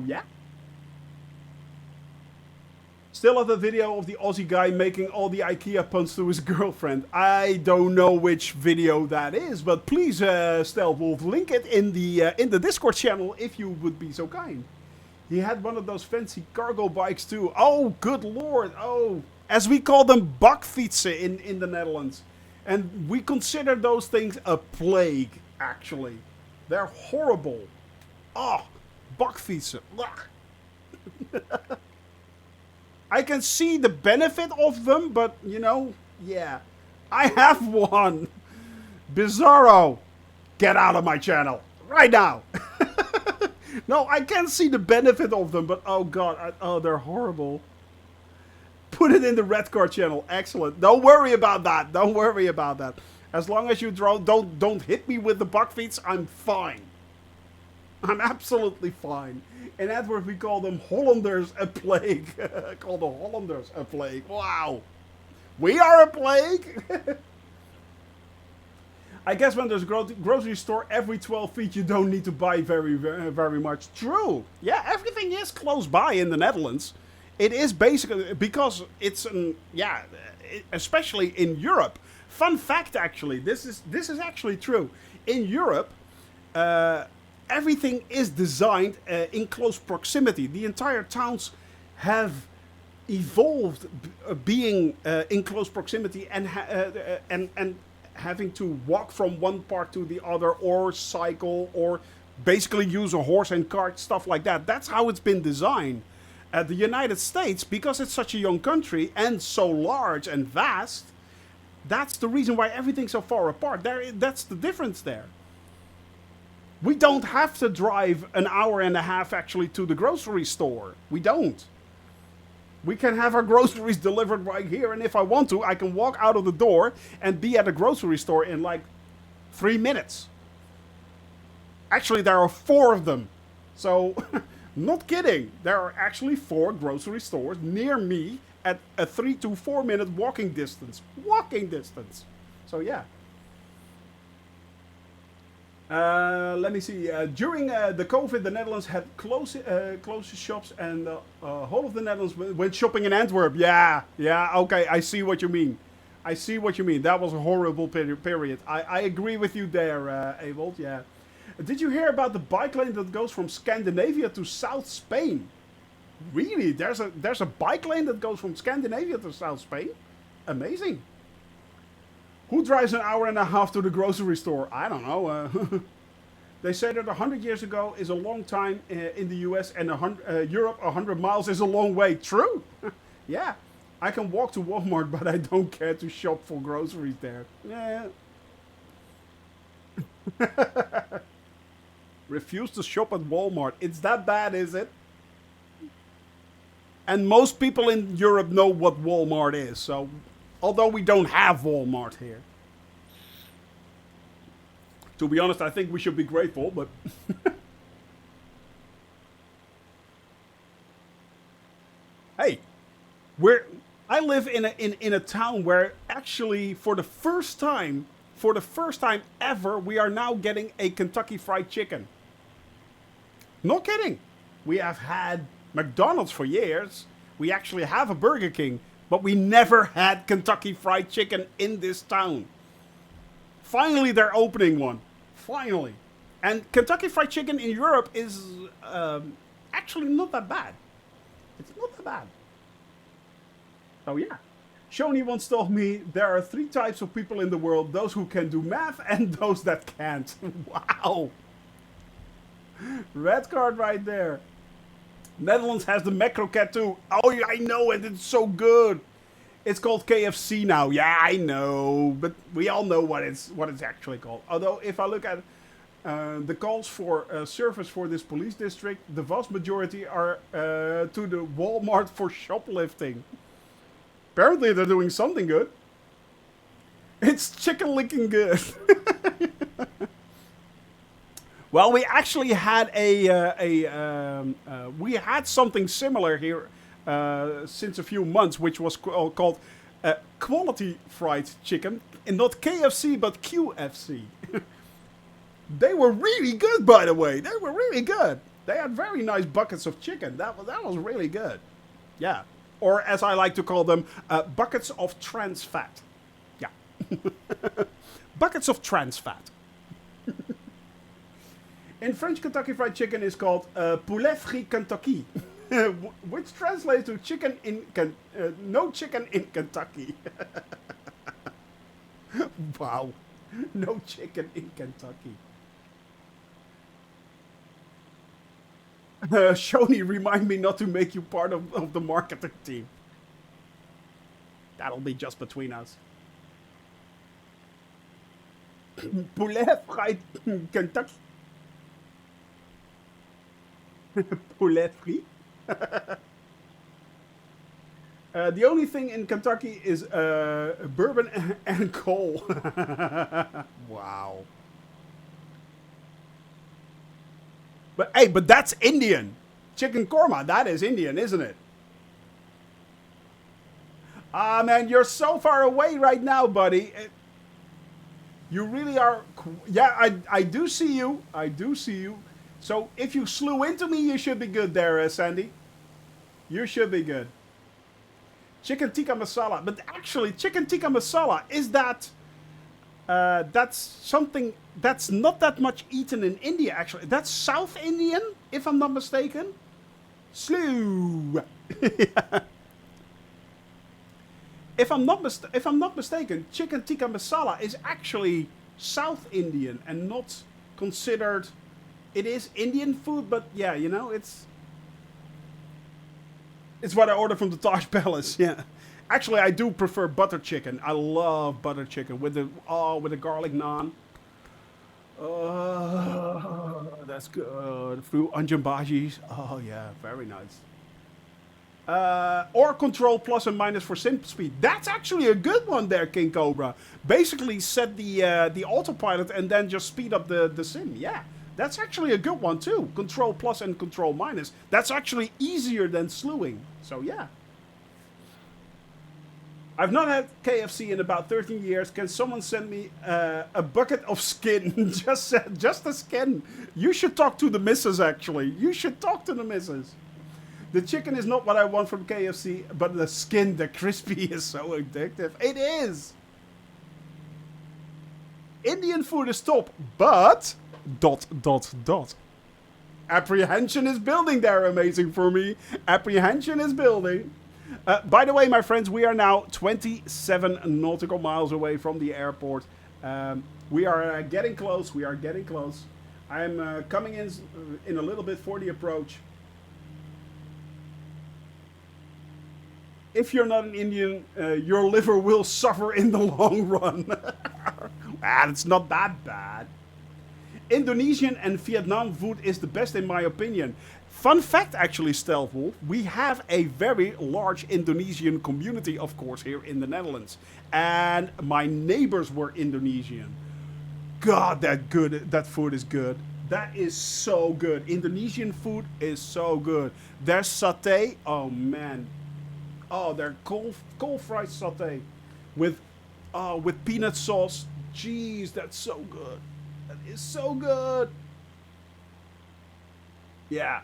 yeah. Still have a video of the Aussie guy making all the IKEA puns to his girlfriend. I don't know which video that is, but please, Stealth Wolf, link it in the Discord channel if you would be so kind. He had one of those fancy cargo bikes too. Oh, good lord! Oh, as we call them, bakfietsen in the Netherlands, and we consider those things a plague. Actually, they're horrible. Oh, bakfietsen. I can see the benefit of them, but, you know, yeah. I have one. Bizarro. Get out of my channel. Right now. No, I can see the benefit of them, but, oh, God. Oh, they're horrible. Put it in the red card channel. Excellent. Don't worry about that. Don't worry about that. As long as you don't hit me with the bakfiets, I'm fine. I'm absolutely fine. In Antwerp, we call them Hollanders a plague. Call the Hollanders a plague. Wow. We are a plague? I guess when there's a grocery store every 12 feet, you don't need to buy very much. True. Yeah, everything is close by in the Netherlands. It is basically, because it's, especially in Europe. Fun fact, actually, this is actually true. In Europe, everything is designed in close proximity. The entire towns have evolved being in close proximity and having to walk from one part to the other, or cycle, or basically use a horse and cart, stuff like that. That's how it's been designed. The United States, because it's such a young country and so large and vast, that's the reason why everything's so far apart. That's the difference there. We don't have to drive an hour and a half actually to the grocery store. We don't. We can have our groceries delivered right here, and if I want to, I can walk out of the door and be at a grocery store in like 3 minutes. Actually, there are 4 of them. So, not kidding. There are actually 4 grocery stores near me at a 3 to 4 minute walking distance. Walking distance. So, yeah. Let me see. During the COVID, the Netherlands had closed shops, and the whole of the Netherlands went shopping in Antwerp. Yeah, okay, I see what you mean. I see what you mean. That was a horrible period. I agree with you there, Ewald, yeah. Did you hear about the bike lane that goes from Scandinavia to South Spain? Really? There's a bike lane that goes from Scandinavia to South Spain? Amazing. Who drives an hour and a half to the grocery store? I don't know. They say that 100 years ago is a long time in the US, and Europe 100 miles is a long way. True. Yeah. I can walk to Walmart, but I don't care to shop for groceries there. Yeah. Refuse to shop at Walmart. It's that bad, is it? And most people in Europe know what Walmart is, so... Although we don't have Walmart here. To be honest, I think we should be grateful, but... Hey, I live in a town where actually for the first time ever, we are now getting a Kentucky Fried Chicken. Not kidding. We have had McDonald's for years. We actually have a Burger King. But we never had Kentucky Fried Chicken in this town. Finally, they're opening one. Finally. And Kentucky Fried Chicken in Europe is actually not that bad. It's not that bad. So yeah. Shoni once told me there are 3 types of people in the world. Those who can do math and those that can't. Wow. Red card right there. Netherlands has the Macrocat too. Oh, yeah, I know it. It's so good. It's called KFC now. Yeah, I know. But we all know what it's actually called. Although, if I look at the calls for service for this police district, the vast majority are to the Walmart for shoplifting. Apparently, they're doing something good. It's chicken licking good. Well, we actually had we had something similar here since a few months, which was called quality fried chicken, and not KFC but QFC. They were really good, by the way. They were really good. They had very nice buckets of chicken. That was really good. Yeah, or as I like to call them, buckets of trans fat. Yeah, buckets of trans fat. In French, Kentucky Fried Chicken is called poulet frit Kentucky, which translates to chicken in no chicken in Kentucky. Wow, no chicken in Kentucky. Shoni, remind me not to make you part of the marketing team. That'll be just between us. Poulet fried Kentucky. Poulet frit. The only thing in Kentucky is bourbon and coal. Wow. But hey, but that's Indian. Chicken korma, that is Indian, isn't it? Ah, man, you're so far away right now, buddy. You really are. Yeah, I do see you. I do see you. So if you slew into me, you should be good there, Sandy. You should be good. Chicken tikka masala. But actually, chicken tikka masala, is that... that's something that's not that much eaten in India, actually. That's South Indian, if I'm not mistaken. Slew. Yeah. If I'm not mistaken, chicken tikka masala is actually South Indian and not considered It is Indian food, but yeah, you know, it's what I ordered from the Taj Palace. Yeah. Actually, I do prefer butter chicken. I love butter chicken with the garlic naan. Oh, that's good. Fruit onion bhajis. Oh yeah, very nice. Or control plus and minus for sim speed. That's actually a good one there, King Cobra. Basically set the autopilot and then just speed up the sim. Yeah, that's actually a good one too. Control plus and control minus. That's actually easier than slewing. So yeah. I've not had KFC in about 13 years. Can someone send me a bucket of skin? just the skin. You should talk to the missus, actually. You should talk to the missus. The chicken is not what I want from KFC, but the skin, the crispy, is so addictive. It is. Indian food is top, but... ... Apprehension is building there, amazing for me. Apprehension is building. By the way, my friends, we are now 27 nautical miles away from the airport. We are getting close. We are getting close. I'm coming in a little bit for the approach. If you're not an Indian, your liver will suffer in the long run. It's not that bad. Indonesian and Vietnam food is the best in my opinion. Fun fact, actually, Stealth Wolf, we have a very large Indonesian community, of course, here in the Netherlands. And my neighbors were Indonesian. God, that food is good. That is so good. Indonesian food is so good. Their satay, oh man. Oh, their cold fried satay with peanut sauce. Jeez, that's so good. That is so good. Yeah.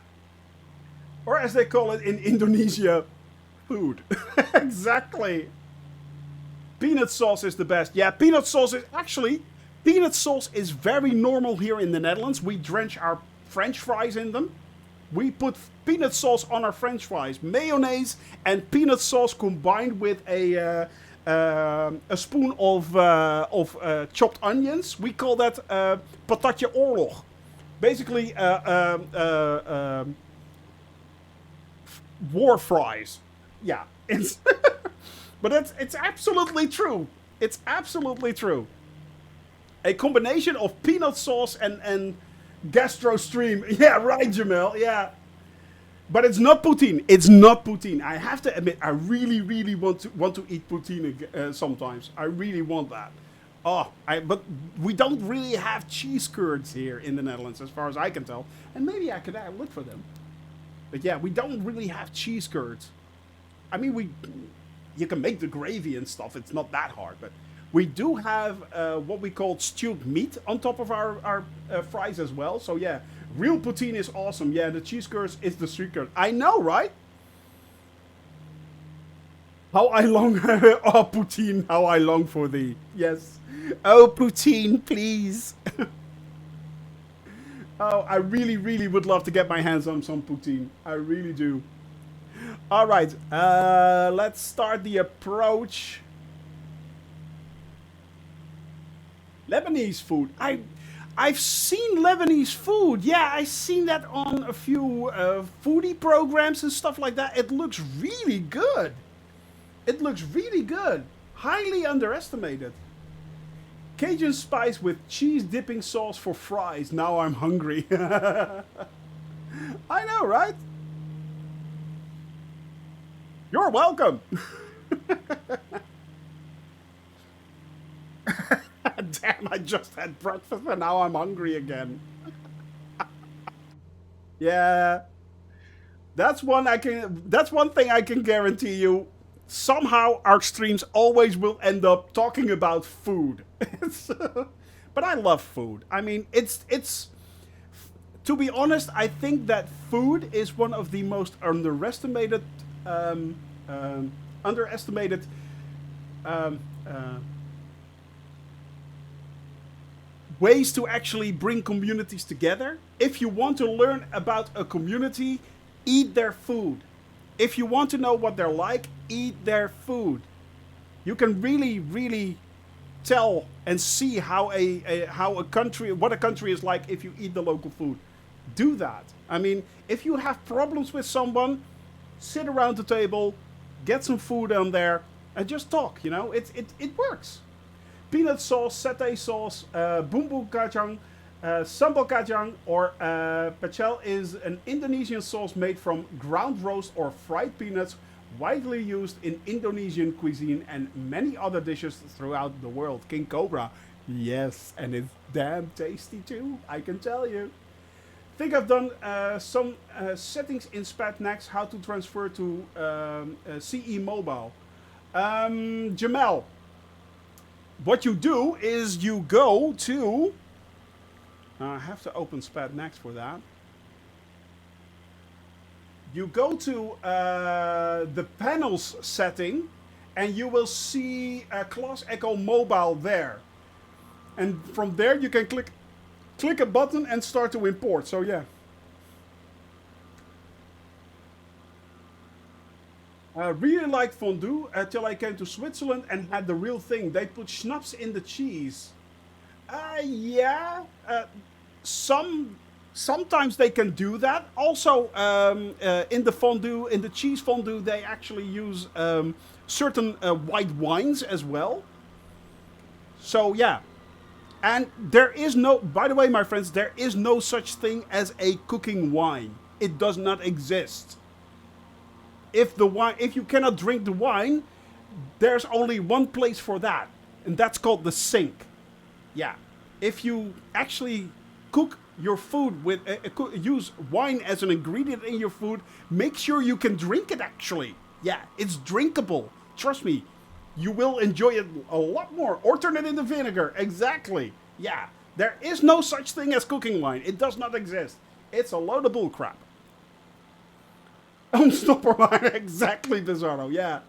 Or as they call it in Indonesia, food. Exactly. Peanut sauce is the best. Yeah, peanut sauce is very normal here in the Netherlands. We drench our French fries in them. We put peanut sauce on our French fries. Mayonnaise and peanut sauce combined with a spoon of chopped onions. We call that patatje oorlog. Basically, war fries. Yeah, it's but it's absolutely true. It's absolutely true. A combination of peanut sauce and gastro stream. Yeah, right, Jamel. Yeah. But it's not poutine. It's not poutine. I have to admit, I really, really want to eat poutine sometimes. I really want that. But we don't really have cheese curds here in the Netherlands, as far as I can tell. And maybe I could look for them. But yeah, we don't really have cheese curds. I mean, you can make the gravy and stuff. It's not that hard, but we do have what we call stewed meat on top of our fries as well. So yeah, real poutine is awesome. Yeah, the cheese curds is the street curd. I know, right? How I long, oh poutine, how I long for thee. Yes. Oh poutine, please. Oh, I really, really would love to get my hands on some poutine. I really do. All right, let's start the approach. Lebanese food. I've seen Lebanese food. Yeah, I've seen that on a few foodie programs and stuff like that. It looks really good. It looks really good. Highly underestimated. Cajun spice with cheese dipping sauce for fries. Now I'm hungry. I know, right? You're welcome. Damn, I just had breakfast and now I'm hungry again. Yeah. That's one thing I can guarantee you. Somehow our streams always will end up talking about food. But I love food. I mean, it's to be honest, I think that food is one of the most underestimated ways to actually bring communities together. If you want to learn about a community, eat their food. If you want to know what they're like, eat their food. You can really, really tell and see how what a country is like if you eat the local food. do that. I mean, if you have problems with someone, sit around the table, get some food on there, and just talk. You know, it works. Peanut sauce, satay sauce, bumbu kacang, sambal kacang, or pecel is an Indonesian sauce made from ground roast or fried peanuts, widely used in Indonesian cuisine and many other dishes throughout the world. King Cobra, yes, and it's damn tasty too, I can tell you. Think I've done some settings in Spat next, how to transfer to CE Mobile. Jamel, what you do is you go to... I have to open Spat next for that. You go to the panels setting and you will see Class Echo Mobile there. And from there you can click a button and start to import. So yeah. I really liked fondue until I came to Switzerland and had the real thing. They put schnapps in the cheese. Yeah. Sometimes they can do that. Also, in the fondue, in the cheese fondue, they actually use certain white wines as well. So yeah. And there is no, by the way, my friends, there is no such thing as a cooking wine. It does not exist. If you cannot drink the wine, there's only one place for that, and that's called the sink. Yeah. If you actually cook your food with, use wine as an ingredient in your food, make sure you can drink it actually. Yeah, it's drinkable. Trust me. You will enjoy it a lot more. Or turn it into vinegar. Exactly. Yeah. There is no such thing as cooking wine. It does not exist. It's a load of bullcrap. Unstopper wine. Exactly, Bizarro. Yeah.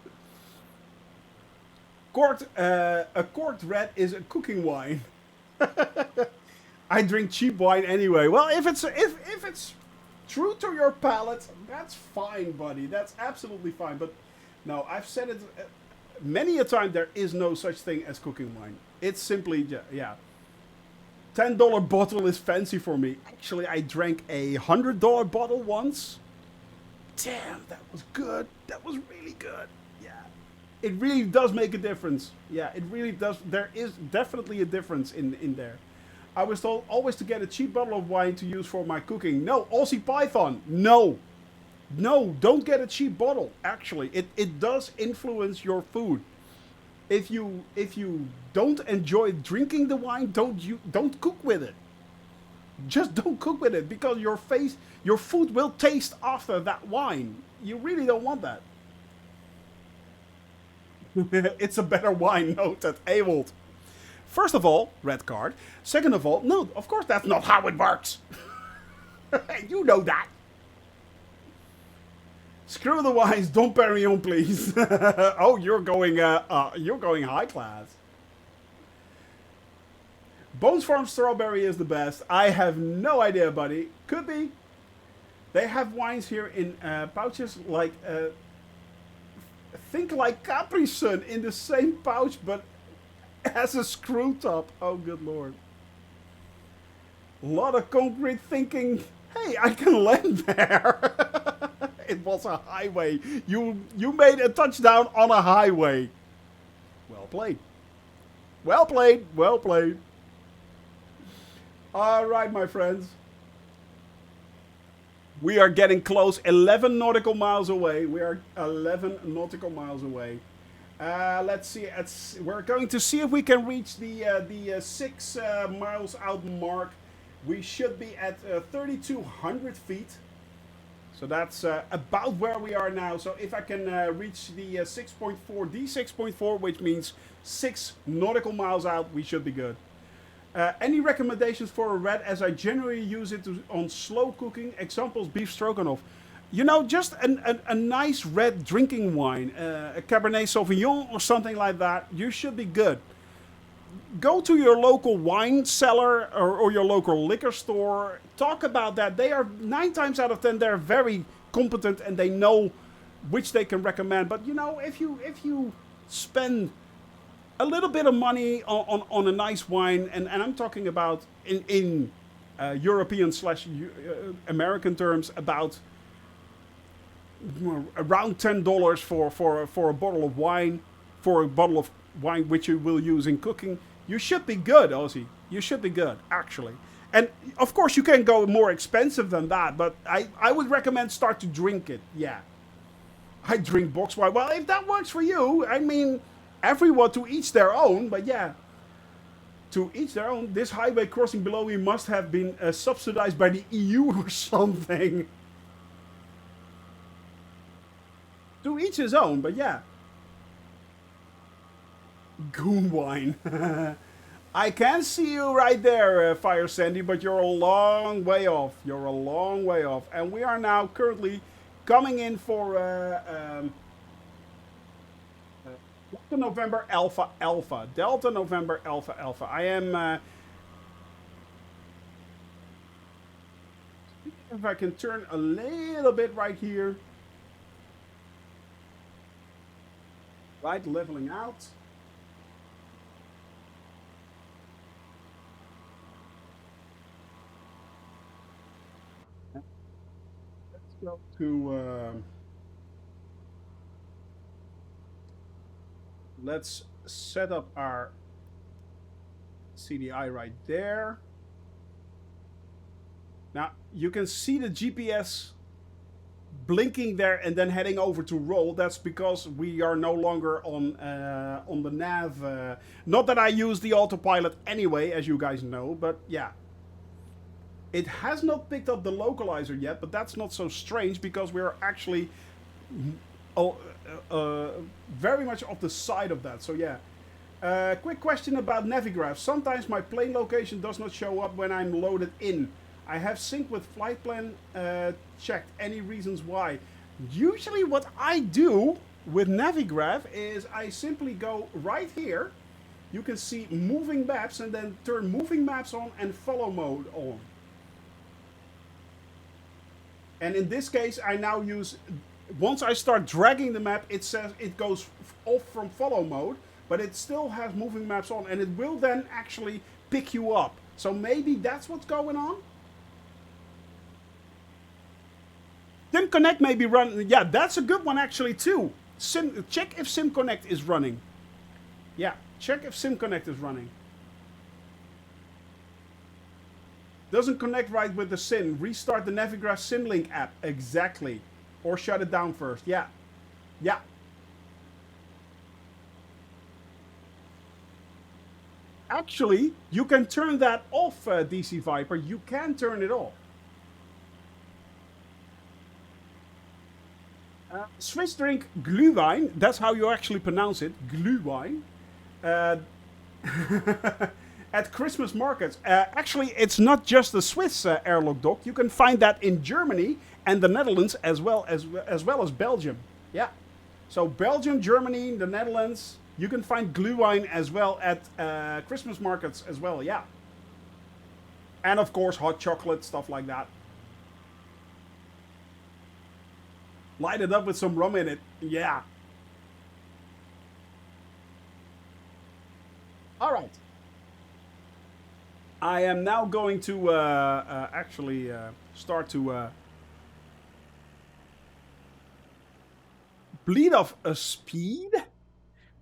A corked red is a cooking wine. I drink cheap wine anyway. Well, if it's true to your palate, that's fine, buddy. That's absolutely fine. But no, I've said it... many a time there is no such thing as cooking wine. It's simply, yeah. $10 bottle is fancy for me. Actually, I drank a $100 bottle once. Damn, that was good. That was really good. Yeah. It really does make a difference. Yeah, it really does. There is definitely a difference in there. I was told always to get a cheap bottle of wine to use for my cooking. No, Aussie Python. No. No, don't get a cheap bottle. Actually, it does influence your food. If you don't enjoy drinking the wine, don't cook with it. Just don't cook with it because your food will taste after that wine. You really don't want that. It's a better wine, noted Ewald. First of all, red card. Second of all, no, of course that's not how it works. You know that. Screw the wines, Dom Perignon, please. Oh, you're going high class. Bones Farm Strawberry is the best. I have no idea, buddy. Could be. They have wines here in pouches like, think like Capri Sun in the same pouch, but has a screw top. Oh, good lord. A lot of concrete thinking. Hey, I can land there. It was a highway. You made a touchdown on a highway. Well played. Well played. Well played. All right, my friends. We are getting close. 11 nautical miles away. We are 11 nautical miles away. Let's see. We're going to see if we can reach the 6 miles out mark. We should be at 3,200 feet. So that's about where we are now. So if I can reach the 6.4, D6.4, which means 6 nautical miles out, we should be good. Any recommendations for a red, as I generally use it on slow cooking? Examples, beef stroganoff. You know, just a nice red drinking wine, a Cabernet Sauvignon or something like that, you should be good. Go to your local wine cellar or your local liquor store. Talk about that. They are 9 times out of 10, they're very competent and they know which they can recommend. But you know, if you spend a little bit of money on a nice wine, and I'm talking about in European slash American terms, about around $10 for a bottle of wine, for a bottle of wine which you will use in cooking. You should be good, Ozzy. You should be good, actually. And of course, you can go more expensive than that, but I would recommend start to drink it. Yeah, I drink box wine. Well, if that works for you, I mean, everyone to each their own. But yeah, to each their own. This highway crossing below me must have been subsidized by the EU or something. To each his own, but yeah. Goon wine. I can see you right there, Fire Sandy, but you're a long way off. You're a long way off. And we are now currently coming in for Delta November Alpha Alpha. Delta November Alpha Alpha. I am... if I can turn a little bit right here. Right, leveling out. Let's go to... let's set up our CDI right there. Now, you can see the GPS blinking there and then heading over to roll. That's because we are no longer on the nav. Not that I use the autopilot anyway, as you guys know, but yeah. It has not picked up the localizer yet, but that's not so strange because we're actually very much off the side of that. So yeah. Quick question about Navigraph. Sometimes my plane location does not show up when I'm loaded in. I have synced with flight plan checked. Any reasons why? Usually what I do with Navigraph is I simply go right here. You can see moving maps and then turn moving maps on and follow mode on. And in this case, I now use, once I start dragging the map, it says it goes off from follow mode, but it still has moving maps on, and it will then actually pick you up. So maybe that's what's going on. SimConnect may be running. Yeah, that's a good one actually too. Check if SimConnect is running. Yeah, check if SimConnect is running. Doesn't connect right with the Sim. Restart the Navigraph SimLink app. Exactly. Or shut it down first. Yeah. Yeah. Actually, you can turn that off, DC Viper. You can turn it off. Swiss drink Glühwein. That's how you actually pronounce it. Glühwein. At Christmas markets. Actually, it's not just the Swiss airlock dock. You can find that in Germany and the Netherlands as well as Belgium. Yeah. So Belgium, Germany, the Netherlands. You can find Glühwein as well at Christmas markets as well. Yeah. And of course, hot chocolate, stuff like that. Light it up with some rum in it. Yeah. All right. I am now going to actually start to bleed off a speed.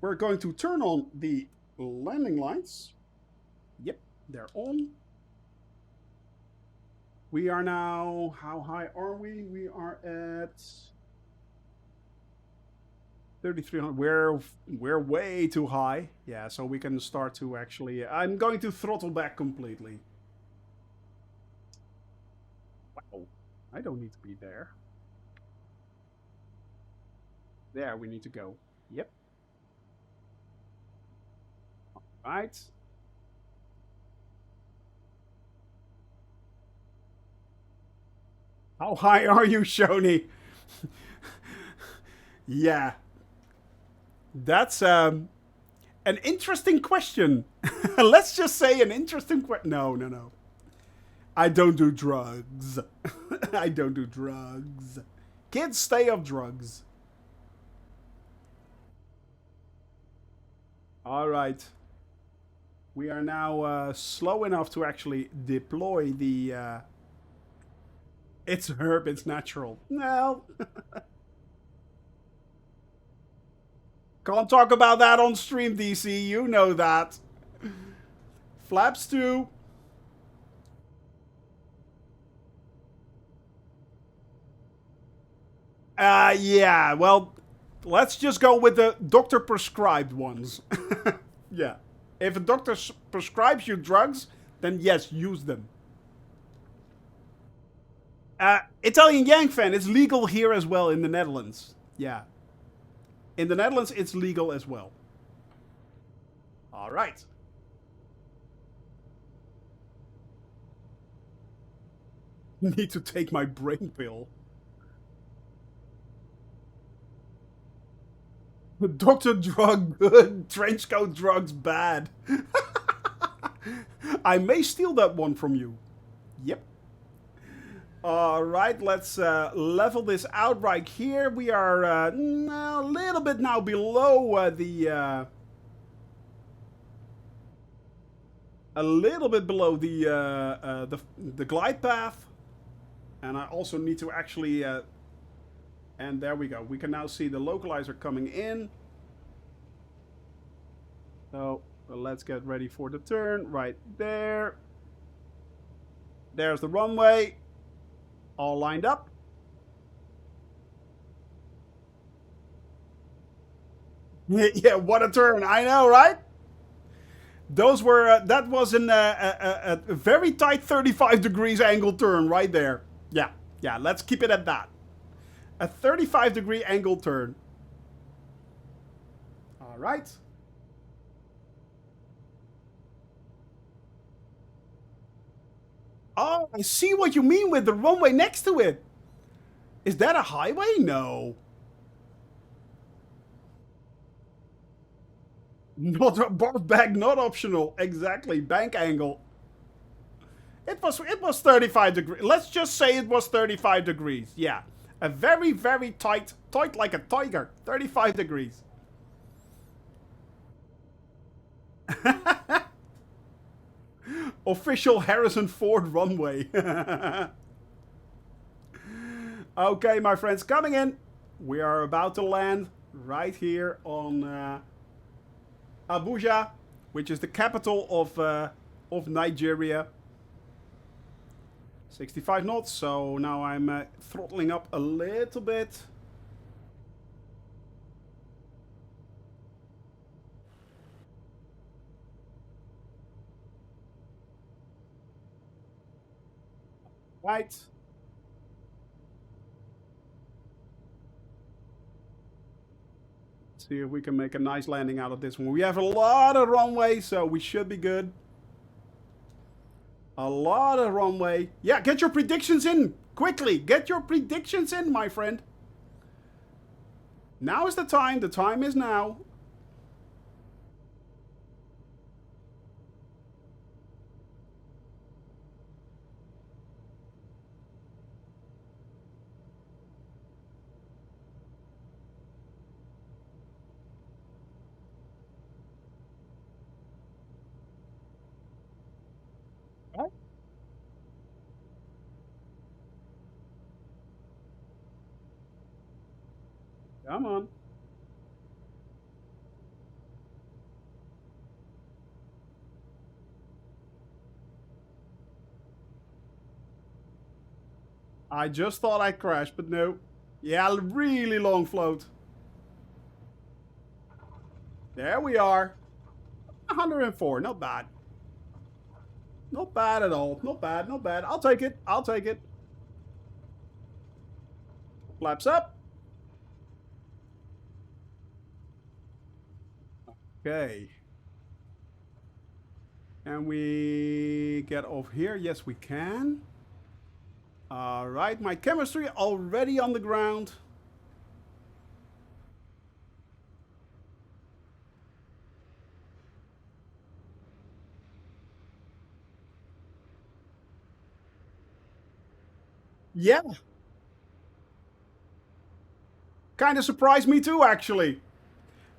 We're going to turn on the landing lights. Yep, they're on. We are now, how high are we? We are at 3,300. We're way too high. Yeah, so we can start to actually... I'm going to throttle back completely. Wow. I don't need to be there. There we need to go. Yep. All right. How high are you, Shoni? Yeah. That's an interesting question. Let's just say an interesting question. No. I don't do drugs. I don't do drugs. Kids, stay off drugs. All right. We are now slow enough to actually deploy the... it's herb, it's natural. No. Can't talk about that on stream, DC. You know that. Flaps 2. Yeah, well, let's just go with the doctor prescribed ones. Yeah. If a doctor prescribes you drugs, then yes, use them. Italian Yang fan, it's legal here as well in the Netherlands. Yeah. In the Netherlands, it's legal as well. All right. Need to take my brain pill. Doctor drug good, trenchcoat drugs bad. I may steal that one from you. Yep. All right, let's level this out right here. We are a little bit now below a little bit below the glide path, and I also need to actually. And there we go. We can now see the localizer coming in. So let's get ready for the turn right there. There's the runway. All lined up. Yeah, what a turn. I know, right? Those were, that was a very tight 35 degrees angle turn right there. Yeah, yeah, let's keep it at that. A 35-degree angle turn. All right. Oh, I see what you mean with the runway next to it. Is that a highway? No. Not a bar bag, not optional. Exactly, bank angle. It was 35 degrees. Let's just say it was 35 degrees. Yeah. A very, very tight like a tiger. 35 degrees. Official Harrison Ford runway. Okay, my friends, coming in. We are about to land right here on Abuja, which is the capital of Nigeria. 65 knots, so now I'm throttling up a little bit. Right. See if we can make a nice landing out of this one. We have a lot of runway, so we should be good. A lot of runway. Yeah, get your predictions in. Quickly, get your predictions in, my friend. Now is the time. The time is now. Come on. I just thought I crashed, but no. Yeah, really long float. There we are. 104, not bad. Not bad at all. Not bad, not bad. I'll take it. I'll take it. Flaps up. Okay. Can we get off here? Yes, we can. All right, my chemistry already on the ground. Yeah. Kind of surprised me too, actually.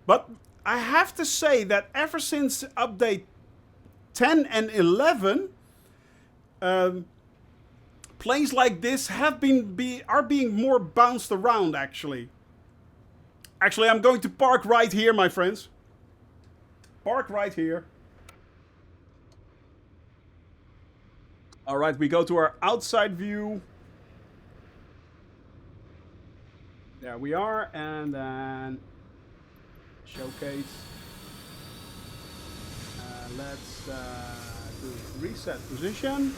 But I have to say that ever since update 10 and 11, planes like this are being more bounced around, actually. Actually, I'm going to park right here, my friends. Park right here. All right, we go to our outside view. There we are, and then showcase. Let's do reset position.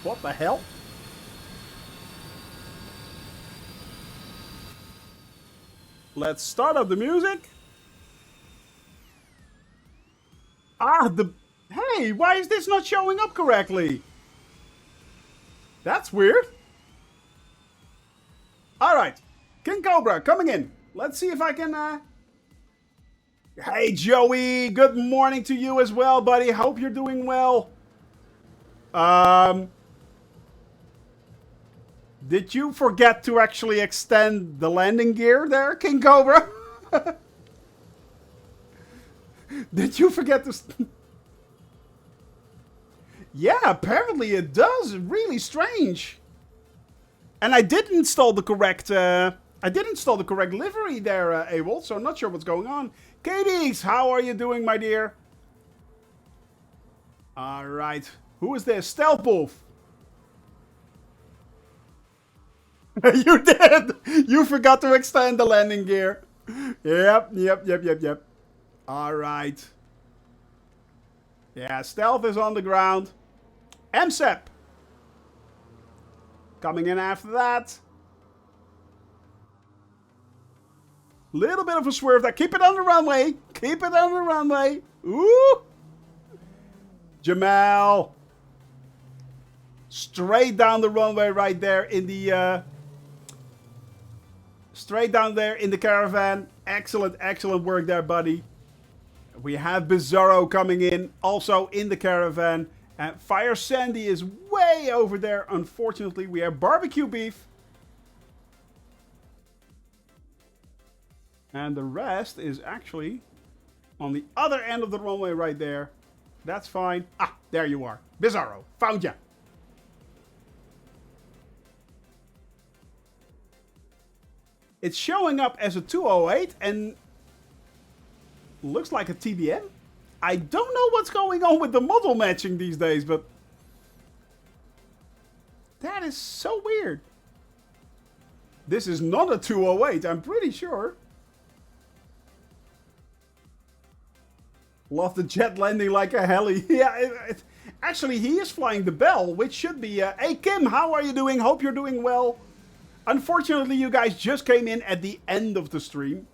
What the hell? Let's start up the music. Hey, why is this not showing up correctly? That's weird. All right, King Cobra coming in. Let's see if I can. Hey, Joey. Good morning to you as well, buddy. Hope you're doing well. Did you forget to actually extend the landing gear there, King Cobra? Did you forget to... Yeah, apparently it does. Really strange. And I did install the correct... livery there, Ewald, so I'm not sure what's going on. Katie's, how are you doing, my dear? Alright. Who is this? Stealth Wolf. You did! You forgot to extend the landing gear. Yep. Alright. Yeah, Stealth is on the ground. MSEP. Coming in after that. Little bit of a swerve there. Keep it on the runway. Keep it on the runway. Ooh. Jamal. Straight down the runway right there in the... straight down there in the caravan. Excellent work there, buddy. We have Bizarro coming in, also in the caravan. And Fire Sandy is way over there, unfortunately. We have Barbecue Beef. And the rest is actually on the other end of the runway right there. That's fine. Ah, there you are. Bizarro, found ya. It's showing up as a 208 and looks like a TBM. I don't know what's going on with the model matching these days, but that is so weird. This is not a 208, I'm pretty sure. Love the jet landing like a heli. Yeah, actually, he is flying the Bell, which should be... hey, Kim, how are you doing? Hope you're doing well. Unfortunately, you guys just came in at the end of the stream.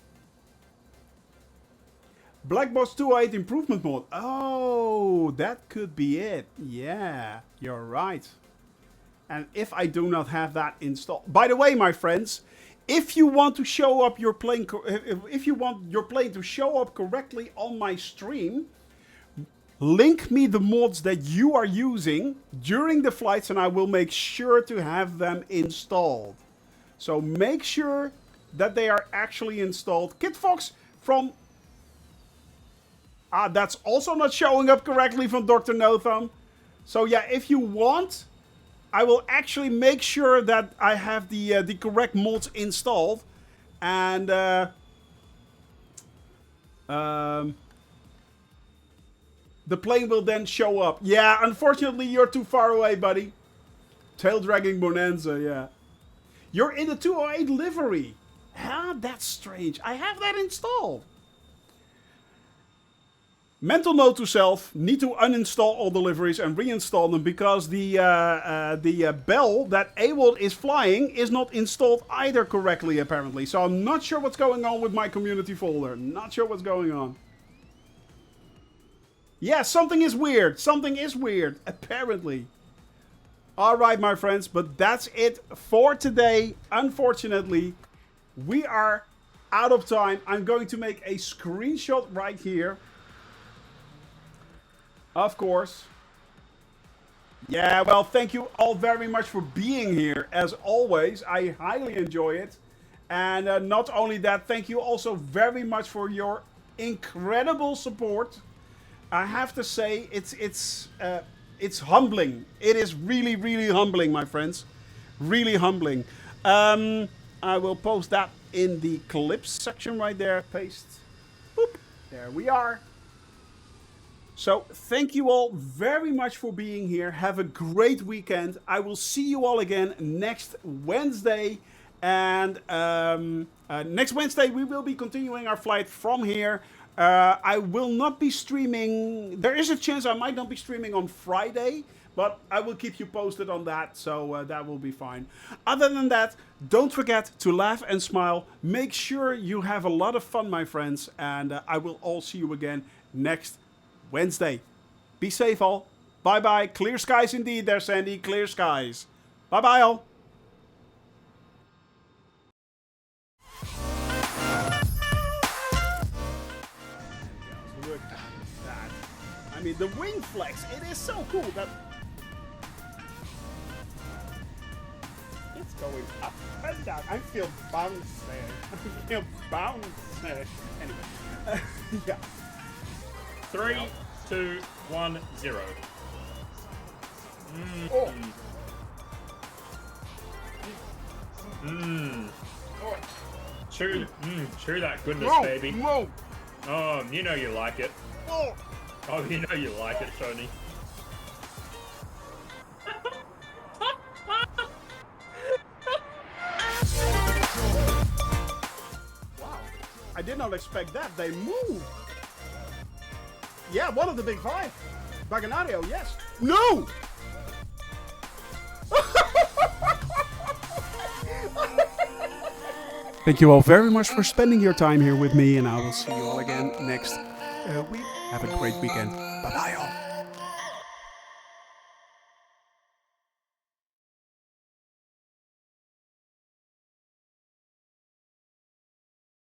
Black Box 208 improvement mode. Oh, that could be it. Yeah, you're right. And if I do not have that installed... By the way, my friends, if you want to show up your plane... If you want your plane to show up correctly on my stream, link me the mods that you are using during the flights and I will make sure to have them installed. So make sure that they are actually installed. Kid Fox from... that's also not showing up correctly from Dr. Notham. So yeah, if you want, I will actually make sure that I have the correct mods installed. And the plane will then show up. Yeah, unfortunately, you're too far away, buddy. Tail dragging Bonanza, yeah. You're in the 208 livery. That's strange. I have that installed. Mental note to self, need to uninstall all the liveries and reinstall them because the Bell that Ewald is flying is not installed either correctly, apparently. So I'm not sure what's going on with my community folder. Not sure what's going on. Yeah, something is weird. Something is weird, apparently. Alright, my friends, but that's it for today. Unfortunately, we are out of time. I'm going to make a screenshot right here. Of course. Yeah, well, thank you all very much for being here. As always, I highly enjoy it. And not only that, thank you also very much for your incredible support. I have to say, it's humbling. It is really, really humbling, my friends. Really humbling. I will post that in the clips section right there. Paste. Boop. There we are. So thank you all very much for being here. Have a great weekend. I will see you all again next Wednesday. And next Wednesday, we will be continuing our flight from here. I will not be streaming. There is a chance I might not be streaming on Friday, but I will keep you posted on that. So that will be fine. Other than that, don't forget to laugh and smile. Make sure you have a lot of fun, my friends. And I will all see you again next Wednesday. Be safe all. Bye bye. Clear skies indeed there, Sandy. Clear skies. Bye bye all. Look at that. I mean, the wing flex. It is so cool that it's going up and down. I feel bouncy. I feel bouncy. Anyway. Yeah.
3, 2, 1, 0.
Oh.
Chew that goodness,
Whoa,
baby.
whoa.
Oh, you know you like it.
Oh.
Oh, you know you like it, Tony.
Wow. I did not expect that. They moved. Yeah, one of the big five. Baganario, yes. No! Thank you all very much for spending your time here with me, and I will see you all again next week. Have a great weekend. Bye-bye all.